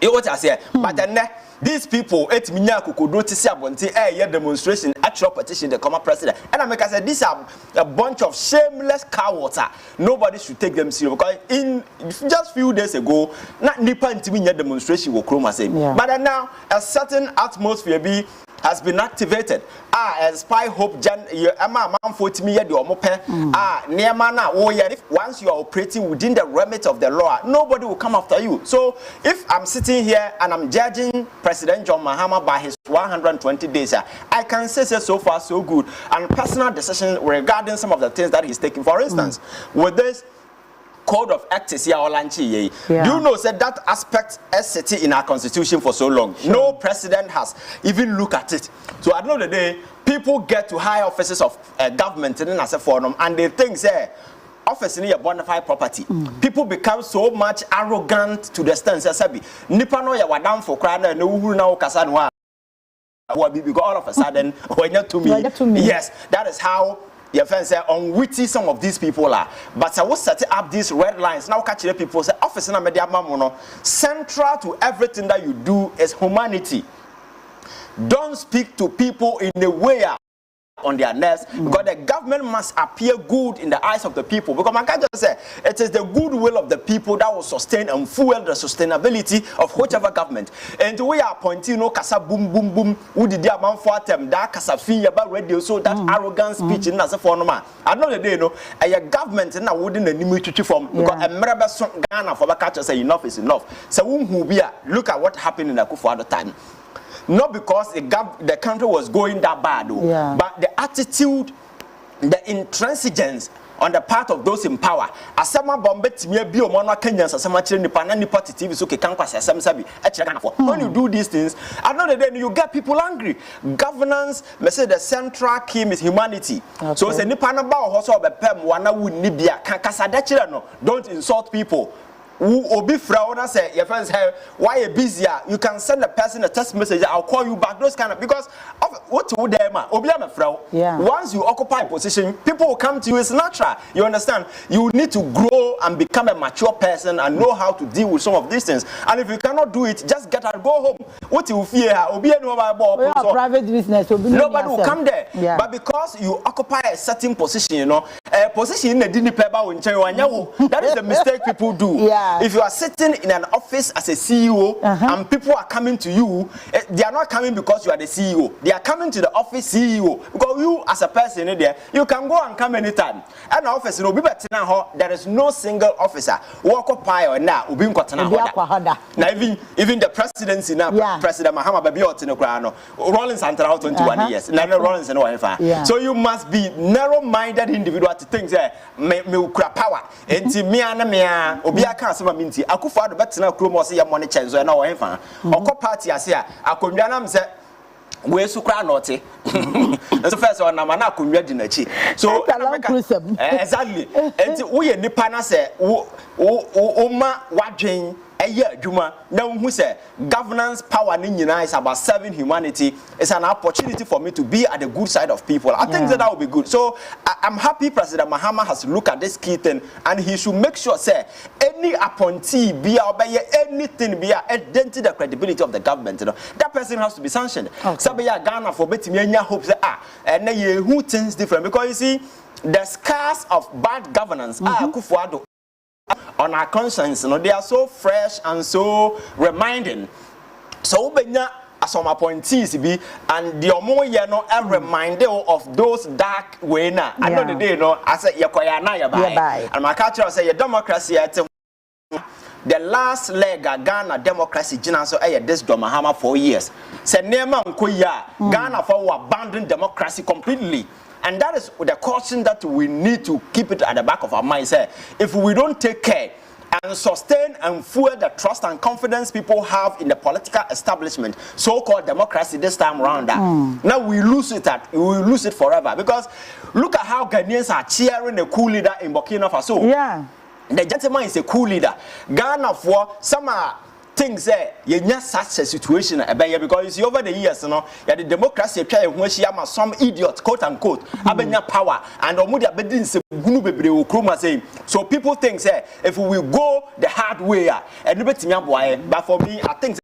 what I say but then these people, demonstration, actual petition, the common president. And I make I say these are a bunch of shameless cowards. Nobody should take them seriously because in just few days ago, not Nipa and demonstration will chroma same. But then now a certain atmosphere has been activated. As spy hope once you are operating within the remit of the law, nobody will come after you. So if I'm sitting here and I'm judging President John Mahama by his 120 days, I can say so far so good and personal decisions regarding some of the things that he's taking. For instance, with this Code of Ethics here, do you know that aspect is sitting in our constitution for so long? No president has even looked at it. So at the end of the day, people get to high offices of government and as a forum, and they think say office in a bona fide property. People become so much arrogant to the extent say nipa no ya wadam for crying no who now kasanwa because all of a sudden when you to me. Yes, that is how your friends say unwitty some of these people are. But I was setting up these red lines. Now catch the people say office in a media mamono. Central to everything that you do is humanity. don't speak to people in a way on their nerves, because the government must appear good in the eyes of the people. Because I can't just say it is the goodwill of the people that will sustain and fuel the sustainability of whichever government. And we are pointing, kasa boom boom boom. Who did the amount for them? That kasa fee about radio, so that arrogant speech in as a form. I know the day, a government and I wouldn't any to form because a member Ghana for the catcher say enough is enough. So who be look at what happened in Akufo at the time. Not because the country was going that bad, but the attitude, the intransigence on the part of those in power. Asama bombe timia bio mwana Kenyans asama chile ni panani party TV so kekan kwa asama sabi. When you do these things, at the end of the day you get people angry. Governance, me say the central key is humanity. So say ni panaba hoso bepem wana wu nibia kankasa chile no. Don't insult people. Obi fraud say your friends have why you busy? You can send a person a text message. I'll call you back. Those kind of because of what to them. Obi am a fraud. Once you occupy a position, people will come to you. It's natural. You understand? You need to grow and become a mature person and know how to deal with some of these things. And if you cannot do it, just get out, go home. What you fear? Obi no private business. Nobody will come there. But because you occupy a certain position, a position in the dini peba that is the mistake people do. If you are sitting in an office as a CEO and people are coming to you, they are not coming because you are the CEO. They are coming to the office CEO because you as a person in there, you can go and come anytime. And the office, there is no single officer who occupy or now now even the presidency now, President Mahama Babiot Rollins and 21 years. Rollins and so you must be narrow-minded individual to think that me power. And me and minti Akufo Addo betina kromo se ye money chenzo e na wo hemfa okọ party ase a akonwa nam se we su kra note so first on na mana akonwa di nachi so exactly enti wo ye nipa na se wo ma wadwen eye adwuma na hu say governance power ni nyina is about serving humanity. It's an opportunity for me to be at the good side of people. I think that will be good. So I'm happy President Mahama has looked at this key thing and he should make sure say any appointee be anything be identity the credibility of the government, that person has to be sanctioned. Sabaya Ghana for betting hope say and then who things different because you see the scars of bad governance Akufo Addo on our conscience, they are so fresh and so reminding. So benya some appointees be and the omo ye no a reminder of those dark way na. I know the day I say yakoya na ya bai. And my culture say your democracy at the last leg of Ghana democracy jina so this Mahama 4 years. Say nema nkoya Ghana for abandon democracy completely. And that is the caution that we need to keep it at the back of our minds. If we don't take care and sustain and fuel the trust and confidence people have in the political establishment, so-called democracy this time around, now we lose it. We will lose it forever. Because look at how Ghanaians are cheering the cool leader in Burkina Faso. The gentleman is a cool leader. Ghana for some things you just such a situation because you see over the years the democracy try when some idiot quote unquote abenya power and omudia bedin se gunu bebre okroma say so people think if we go the hard way and betimi aboa but for me I think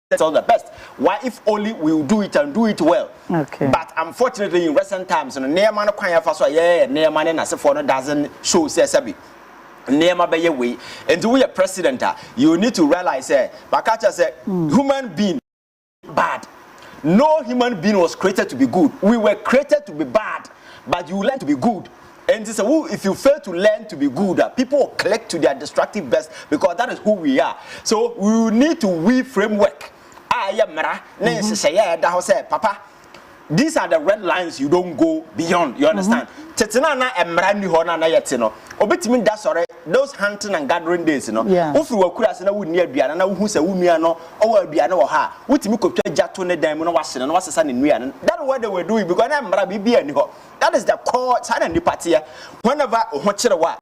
that's all the best. Why if only we will do it and do it well. But unfortunately in recent times near man kwan fa so near man na se for no doesn't show say sabi Nema be way and to be a president, you need to realize Bakacha said human being bad. No human being was created to be good. We were created to be bad, but you learn to be good. And so if you fail to learn to be good, people will collect to their destructive best because that is who we are. So we need to weave framework. Papa. These are the red lines you don't go beyond. You understand? Tetina na emra ni ho na na yete no. Obetimi da sore those hunting and gathering days no. Ofi wakura se na wuni aduana na hu se wunua no owa aduana wo ha. Wotimi koptwa jato ne dan mu no wahye no wasesa ne nua no. That is what they were doing because na emra bibia ni ho. That is the core sign and the party. Whenever ho kire wa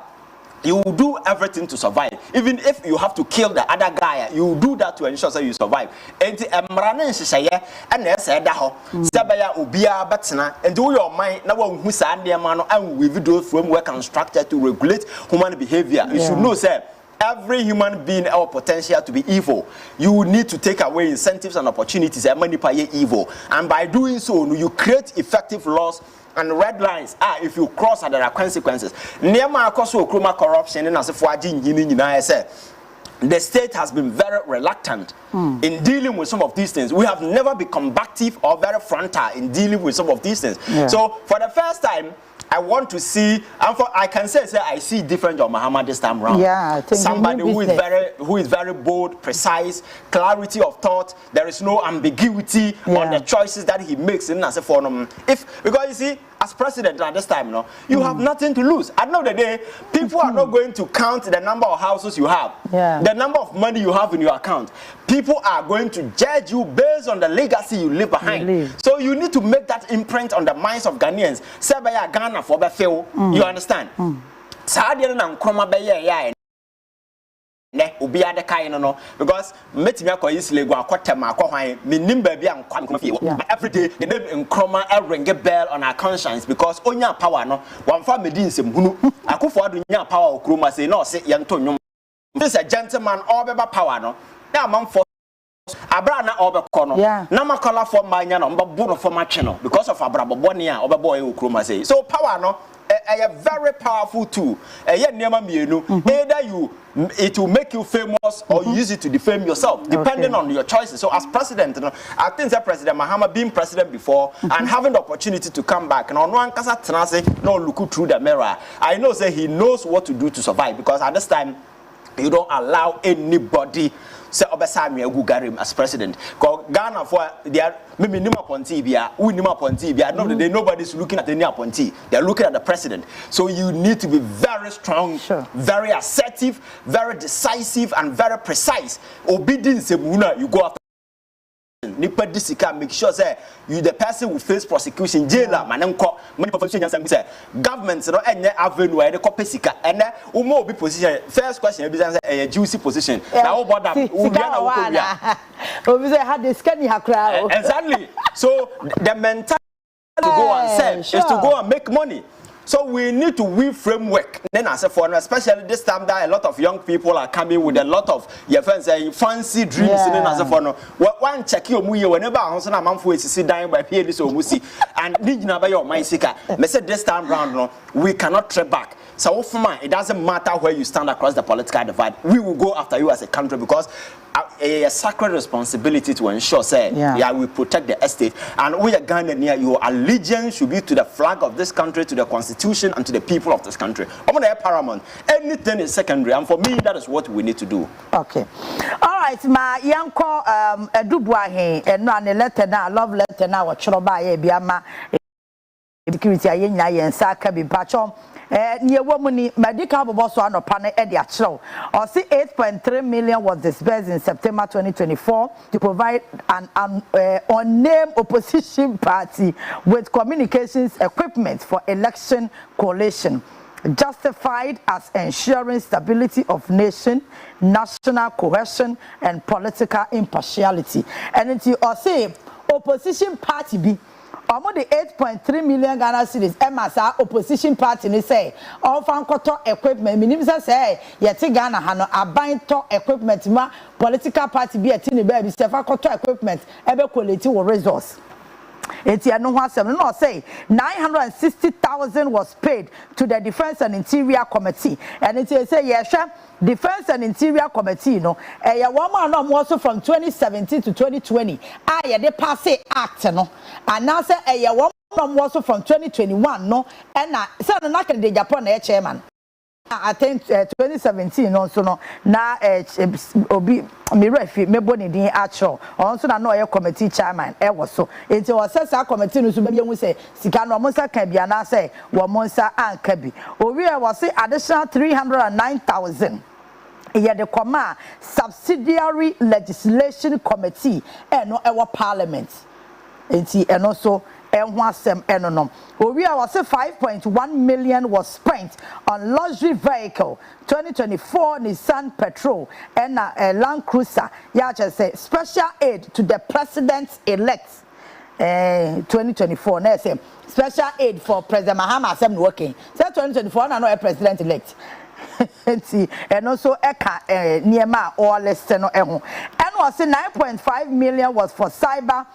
you will do everything to survive. Even if you have to kill the other guy, you will do that to ensure that you survive. And emrane nhyehyeye and ese da ho. Sabaya obia betena and do your mind na wa hu sa ndema no and we do framework and structure to regulate human behavior. You should know say every human being has potential to be evil. You need to take away incentives and opportunities and manipulate evil. And by doing so, you create effective laws and red lines. If you cross, there are consequences. Nema NKOSUO corruption and as if the state has been very reluctant in dealing with some of these things. We have never been combative or very frontal in dealing with some of these things. Yeah. So for the first time, I want to see, and I can say I see different John Mahama this time around. Yeah, somebody who is very bold, precise, clarity of thought. There is no ambiguity on the choices that he makes in as a forum. Because you see, as president at this time, you have nothing to lose. At the end of the day, people are not going to count the number of houses you have, the number of money you have in your account. People are going to judge you based on the legacy you leave behind. So you need to make that imprint on the minds of Ghanaians. Sebaya Ghana for be fail. You understand? Sadia na nkroma be ye ne obi ade kai no because metimi akoyi slego akotema akohwan menim ba bia nkwa fie every day the name nkroma ring a bell on our conscience because onya power no wamfa medin semhunu akofo ado nya power okroma say no say ye nto nwom. This a gentleman all beba power no na man for abra na obekọ no na makola for manya no mbabo no for matche no because of abrabobone a obebo e okroma say. So power no a very powerful tool. Either it will make you famous or you use it to defame yourself, depending on your choices. So as president, I think that President Mahama being president before and having the opportunity to come back and on one kasa tenase no look through the mirror. I know that he knows what to do to survive because at this time you don't allow anybody say Obasami Agugarim as president. Because Ghana for they are maybe Nima Ponti Bia, Unima Ponti Bia. No, nobody's looking at any appointee. They're looking at the president. So you need to be very strong, very assertive, very decisive, and very precise. Obedience, you go after. Nipa disika make sure say you the person who face prosecution jailer manenko many profession say government no enye avenue e dey kopesika ene umo obi position first question e be say a juicy position na wo border wo bia na wo ko bia obi say had the scanny hakra exactly. So the mentality to go and sell is to go and make money. So we need to weave framework. Then as a foreigner, especially this time that a lot of young people are coming with a lot of your friends say fancy dreams. Then as a foreigner, one check your muye whenever I'm on a man for sit down by PhD so musi and need na by your mind seeker. Me say this time round, no, we cannot trek back. So it doesn't matter where you stand across the political divide. We will go after you as a country because a sacred responsibility to ensure say we protect the estate and we are Ghanaian. Your allegiance should be to the flag of this country, to the constitution, and to the people of this country. I'm gonna have paramount. Anything is secondary, and for me, that is what we need to do. Okay, all right. My yanko edubuahe no ane letter na love letter na wachroba ye biama security ayenya yensa ka bi pacho. Near woman medical boss one upon at the show. Or see 8.3 million was disbursed in September 2024 to provide an unnamed opposition party with communications equipment for election coalition, justified as ensuring stability of nation, national cohesion, and political impartiality. And until or say opposition party be. Among the 8.3 million Ghana cedis, Emasa opposition party ni say all fankoto equipment. Minimum say yeti Ghana hano abain to equipment ma political party be eti ni baby sefa koto equipment ebe quality or resource. Eti anu hwasem no say 960,000 was paid to the Defense and Interior Committee, and it say yesha Defense and Interior Committee no ya one man also from 2017 to 2020 ya de pass act no and now say ya one man also from 2021 no and na say no can the Japan chairman I think 2017 also no na obi me refi me boni din actual also na no ye committee chairman e was so it was say committee no so be hu say sika no mo sa kan bia na say wo mo sa anka bi owi e was say additional 309,000 yeah the comma subsidiary legislation committee no e parliament enti and also Enwasem enonom. Oria was 5.1 million was spent on luxury vehicle 2024 Nissan Petrol and a Land Cruiser. Yeah, just say special aid to the president-elect 2024. Now say special aid for President Mahama. I'm working. Say 2024 na no president-elect. And also eka niema or less no eho. And was 9.5 million was for cyber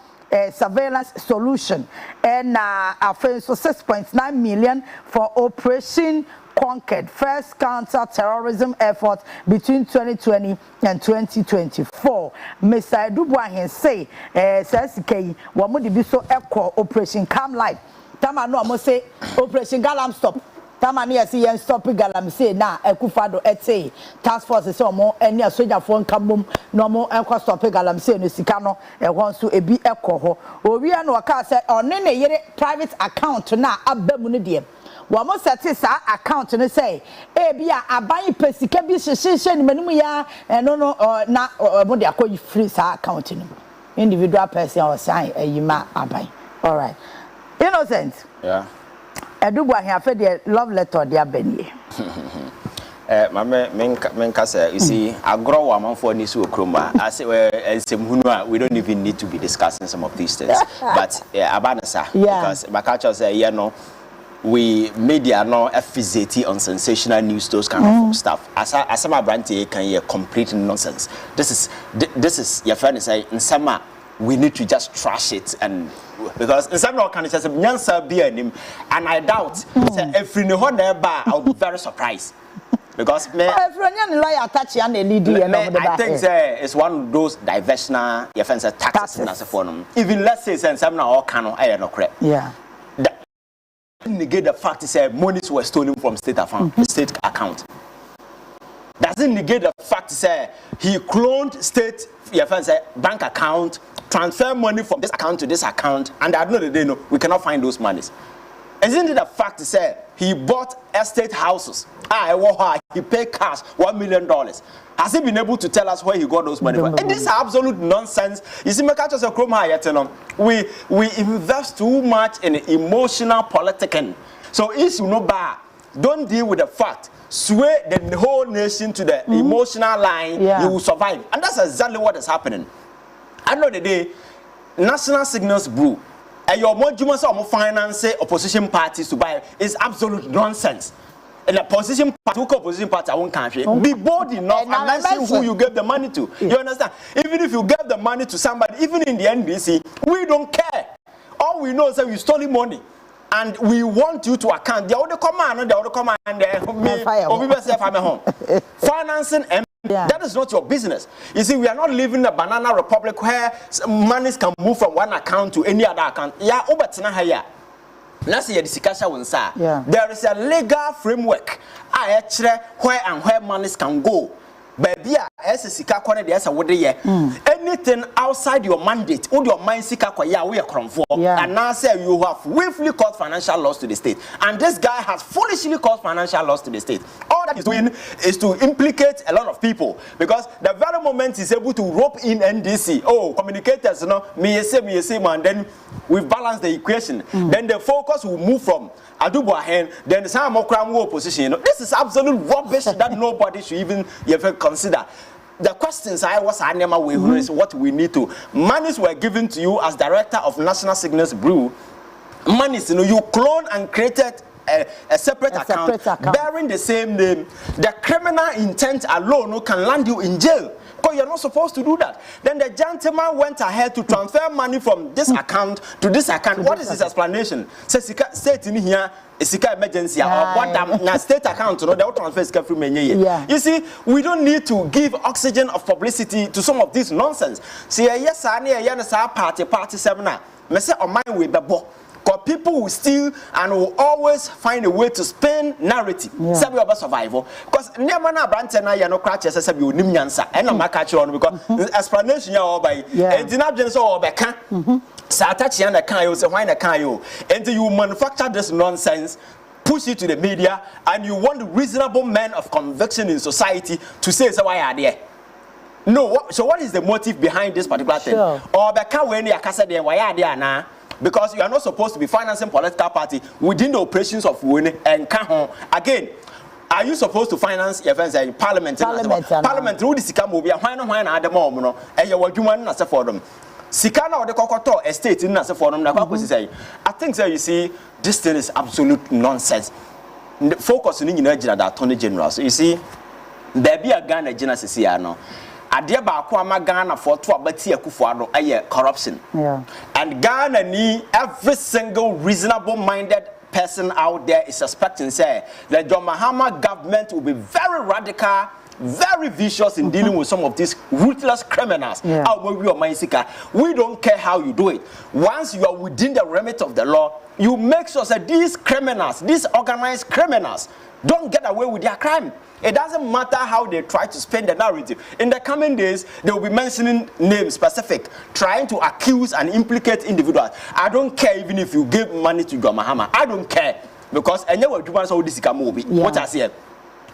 surveillance solution, and so 6.9 million for Operation Conquered, first counter-terrorism effort between 2020 and 2024. Mr. Dubois say, says K, what would be so echo Operation Calm Life. Tama no amo say Operation Galam Stop. Tama ni asi yen stop Galam say na ekufado ete task force say omo eni soldier fo nkambom no mo enko stop Galam say no sika no e won so ebi ekọ ho. Owi na waka say one ne yere private account na abamu ne de. Wa mo set sa account no say e bia aban pesika bi hyehyehye ni manimu ya no na mo de akoyi free sa account no. Individual person or sign ayima aban. All right. Innocent. Yeah. Edubu ahiafe de love letter de abenie. Mama menka say you see agro wa manfo ni so kroma. I say we don't even need to be discussing some of these things. But abanasa because Makacha say we media no affizity on sensational news, those kind of stuff. As my brand can hear complete nonsense. This is your friend say in summer we need to just trash it, and because in some kind of nyansa be him, and I doubt say if you know there bar I'll be very surprised because me I think it's one of those diversional your friend say taxes and so forth. Even let's say some now all can no correct. Yeah. Negate the fact that monies were stolen from state account. Doesn't negate the fact that he cloned state bank account, transfer money from this account to this account, and at the end of the day, we cannot find those monies. Isn't it a fact that he bought estate houses? He paid cash $1 million. Has he been able to tell us where he got those money from? And this is absolute nonsense. You see, we invest too much in emotional politicking. So if you know bad, don't deal with the fact. Sway the whole nation to the emotional line, you will survive. And that's exactly what is happening. At the end of the day, National Signals Bureau, and your more finance opposition parties to buy is absolute nonsense. And the opposition party, I won't country. Be bold enough and mention who you gave the money to. You understand? Even if you gave the money to somebody, even in the NDC, we don't care. All we know is that we stole money. And we want you to account. The other command, financing and that is not your business. You see, we are not living in a banana republic where monies can move from one account to any other account. There is a legal framework where monies can go. Baby, anything outside your mandate, or your mind and now say you have willfully caused financial loss to the state, and this guy has foolishly caused financial loss to the state. All that he's doing is to implicate a lot of people, because the very moment he's able to rope in NDC, communicators, me say, man, then we've balanced the equation. Then the focus will move from Adubuahen, then some more crime opposition. This is absolute rubbish that nobody should even consider. The questions I was is what we need to. Monies were given to you as director of National Signals Bureau. Monies, you cloned and created a separate account bearing the same name. The criminal intent alone can land you in jail. Because you're not supposed to do that. Then the gentleman went ahead to transfer money from this account to this account. What is his explanation? Says state in here is emergency or what state account they will transfer from You see, we don't need to give oxygen of publicity to some of this nonsense. See, yes, I party seminar. Me say on my way bebo. Because people will steal and will always find a way to spin narrative. Sabi about survival. Because Niamana Brantena ya no crutches sabi you nim nyansa. And no catch on because explanation ya by and dinner jenso or beka. Satachi and a can you say why na can you until you manufacture this nonsense, push it to the media, and you want reasonable men of conviction in society to say so why are there. No, so what is the motive behind this particular thing? Or beka when you kasa there why are there na? Because you are not supposed to be financing political party within the operations of winning and Kahon. Again, are you supposed to finance your friends in Parliament? Parliament, who is Sika Mobia, why not the moment, and you were doing as for them. Sikana or the Kokoto estate in as for them. I think so. You see, this thing is absolute nonsense. focus ni nyina gina that Attorney General. So you see, baby a Ghana gina sisi no. Adia ba ko ama Ghana for to abati Akufo-Addo aye corruption. Yeah. And Ghana ni every single reasonable minded person out there is suspecting say the John Mahama government will be very radical, very vicious in dealing with some of these ruthless criminals. Yeah. We don't care how you do it. Once you are within the remit of the law, you make sure that these criminals, these organized criminals, don't get away with their crime. It doesn't matter how they try to spin the narrative. In the coming days, they will be mentioning names specific, trying to accuse and implicate individuals. I don't care even if you give money to John Mahama. I don't care. Because I never do so this movie. What I say.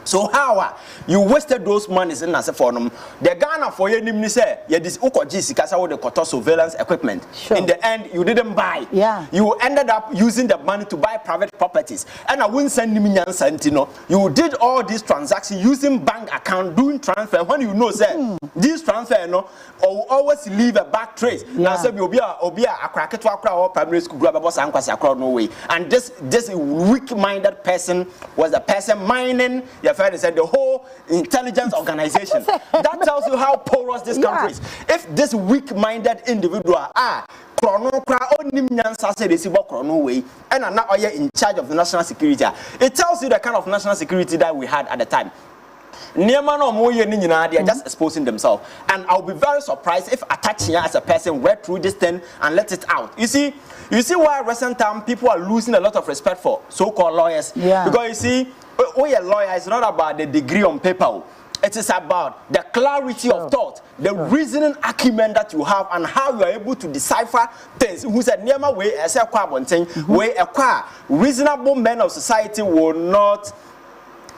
So how you wasted those monies in as a forum? The Ghana for you nimni say yeah this ukoji sikasa with the koto surveillance equipment. Sure. In the end, you didn't buy. Yeah. You ended up using the money to buy private properties. And I wouldn't send nimni santino. You did all these transactions using bank account, doing transfer. When you know say this transfer no, or always leave a back trace. Now say obia akra or primary school grab boss ankwasi akra no way. And this weak-minded person was the person mining. Said the whole intelligence organization. That tells you how porous this country is. If this weak-minded individual and are now in charge of the national security, it tells you the kind of national security that we had at the time. They are just exposing themselves, and I'll be very surprised if attaching as a person went through this thing and let it out. You see why recent time people are losing a lot of respect for so-called lawyers. Because you see, a lawyer is not about the degree on paper. It is about the clarity of thought, the reasoning acumen that you have, and how you are able to decipher things. Who said, "Never way as a way a reasonable men of society will not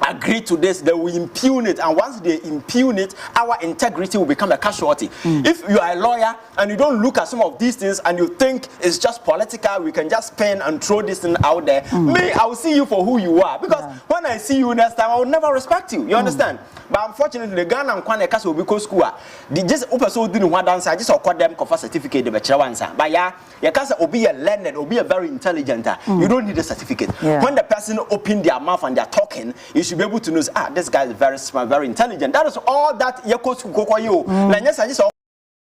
agree to this, they will impugn it, and once they impugn it, our integrity will become a casualty." If you are a lawyer and you don't look at some of these things and you think it's just political, we can just spin and throw this thing out there, me, I will see you for who you are, because when I see you next time, I will never respect you. You understand? But unfortunately, the Ghana and Kwane Kaso Biko school, they just also do one dance. I just call them for certificate the bachelor answer. But yeah, you can't be a learned or be a very intelligent. You don't need a certificate. When the person open their mouth and they're talking, you should be able to know, this guy is very smart, very intelligent. That is all that Yakosu Kokoyo. Yes, I just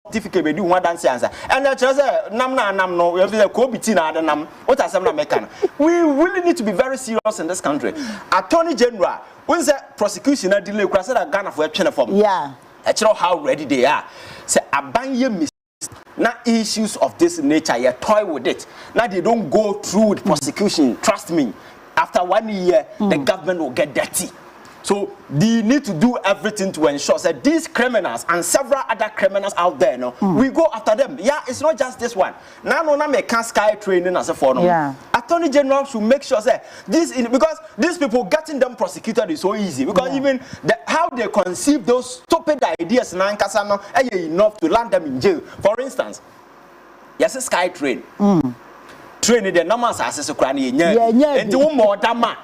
certificate we do one dance answer. And that's no, we have the Kobitina nam. What are some American? We really need to be very serious in this country. Attorney General, when's the prosecution delay? Because I Ghana for a channel form. Yeah. I know how ready they are. Say abandon now issues of this nature, you toy with it. Now they don't go through with prosecution. Trust me. After 1 year, the government will get dirty. So they need to do everything to ensure that these criminals and several other criminals out there, we go after them. Yeah, it's not just this one. Now, no, can sky training as a forum. Attorney General should make sure that because these people getting them prosecuted is so easy. Because even how they conceive those stupid ideas, enough to land them in jail. For instance, yes, a sky train. Training the numbers as a cranny, and do more dama.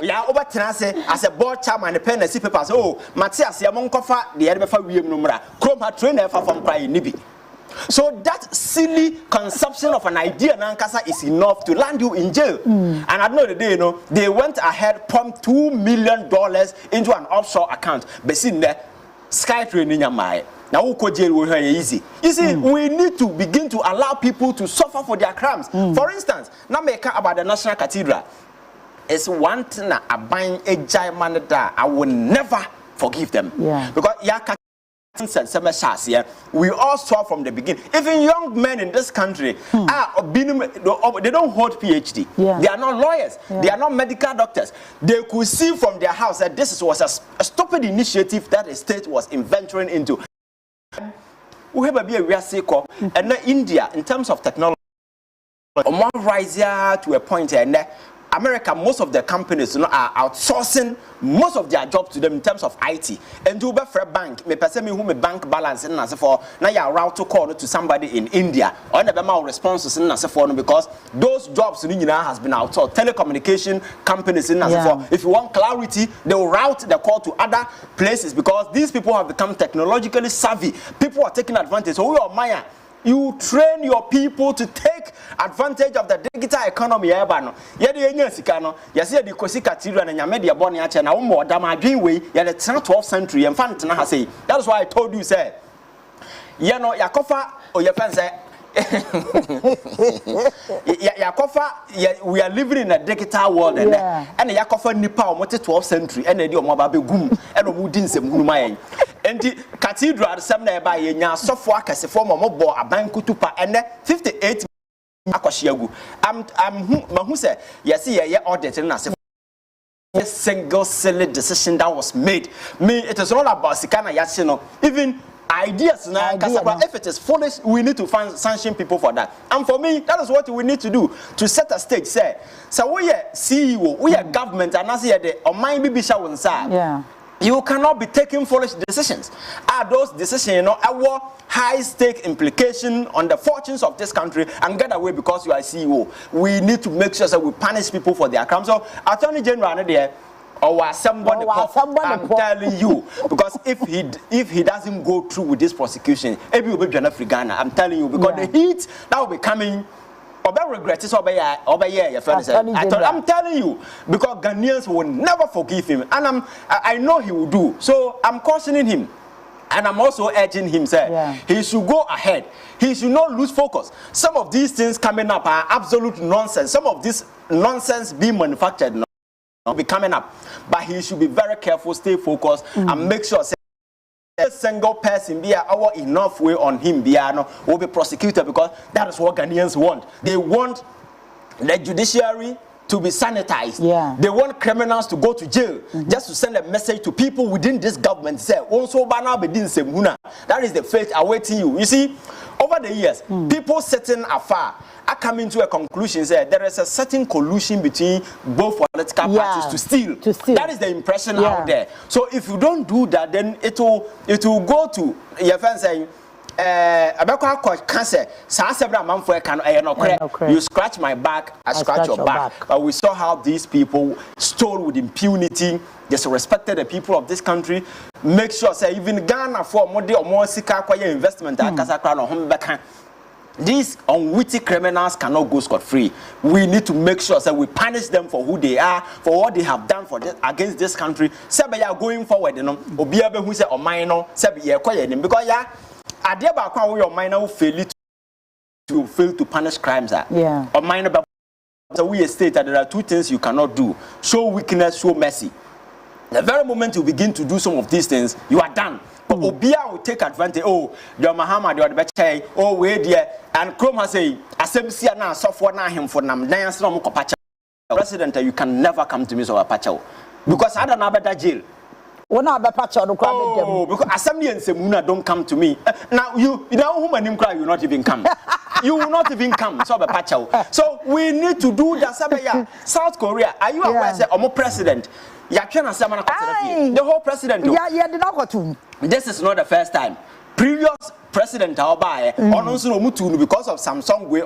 Yeah, over Tenase as a board chairman, the pen and see papers. Oh, Matthias, Yamon Kofa, the Edbefa William Numera, Chrome had trainer from Prime Nibi. So that silly conception of an idea, Nankasa, is enough to land you in jail. And at the end of the day, they went ahead, pumped $2 million into an offshore account. But see, sky training your mind. Now, who could jail with her easy? You see, we need to begin to allow people to suffer for their crimes. For instance, now make about the National Cathedral. It's one thing that I buying a giant man that I will never forgive them. Because we all saw from the beginning. Even young men in this country they don't hold PhD. They are not lawyers. They are not medical doctors. They could see from their house that this was a stupid initiative that the state was venturing into. We have and then India, in terms of technology, one rise to a point and America, most of the companies are outsourcing most of their jobs to them in terms of IT. And do for a bank, me person me who me bank balance in as for now you route to call to somebody in India or never more responses in as for because those jobs has been outsourced. Telecommunication companies in as for if you want clarity, they will route the call to other places because these people have become technologically savvy. People are taking advantage. So we are Maya. you train your people to take advantage of the digital economy. Ebano. Yedi enya sika no. Yesi di kosi cathedral na nyame de boni ache na wo mo dam adwen we ye the 12th century ye mfa ntena ha say. That's why I told you say. You know yakofa o ye fen say yakofa we are living in a digital world and yakofa nipa o mo 12th century and e omo ba begum and omo di nsem hunu mayen. Enti cathedral sem na eba ye nya sofo akasefo mo bo aban kutupa and 58 akoshiagu mahu say yes ye audit na se a single silly decision that was made. Me, it is all about sikana yachi no. Even ideas now, if it is foolish, we need to find sanction people for that. And for me, that is what we need to do to set a stage. Say, so we are CEO, we are government, and as the OMAN Bibisha will say, you cannot be taking foolish decisions. Are those decisions, you know, our high stake implication on the fortunes of this country and get away because you are CEO? We need to make sure that we punish people for their crimes. So, Attorney General there. Or somebody, I'm telling you, because if he doesn't go through with this prosecution, maybe will be Ghana. I'm telling you, because the heat that will be coming, I'm telling you, because Ghanaians will never forgive him, and I know he will do. So I'm cautioning him. And I'm also urging him, sir, he should go ahead. He should not lose focus. Some of these things coming up are absolute nonsense. Some of this nonsense being manufactured now be coming up. But he should be very careful, stay focused, and make sure a single person be our enough way on him will be prosecuted, because that is what Ghanaians want. They want the judiciary to be sanitized. They want criminals to go to jail just to send a message to people within this government. Say, that is the fate awaiting you. You see, over the years, people sitting afar are coming to a conclusion. Say there is a certain collusion between both political parties to steal. That is the impression out there. So if you don't do that, then it will go to your friend saying, you scratch my back, I scratch your back. But we saw how these people stole with impunity, disrespected the people of this country. Make sure, say, even Ghana for more sika investment, these unwitting criminals cannot go scot-free. We need to make sure that we punish them for who they are, for what they have done for against this country. Going forward, you know, who say because Adehyeeba your minor will fail to punish crimes. Or minor, so we state that there are two things you cannot do: show weakness, show mercy. The very moment you begin to do some of these things, you are done. But Obia will take advantage. Oh, the Muhammad, the Betchay, oh, wait there. And Chrome has a assembly now, software now him for them. President, you can never come to me so a pacho. Because I don't have better jail. Oh, because assembly and Semuna don't come to me. Now you know whom and him cry, you will not even come. You will not even come. So a pacho. So we need to do that. South Korea, are you aware that Omo president? The whole president. This is not the first time. Previous president because of Samsung way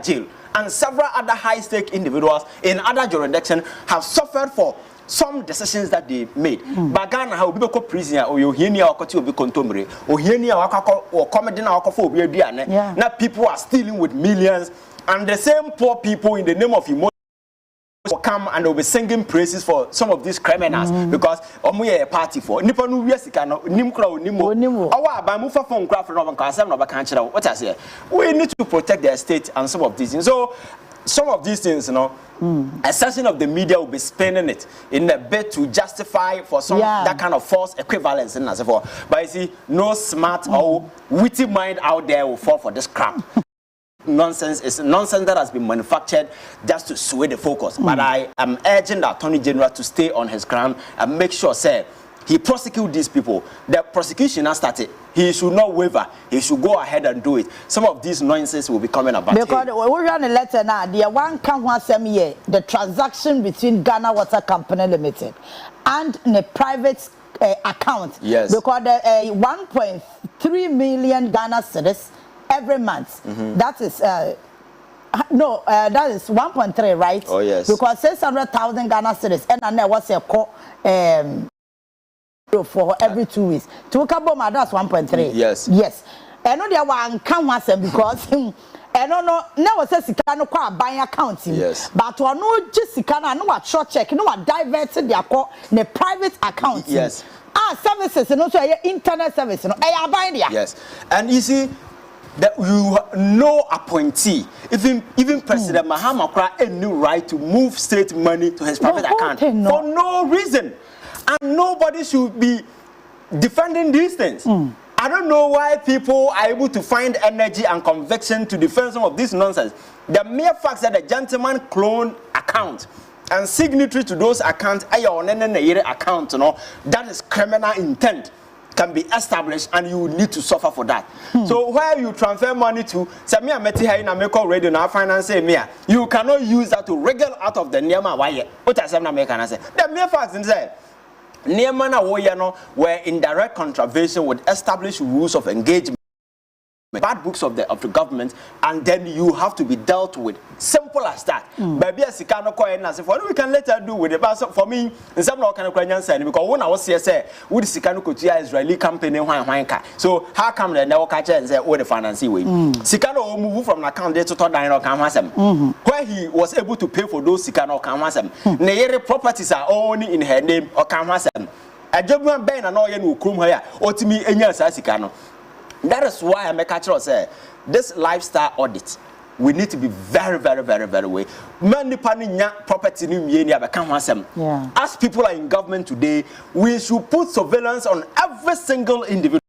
jail, and several other high-stake individuals in other jurisdictions have suffered for some decisions that they made. But Ghana, how people prison or you hear near or contomere or hear near or comedy now. Now people are stealing with millions, and the same poor people in the name of emotion will come and they'll be singing praises for some of these criminals because we are a party for Nippon. We need to protect their state and some of these things. So some of these things, you know, a section of the media will be spending it in a bid to justify for some that kind of false equivalence and so forth. But you see, no smart or witty mind out there will fall for this crap. Nonsense is nonsense that has been manufactured just to sway the focus. But I am urging the Attorney General to stay on his ground and make sure, sir, he prosecute these people. The prosecution has started. He should not waver. He should go ahead and do it. Some of these nonsense will be coming about. Because we run a letter now. The one come once a year. The transaction between Ghana Water Company Limited and the private account. Yes. Because 1.3 million Ghana cedis every month. That is that is 1.3, right? Oh yes. Because 600,000 Ghana cedis, and there was a for every 2 weeks. To Kaboma, that's 1.3. Yes. Yes. And no, there one come once because him. And no, was a sicano qua buying account. Yes. But one no just sicana, no what short check, no what diverted their call in a private account. Yes. Services and also internet service. No, I buying there. Yes. And you see that you no appointee, even President Mahama Kra a new right to move state money to his private account for no reason. And nobody should be defending these things. I don't know why people are able to find energy and conviction to defend some of this nonsense. The mere fact that the gentleman cloned account and signatory to those accounts, account, that is criminal intent, can be established, and you need to suffer for that. So where you transfer money to, you cannot use that to wriggle out of the Nema. What I say, the mere fact is that Niemana Woyano were in direct contravention with established rules of engagement, bad books of the government, and then you have to be dealt with. Simple as that. Baby, as Sikano Koyan, as if what we can later do with it. But for me, in some kind of Korean because when I was here, say, with Sikano Kotia Israeli company, so how come they never catch and say, oh, the financing way? Sikano moved from an account there to Dino Kamwasem, where he was able to pay for those Sikano Kamwasem. Nayere properties are only in her name or Kamwasem. A job one Ben and all you come here, or to me, any Sikano. That is why I make a choice. This lifestyle audit, we need to be very, very, very, very way. Many property as people are in government today, we should put surveillance on every single individual.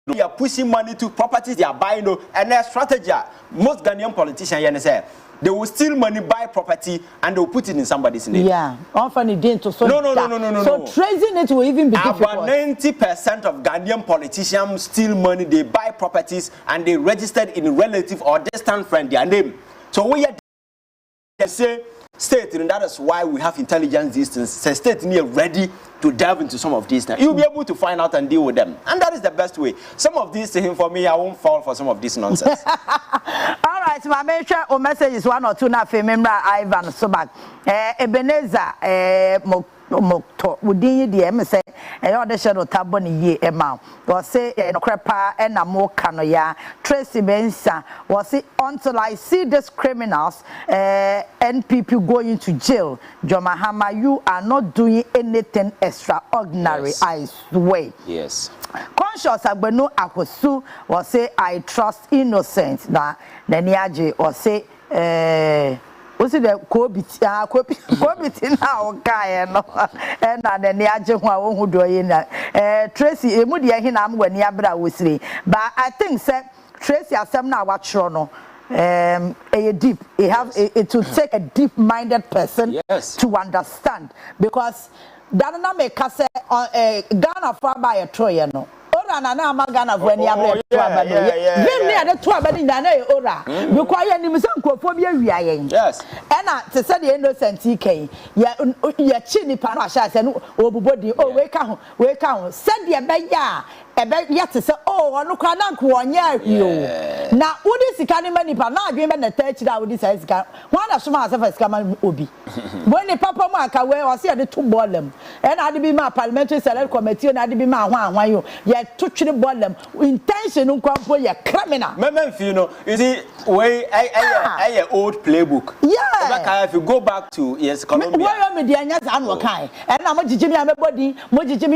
We are pushing money to properties they are buying, and their strategy. Most Ghanaian politicians say they will steal money, buy property, and they will put it in somebody's name. Yeah, often it didn't. So no. So tracing it will even be difficult. About 90% of Ghanaian politicians steal money, they buy properties, and they registered in relative or distant friend their name. So we are say state, and that is why we have intelligence these things. Say state near ready to delve into some of these things. You'll be able to find out and deal with them, and that is the best way. Some of these things for me, I won't fall for some of this nonsense. All right, my make sure o message is 1 or 2 na remember Ivan Sobak. Ebenezer Mokto wudin de em say order shadow tabo ni ye ema or say no crepa and na mo kano ya Tracy Bensa was say until I see these criminals and people going to jail. Jomahama, you are not doing anything extraordinary. Yes. I swear. Yes. Conscious Agbenu Akosu was say I trust innocent na Neniaje or say what's it the Kobiti now guy no and Neniaje who do Tracy Emudia Hinam when Yabra Wisri. But I think say Tracy Asem na watchrono a deep it to take a deep-minded person to understand, because Dana make us Ghana for by a Troy no. Ora na na magana for any abre to abado. Then near the to abado na ora. Because ya nim san krofo bi awia yen. Yes. And na te say the innocent TK ya chi nipa no ahia se no obubodi we ka ho said the be ya ebe ya te say onu kwa na nko onye ahio. Na wodi sika ni manipa na adwen be na tachi da wodi sai sika. One na soma asefa sika man obi. When the papa mu aka we o se ya de to bolem. And ade bi ma parliamentary select committee na ade bi ma hwan yo. Ya to twere bolem intention nkwampo ye criminal. You see way I old playbook. Yeah. If you go back to Colombia. Where me the anya zan wo kai. And na mo jijimi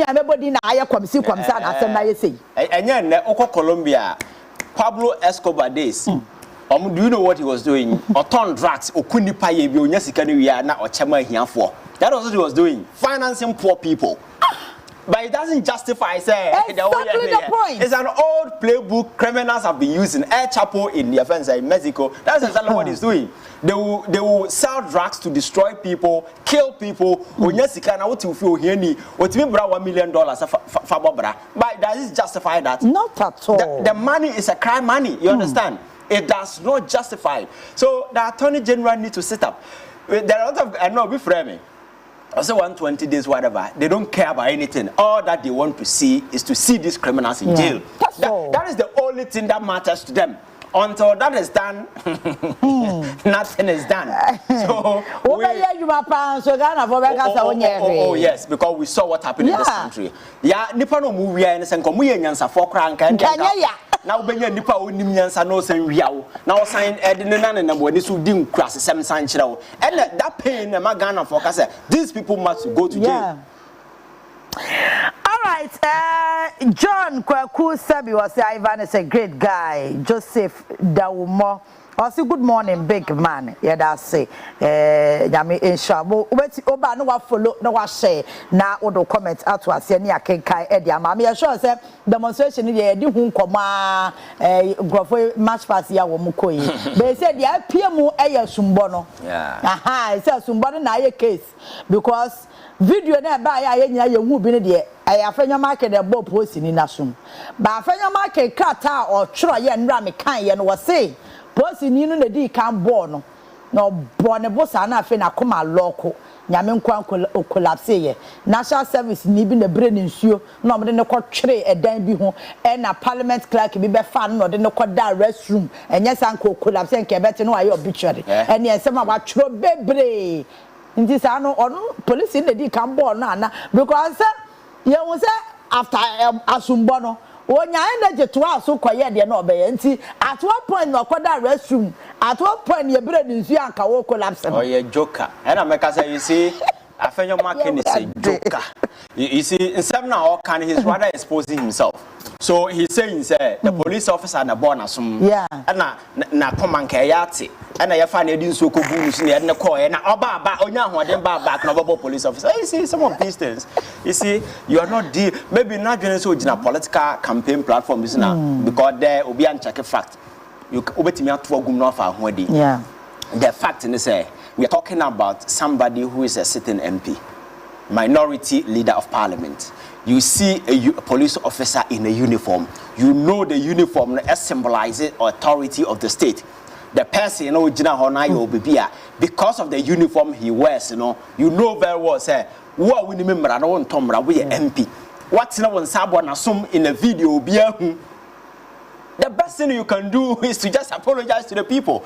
amebodi na aye kwamsi na asem na ye sei. Enya ne okọ Colombia Pablo Escobar days. Do you know what he was doing? Oton drugs okunipa ye bi onya sika ne wi na ochema hiafo. That was what he was doing, financing poor people. But it doesn't justify say exactly the point. It's an old playbook criminals have been using. El Chapo in the offense in Mexico. That's exactly what he's doing. They will sell drugs to destroy people, kill people. But does it justify that? Not at all. The money is a crime money. You understand? It does not justify it. So the Attorney General needs to sit up. There are a lot of I know be framing. Also 120 days, whatever. They don't care about anything. All that they want to see is to see these criminals in jail. That is the only thing that matters to them. Until that is done, nothing is done. So yes, because we saw what happened in this country. Yeah, Nippon movie and some comedians are for crank and na obenya nipa onim nyansa na osan wiawo na osan edene na na boni so di nkrase sem san kire and that pain na Ghana for ka say these people must go to jail. All right, John Kwaku Sabi was Ivan is a great guy. Joseph Dawumo. Also, good morning, big man. Yeah, that's say. Yami Inshabu. Oba no wa follow, no wa share. Na odo comment out to us. Any akenkai Eddie. Mami sure say demonstration ye di hun koma. Grofo match pass ya wo mukoyi. They said ya PMU eye sumbono. Yeah. Aha, it says sumbono na ye case because video na ba ya ye nyina ye hu bi ne de afenya market de bob post ni nasum. Ba afenya market krata or tro ye nra me kan ye no wo say. Posi ni no na di kan ball no no bone bosa na afi na koma loko nyame nkwan collapse ye national service ni bi na bre nsuo na omde ne ko twere edan bi ho e na parliament clerk bi be fa no de ne ko da restroom enye san ko collapse nke beti no aye obituary ene ensema wa twero bebre nti sa no onu police ni di kan ball no ana because ye won say after asumbo no onya energy to us so koye de na obeye nti at one point no koda restroom at one point ye bre nsu anka wo collapse oh ye joker and America say you see afenyo market is a joker you see nsem na all can he's rather exposing himself so he's saying say the police officer na born asum na command kayati and I find it in so cool na call na Obaapa onya hoden ba na Obaapa police officer. You see some of these things. You see you are not maybe not joining so in a political campaign platform is now because there will be unchecked fact. You obetimi atwo gum no fa hoadi. Yeah. The fact is say we are talking about somebody who is a sitting MP, minority leader of parliament. You see a police officer in a uniform. You know the uniform symbolizes authority of the state. The person, because of the uniform he wears, you know very well, say, what we remember, I don't tomra, we MP. What's no one sabon assume in a video, the best thing you can do is to just apologize to the people.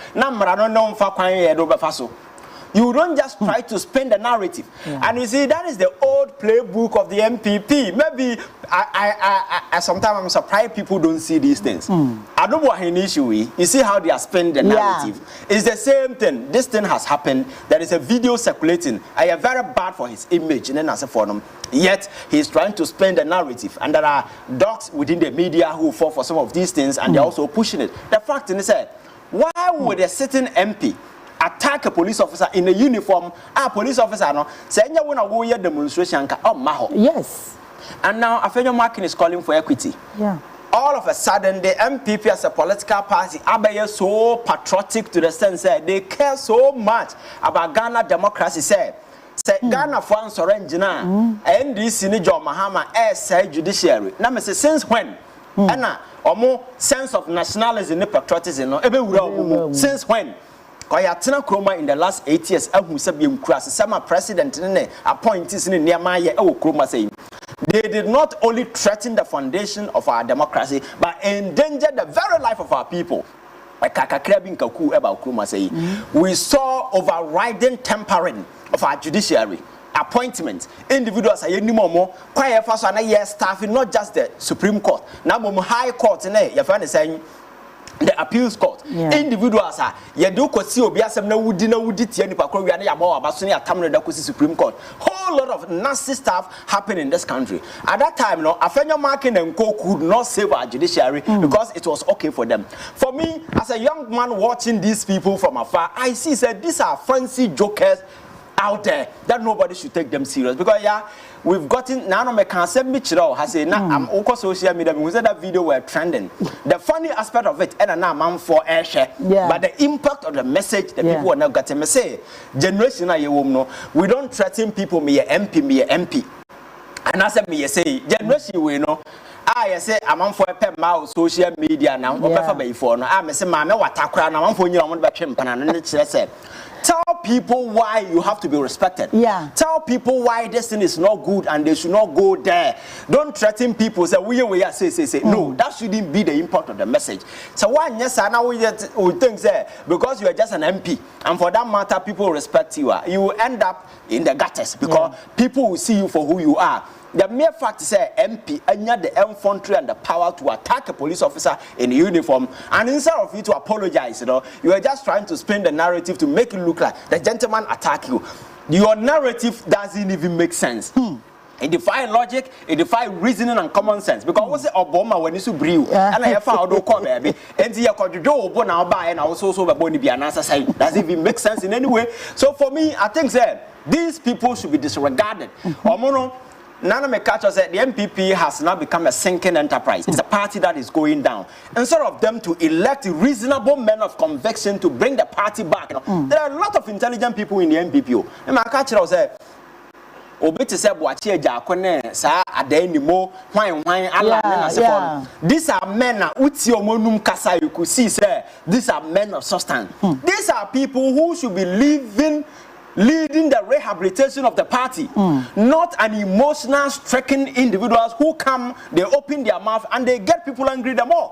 You don't just try to spin the narrative. And you see, that is the old playbook of the MPP. Maybe I sometimes I'm surprised people don't see these things. I don't want an issue. You see how they are spinning the narrative. It's the same thing. This thing has happened. There is a video circulating. I am very bad for his image and then as a forum. Yet he's trying to spin the narrative. And there are dogs within the media who fall for some of these things and they're also pushing it. The fact is that why would a sitting MP attack a police officer in a uniform? A police officer no say nya wona wo ye demonstration ka o ma ho. Yes. And now Afenyo Markin is calling for equity. Yeah. All of a sudden the MPP as a political party are so patriotic to the sense that they care so much about Ghana democracy. Say Ghana for Sorengina NDC ni John Mahama say judiciary. Now me say since when? And more sense of nationalism and patriotism no ebe since when? Koyatina Kroma in the last 8 years, who said being cross, some president appointees in Niamaya, Kroma saying they did not only threaten the foundation of our democracy, but endanger the very life of our people. We saw overriding tampering of our judiciary. Appointment individuals are any more quiet for staff, not just the Supreme Court, now High Court, your friend is saying. The appeals court individuals are you do see obiasem na wudi tie nipa kro wi na ya bawa baso ne atam na kosi Supreme Court. Whole lot of nasty stuff happened in this country. At that time no Afenyo Markin and Co could not save our judiciary because it was okay for them. For me as a young man watching these people from afar, I see said these are fancy jokers out there that nobody should take them serious because we've gotten now no me can say me chiro has say na am on social media we said that video were trending. The funny aspect of it and now man for air share but the impact of the message the people are now getting me say generation na you no we don't threaten people me MP and I said me say generation we know I say I'm for a pen mouse social media now or before no I say ma me watakra na man for nyira mo be twem pana no ne kire say tell people why you have to be respected. Tell people why this thing is not good and they should not go there. Don't threaten people. Say say. No, that shouldn't be the impact of the message. So one yes, I now we think say because you are just an MP and for that matter people respect you. You will end up in the gutters because people will see you for who you are. The mere fact is MP and the infantry and the power to attack a police officer in uniform, and instead of you to apologize, you are just trying to spin the narrative to make it look like the gentleman attacked you. Your narrative doesn't even make sense. It defies logic, it defies reasoning and common sense. Because what's it Obama when you brew and I found no call baby and the Obo now buy and also so be an answer saying does it even make sense in any way? So for me, I think that these people should be disregarded. Nana Mekacho said the MPP has now become a sinking enterprise. It's a party that is going down. Instead of them to elect reasonable men of conviction to bring the party back, there are a lot of intelligent people in the MPP. And Mekacho said, Obiti said, "Watchie Jakone, sa adenimo, wine, Allah." These are men that Utiomonum Kasa. You could see, sir. These are men of substance. These are people who should be leading the rehabilitation of the party, not an emotional stricken individuals who come, they open their mouth and they get people angry the more.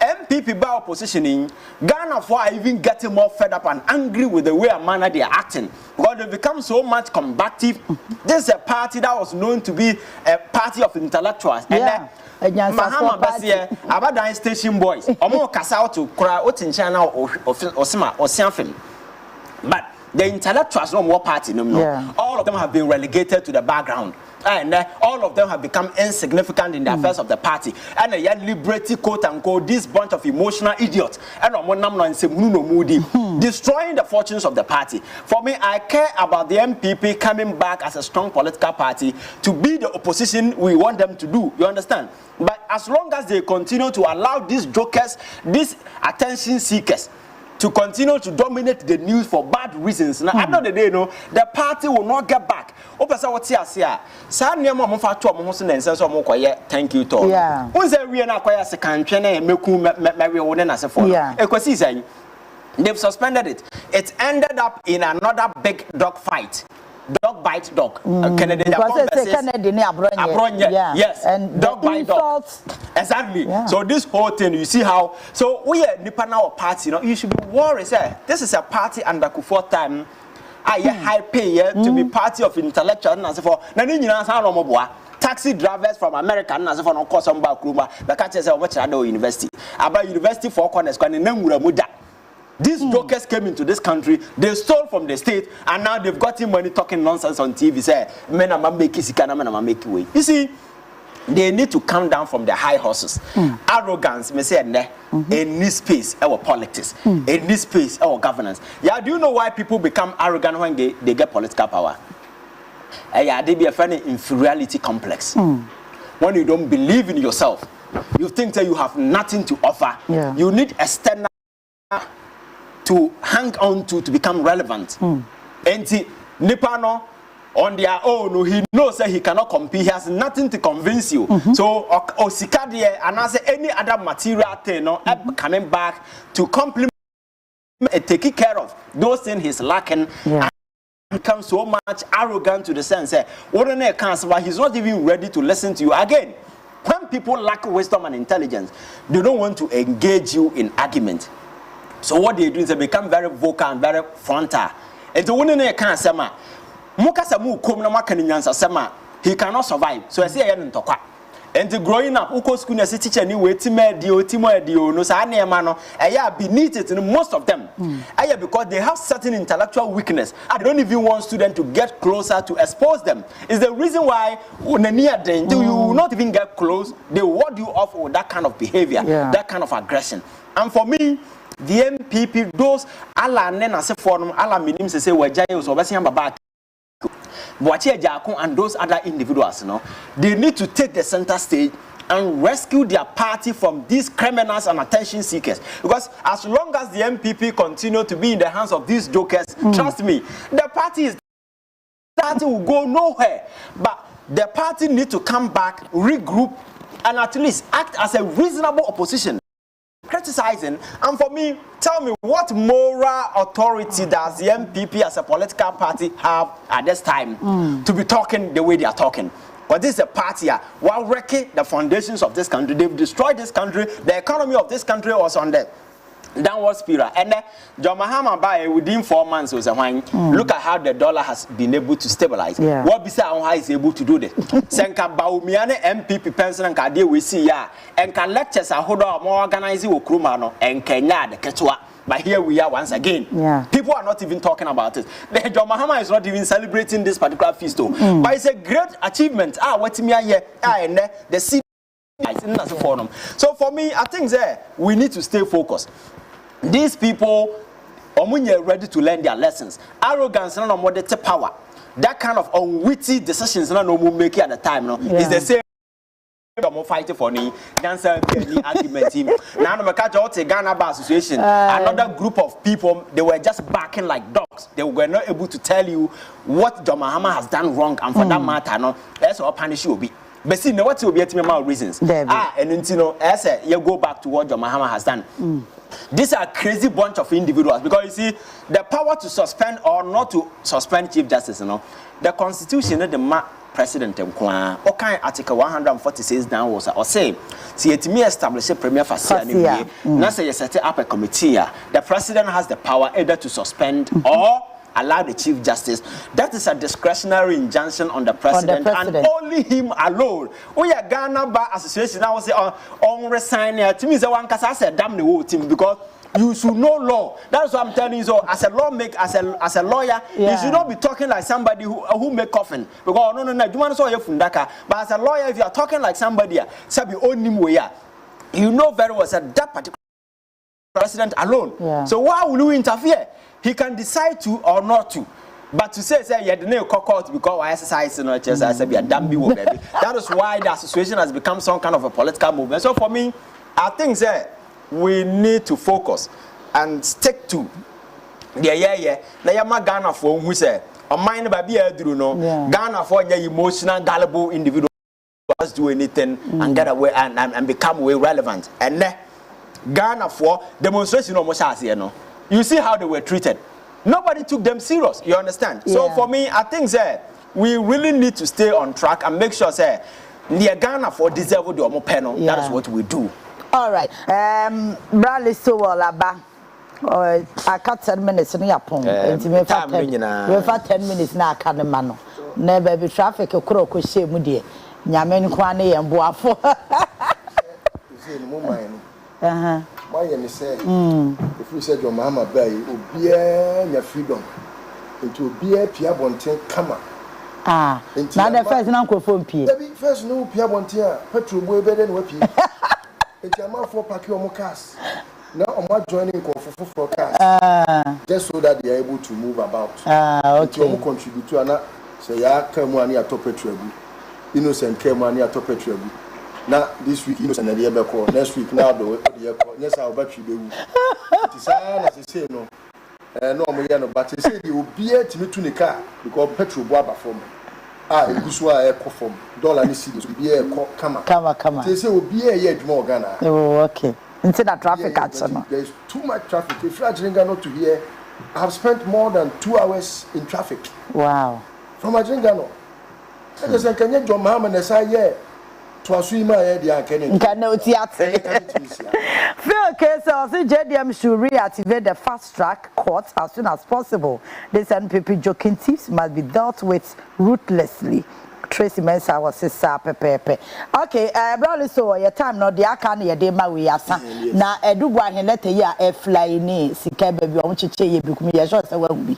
MPP by oppositioning, Ghana for are even getting more fed up and angry with the way and manner they are acting because they become so much combative. This is a party that was known to be a party of intellectuals. Mahama Basie, Abadan station boys, Omo Kasao to cry Otinchana or Osima or Sianfim. But the intellectuals no more party no. All of them have been relegated to the background. And all of them have become insignificant in the affairs of the party. And a liberty quote unquote this bunch of emotional idiots and destroying the fortunes of the party. For me, I care about the MPP coming back as a strong political party to be the opposition we want them to do. You understand? But as long as they continue to allow these jokers, these attention seekers, to continue to dominate the news for bad reasons. Now, at the end of the day, the party will not get back. Thank you, Tom. They've suspended it. It ended up in another big dog fight. Dog bite dog. Yes, and dog bite dog. Exactly. So this whole thing, you see how. So we are Nipana party. You should be worried. This is a party under Kufuor time. High pay to be party of intellectuals and so forth. Taxi drivers from America and so forth. Of course, some back room. The catches are much at university. About university for corners. These jokers came into this country, they stole from the state, and now they've got him money talking nonsense on TV. Say, men are making sikana, men are making way. You see, they need to come down from the high horses. Arrogance, me say, in this space, our politics, in this space, our governance. Yeah, do you know why people become arrogant when they get political power? Yeah, they be a funny inferiority complex. When you don't believe in yourself, you think that you have nothing to offer. You need external to hang on to become relevant. And Nipano on their own, he knows that he cannot compete. He has nothing to convince you. So Osikadie and as any other material thing coming back to complement and taking care of those things he's lacking. And becomes so much arrogant to the sense that he's not even ready to listen to you again. When people lack wisdom and intelligence, they don't want to engage you in argument. So what they do is they become very vocal and very frontal. And to win a can't say, Mukasamu come no makanyansa sema, he cannot survive. So I say I don't talk. And to growing up, Uko school as a teacher anyway, Timo, no Sane Mano, I beneath it in most of them. Because they have certain intellectual weakness. I don't even want students to get closer to expose them. It's the reason why when near them, you will not even get close, they ward you off with that kind of behavior, that kind of aggression. And for me, the MPP, those Allah Nena se forum, Allah minim se say Wajayos or Basian Babak, Boachia Jakon, and those other individuals, they need to take the center stage and rescue their party from these criminals and attention seekers. Because as long as the MPP continue to be in the hands of these jokers, trust me, the party will go nowhere. But the party need to come back, regroup, and at least act as a reasonable opposition. Criticizing, and for me, tell me what moral authority does the MPP as a political party have at this time to be talking the way they are talking? But this is a party while wrecking the foundations of this country. They've destroyed this country. The economy of this country was on the downward spiral. And John Mahama by within 4 months was a wine. Look at how the dollar has been able to stabilize. What beside how is able to do this? Senka Baumiane MPP pension and Kadia we see ya and can lectures are hold on more organizing with Krumano and Kenya the Ketua. But here we are once again. People are not even talking about it. The John Mahama is not even celebrating this particular feast. But it's a great achievement. What me here and the city. So for me, I think that we need to stay focused. These people are ready to learn their lessons. Arrogance and no power. That kind of unwitty decisions no more make at the time. No, is the same. I'm fighting for any dancer argument team. Now I'm catch out the Ghana Bar Association. Another group of people, they were just barking like dogs. They were not able to tell you what John Mahama has done wrong, and for that matter, no, that's what punish you will be. But see, now what will be at reasons? And you know, as you go back to what John Mahama has done. These are a crazy bunch of individuals because you see, the power to suspend or not to suspend Chief Justice, you know, the Constitution, the President, okay, Article 146 down was or say, see, it may establish a premier facility. Now say you set up a committee. The President has the power either to suspend or allow the Chief Justice. That is a discretionary injunction on the President, and only him alone. We are Ghana Bar Association. I was say on resign here. To me, the one case I said damn the whole team because you should know law. That's what I'm telling you. So as a lawmaker, as a lawyer, you should not be talking like somebody who make coffin. Because no, you want to say you fundaka. But as a lawyer, if you are talking like somebody, sabi only way, you know very well that particular President alone. So why will you interfere? He can decide to or not to. But to say you had no court because I exercise I said be a damn baby. That is why the association has become some kind of a political movement. So for me, I think that we need to focus and stick to the na yama Ghana for who say on mind by be Ghana for emotional gullible individuals do anything and get away and become way relevant. And Ghana for demonstration almost as you see how they were treated. Nobody took them serious. You understand? So for me, I think that we really need to stay on track and make sure that near Ghana for deserve the omo panel. That is what we do. All right. Bradley Sowolaba. I cut 10 minutes in Yapon. We for 10 minutes now. Can't never be traffic. A crow could say, Mudi. Yamen Kwane and Boafo. Why you say if you said your mama bay obiya your freedom into obiya pia bonten kama now the first na phone pie the first no pia bonten petrol boy better than wapi into am for park your cars now am joining for cars just so that they are able to move about okay to contribute to ana say ya come ani atop petrol innocent come ani atop petrol. Now this week innocent na dey be call next week now the call yes our battery be wu it say say no no mo ye no but say the obi a timi to ne car because petrol bo aba form egusu a e ko form dollar ni cedis obi e ko kama say obi e ye adwuma Ghana okay into that traffic no there is too much traffic. If you are Ghana to here, I have spent more than 2 hours in traffic. Wow. From Ghana I just can you John Mahama na say yeah to assume I had Phil case also JDM should reactivate the fast track court as soon as possible. These NPP joking thieves must be dealt with ruthlessly. Tracy Mensa was sister pepe. Okay, brother, so your time no dia kan ye dey ma we asa. Na edubu ahen letter ya e fly ni sika baby o chiche ye bikum ye sure say wa bi.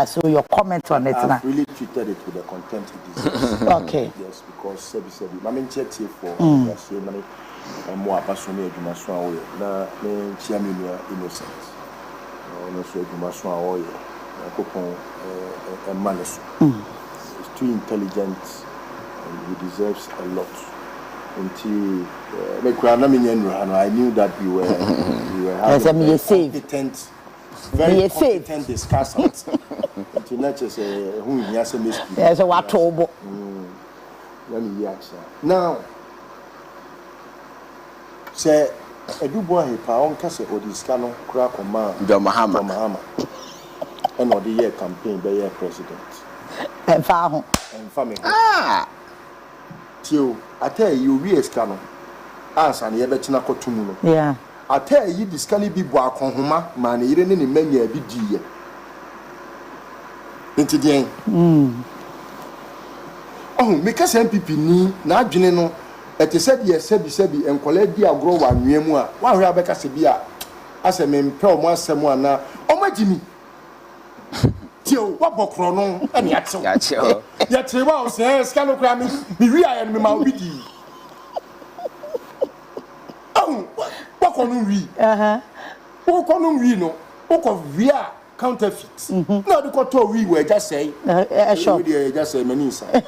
So your comment on it na. I really treated it with the contempt it deserves. Okay. Yes, because sebi mama check for yes na mo apasoni adwuma so awo na me chia me nua innocent. No so adwuma so awo ye. Akopon e malice. Too intelligent and he deserves a lot. Until I knew that you were having a competent, very competent discussion. Until not just who he has a mystery. There's a what trouble. Now, say a do boy he pound case or this canon crack on John Mahama and or the year campaign by year president. And farm and farming. Till I tell you, we as canon. As and ye betina kotumu. Yeah. ata yi diskani bi bo akonhoma ma ne yire ne ne manya bi diye enti den meka se MPP ni na adwene no ete said ye sebi enkola di agro wa nwemu a wa hwe abeka se bi a ase me mpe o mo asem ana o magimi tio wa bokro no ene atew ya tewa o se skalo kra mi wi aye me ma obidi wa kono wi wo kono wi no wo ko wi a counterfeit na de ko to wi we just say shop we just say mani inside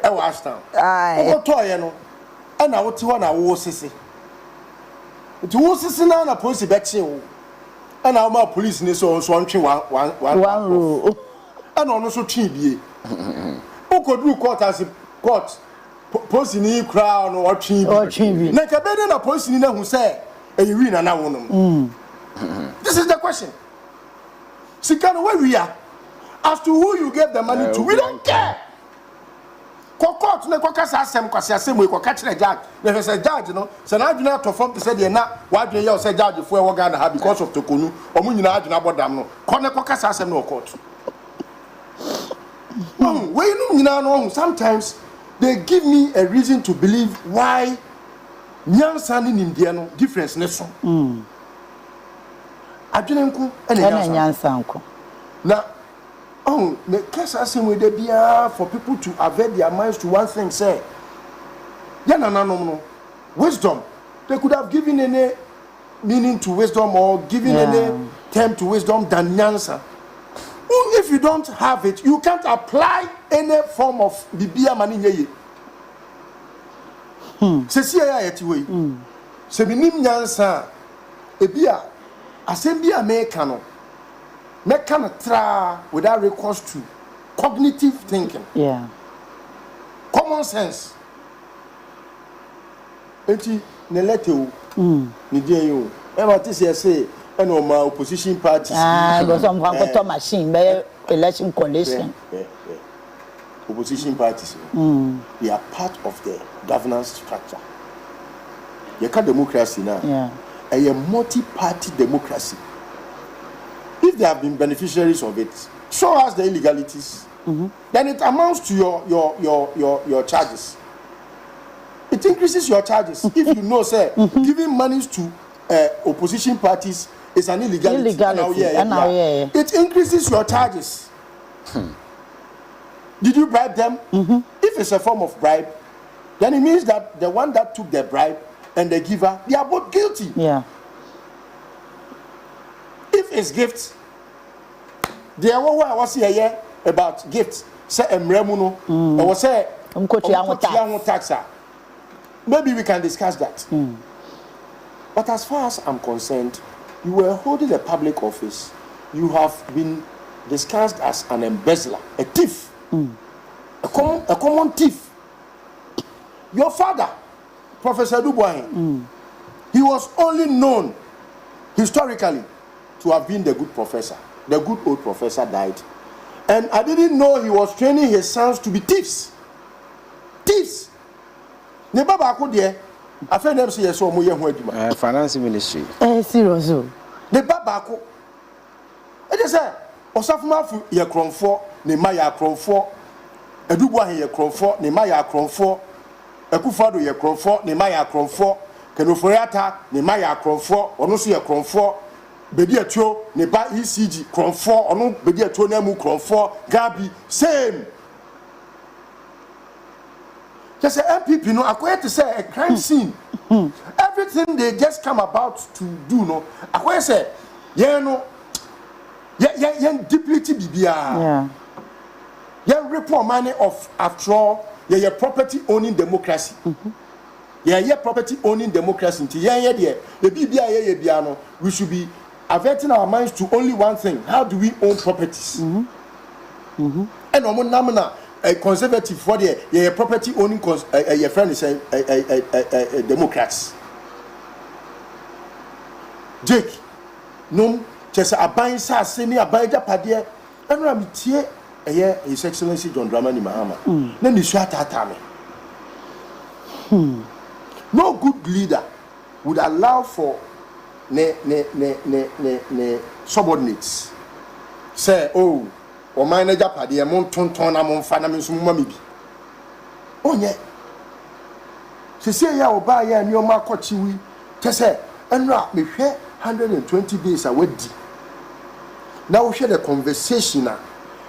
e wa stand wo to ye no e na wo ti ho na wo sisi ti wo sisi na police be che wo e na ma police ni so ntwe one row e na ono so twi bie wo ko du court as court police ni crowd no twi bi na ka be na police ni na hu say e wi na wo no this is the question. Sikano where we are as to who you gave the money to, we don't care. Court na kwakasa asem kwase asem we kwaka kire judge na say judge no say na adwuna to form to say dey na wa adwuna ye say judge for we Ghana ha because of tokonu omu nyina adwuna bodam no ko na kwakasa asem no court we no nyina no sometimes they give me a reason to believe why nyansa ni nimdia no difference ne so adwene nko ene nyansa nko na the case asem we dey bia for people to avert their minds to one thing say no wisdom they could have given any meaning to wisdom or given any term to wisdom than nyansa. If you don't have it, you can't apply any form of bibia mani nyeye se sia ya yeti we se binim nyansa ebia asem bia meka no tra without recourse to cognitive thinking. Common sense. Eti ne leto ni dey you. E ma ti say no ma opposition parties. Go some for machine be election coalition. Opposition parties. They are part of the governance structure. You can democracy now. A multi-party democracy. If they have been beneficiaries of it, show us the illegalities. Then it amounts to your charges. It increases your charges. If you know, say, giving monies to opposition parties is an illegality. It increases your charges. Did you bribe them? If it's a form of bribe, then it means that the one that took the bribe and the giver, they are both guilty. If it's gifts, there was here about gifts. Say emremuno, or was say taxa. Maybe we can discuss that. But as far as I'm concerned, you were holding a public office. You have been discussed as an embezzler, a thief, a common thief. Your father, Professor Dubois, he was only known historically to have been the good professor. The good old professor died. And I didn't know he was training his sons to be thieves. Thieves. Ne baba ko de I find them say so mo ye ho adwuma. Finance ministry. Serious. Ne baba ko. E dey say osafuma ye kronfo, ne ma ya kronfo. Edubu ahe ye kronfo, ne ma ya kronfo. Ekufado ye kronfo, ne ma ya kronfo. Kenoforiata, ne ma ya kronfo, ono so ye kronfo. Bedi atwo ne ba ECG kronfo ono bedi atwo na mu kronfo Gabi same. Just MPP no akoye to say a crime scene. Everything they just come about to do no akoye say no deplete bibia. Report money of after all property owning democracy. Property owning democracy. We should be averting our minds to only one thing: how do we own properties? And a conservative for the property owning your friend is a Democrats. Jake, no, just a buying sa senior buy Japadia, and Ramitie, His Excellency John Dramani Mahama. Then the shot at me. No good leader would allow for ne subordinates. Say, oh, or my Japan, the amount ton among Fanams Mummy. Oh, yeah. She say, ya oba ya and your market chiwi. Tessa, and rap me 120 days away. Now we share the conversation now.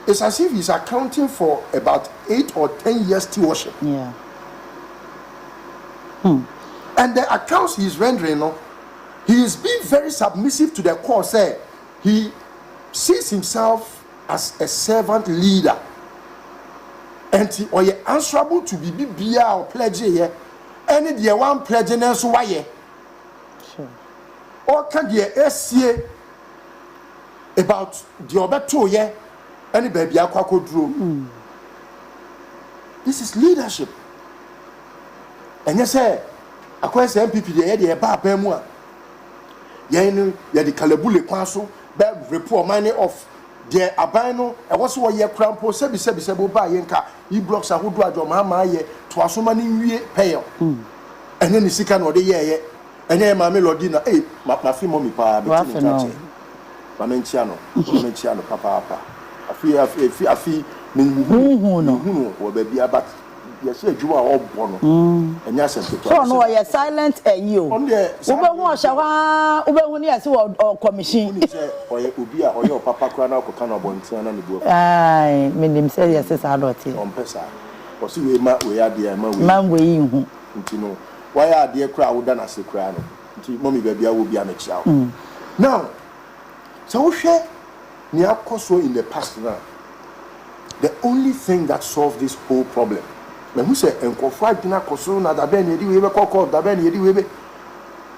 It's as if he's accounting for about 8 or 10 years stewardship. Yeah. And the accounts he's rendering, he is being very submissive to the core. Say he sees himself as a servant leader, and he or answerable to be bia or pledge here. Any the one pledge and so why? Sure. Or can the SCA about the other 2 years? Any baby aqua drew. This is leadership. And you say, I question MPP the Papa Mua. Yen, ya the Calabule Council, bad report money of the Abano, and what's what your crown post, Sebi by Yenka, he blocks a who do a drama ye to a so many pay. And then the second or the year, and then my melodina, eh, my mommy pa, Mamenciano, Papa. I feel no, or baby, but yes, you are all born. And yes, so no, you're silent and you. Ube or commission. Or Ubia or your papa crana or Cana Bontiana and the book. Aye, mean say yes, I don't see. On Pesa. Or see, we are dear man, we you know. Why are dear crowd than as a crown? Mommy, baby, I will be a child. Now, so share. NKOSUO in the past now, the only thing that solved this whole problem. When we say NKOSUO na dabeni Odehyeeba koko dabeni Odehyeeba.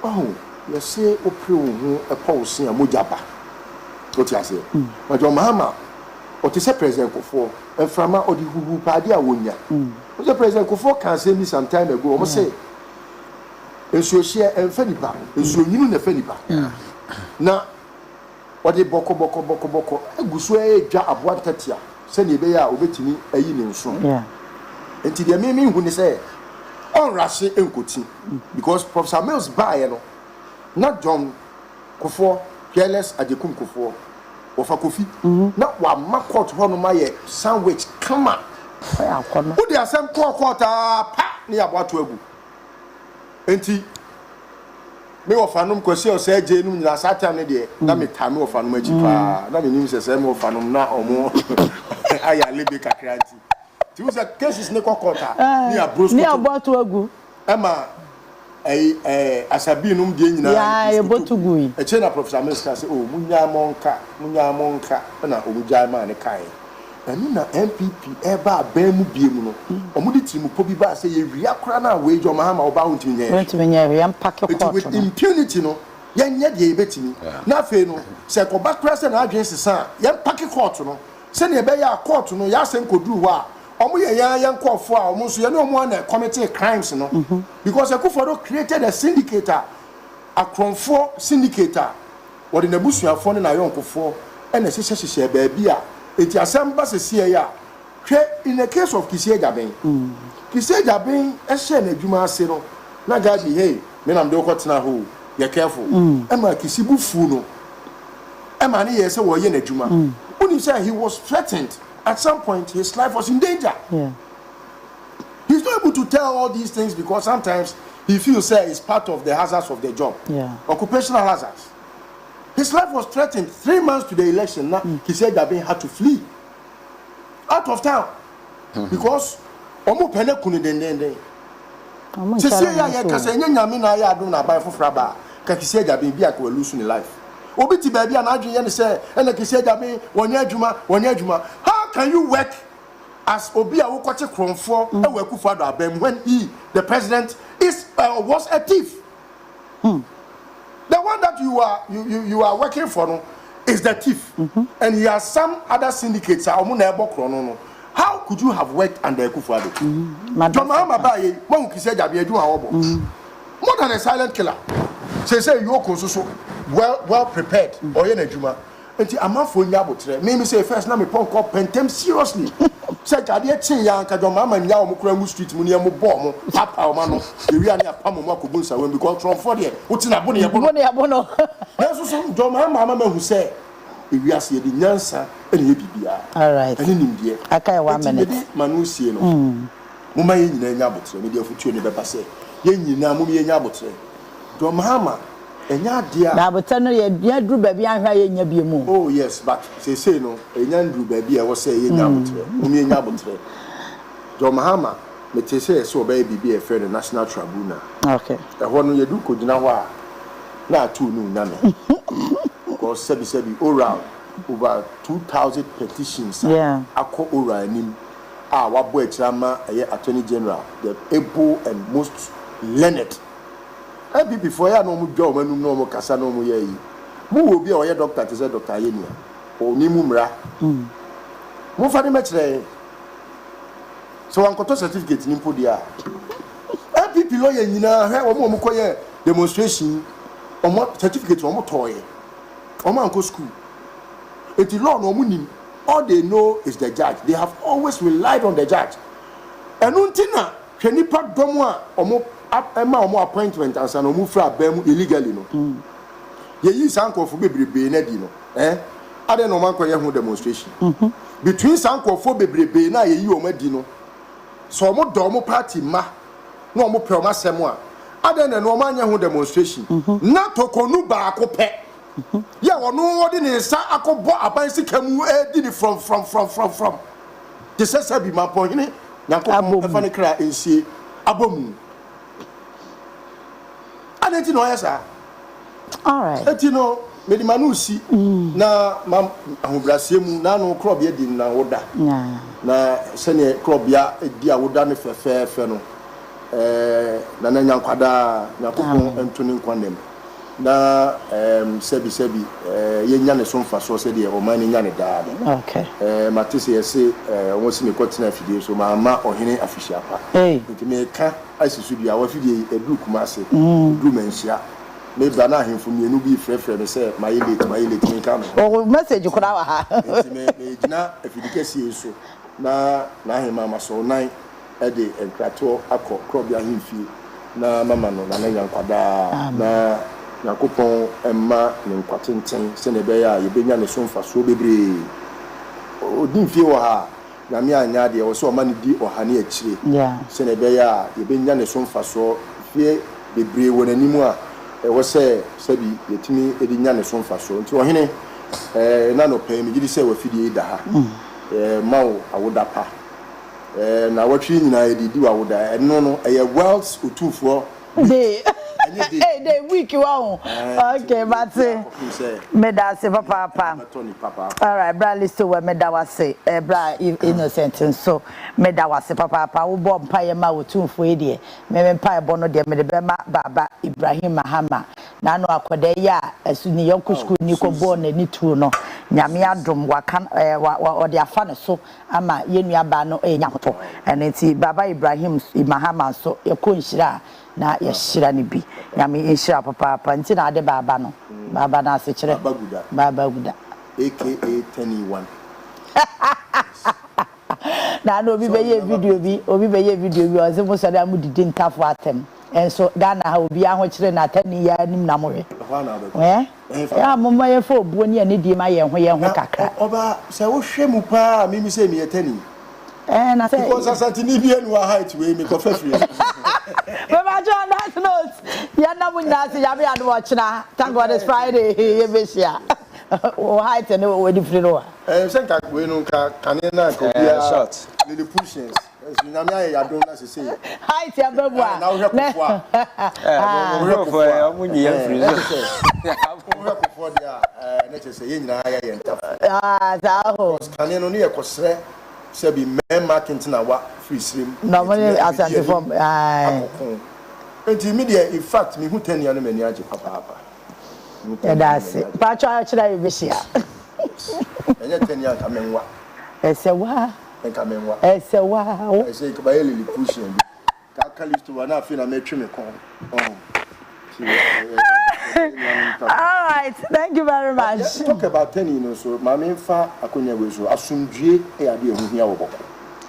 Oh, you say opre a policy a mojaba. What you say? But your mama, what is a president for? And from my Odehyeeba party a wunya. What the president for can say me some time ago. I say, and so share and fenipa, and so you know the fenipa. Now. What the boko egusue dwa aboa tatia se ne be ya obetimi ayi ne nso enti de me hu ne say on rashe enkoti because Professor Mills buy no not John Kofo careless ajekum Kofo ofa Kofi na wa makot ho no maye sandwich kama who dey asem court pa ne aboa to agu enti me ofanum kwesi o se je nu nyina satam ne de na me tame ofanum aji pa na me nim se me ofanum na omo aya lebe kakranti ti wo se cases ne kokota ni abrosko ni aboto agu ema asabi num de nyina ya e botugu yi e che na Professor Minister say oh munya monka na omujai ma ne kai enu na MPP eba abemu biemu no omudi timu po bi ba say ye wi akora na we jo mahama oba huntimi nye yam pack court with impunity no yenye de ebetimi na fe no se ko ba kra se na adwen sesa yam pack court no se na ebe ya court no ya sen koduru ho a omo ye yan kofo a omo so ye no omo na commit crimes no because Akufo created a syndicate a Kronfo syndicate what in abusuafo na yonkofo e na hyehyehye ba bia eti asamba sesie ya hwe in the case of Kisie Jaben Kisie Jaben e hye na adwuma ase no na gabi hey me na mde okotena ho ye careful e ma Kisibu fu no e ma ne ye se wo ye na adwuma when he said he was threatened at some point his life was in danger he's not able to tell all these things because sometimes he feels it's part of the hazards of the job occupational hazards. His life was threatened 3 months to the election. Now he said that he had to flee out of town because omo pene kunu dendende. Se se ya kase nyame na ya do na ban fofra ba ka kise ga bin bia ka lose in life. Obi ti ba bia na adwen ye say na kise ga bin wonya adwuma. How can you work as obi a wo kwache kronfo e wa Akufo abam when he the president is was a thief? The one that you are working for no, is the thief, and he has some other syndicates. How could you have worked under Akufo? More than a silent killer. Say you NKOSUO well prepared. enti amafo nya botre me say first na me pon call pentem seriously say gade chin ya nka do mama nya o mukura mu street mu ne mo bo mo papa o ma no e wi ani apam mo akobu nsa wen because from for there uti na bo ne yabo no na so do mama hu say e wi ase e di nyansa e ne bibia all right ani nimdie aka 1 minute manu sie no mo ma yin nyina nya botre me dia futuo ne beba say yen nyina mo me nya botre do mama enya dia na botre no ye bia duru ba bia hwa ye nya bia mu oh yes but say no enya duru ba bia wo say ye nya botre mo me nya botre do mama me te say so ba bibia e friend national tribunal okay e ho no ye du ko gina ho a na atu nu na me because sebi oral over 2,000 petitions akọ oral nim a wabo ekirama eye attorney general the able and most learned abi before ya no mu dwa o manu no mo kasa no mo ye yi mu obi a oye doctor te say doctor Yenia o ni mu mra mo fa ni metre so an koto certificate ni mpo dia abi lawyer nyina he o mo koye demonstration o mo certificate o mo toye o man go school eti law no mu nim all they know is the judge they have always relied on the judge enuntina hwenipa domo a o mo appointment and san o mu fra bam illegally no ye yi sankofo bebrebe na di no ade no man koye ho demonstration between sankofo bebrebe na ye yi o ma di no so mo do mo party ma na o mo pe o ma sem a ade na no man nya ho demonstration na tokonu ba akopɛ ya wono odi ne sa akobo abansi kamu di ni from the sesa bi ma po hini na ko fa ne kra ensie abomu aneti no yesa all right eti no medi manu si na ma ahobrasie mu na no club ye di na woda na sene club ya di awoda ne fefe no na na nyankwada na ko entuni nkwanem na sebi yenya ne somfa so se de o man nya ne da okay matise yese won si me kotina fidie so ma ohene afisia pa nti me ka asisu bia wa fidie edu kuma ase du menhia me bra na ahemfo mienu bi frefre me se my late me ka no o message kura wa ha nti me gina afidike sie so na ahema ma so nan e de enkrato akọ krobia hemfie na mama no na nyankwada na Yakupon emma ne nkwatenten se ne be ya yebenya ne so mfaso bebre odin fie wo ha na me anya de wo so o ma ne di oha ne akire se ne be ya yebenya ne so mfaso fie bebre wo nanimu a wo se sabi yetimi edinya ne so mfaso nti ohene na no pe mi gidi se wa fidie da ha mawo awoda pa na watwi nyina edidi wa awoda eno no eye world's utufo hey the week wow okay but meda se papa all right bra listen we meda wase bra innocent so meda wase papa wo bo mpaye ma wo tumfo e de me mpaye bo no de me de be ma baba Ibrahim Mahama na no akoda ya asuni yonko school ni ko bo na ni tuo no nyame adom waka o de afa ne so ama yenua ba no nyakoto enenti baba Ibrahim Mahama so yakonhira na yeshira ni bi nyame yeshira papa nti na ade baba no baba na se kire baba guda aka 21 na no obi be video bi o se mo sare amudidi ntafo atem enso Ghana ha obi aho kire na tani ya nim na mowe ya mama ye fo obuo ni ani di ma ye ho kakra oba se wo hwe mu pa mimi se mi etani na say because asante ni bi enu height we me ko fafiri Mama John that note ya na munya se ya be adu ochina thank God it's Friday ye be share o height and we di free no senka we no ka kane na ko bia short the pushes nyame aye ya don na se say height ya bebu a na wo hwekofo a wo hwekofo ya munyi ya free wo hwekofo dia na che say ye nyina ya ye ntaf za ho kane no ne ye kosre se bi mema kentina wa free stream no money asante form enti media in fact me hu 10 year no mani age papa that's it pa cha chira yebisia enye 10 year kamenwa esewa kamenwa esewa ese ko ba yeli pushing ka kalisto wa na afi na metwe me kon All right, thank you very much. Let's talk about Tenny, so Mammy Fa Akonya was Asumdue, a dear who here Boko.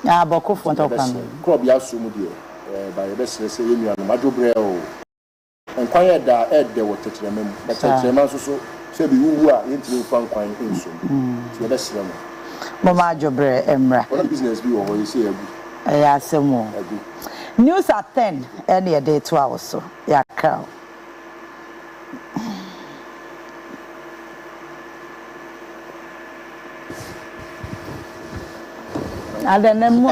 Ah, Boko for talking. Crop Yasum, dear, by the best, say, you are Majobreo. And quiet that Ed, there were Tetramen, but Tetraman so say you are into Franquine in so. So that's them. Mama Jobre, Emra. What business be over, you say, yeah, some more. News at 10, any day 12 so. Yeah, cow. And then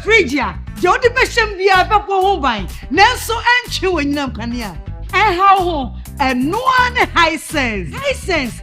Frigia, Jody Besham be a papa home Nelso and chew in Namkania. And how and no one high sense. High sense.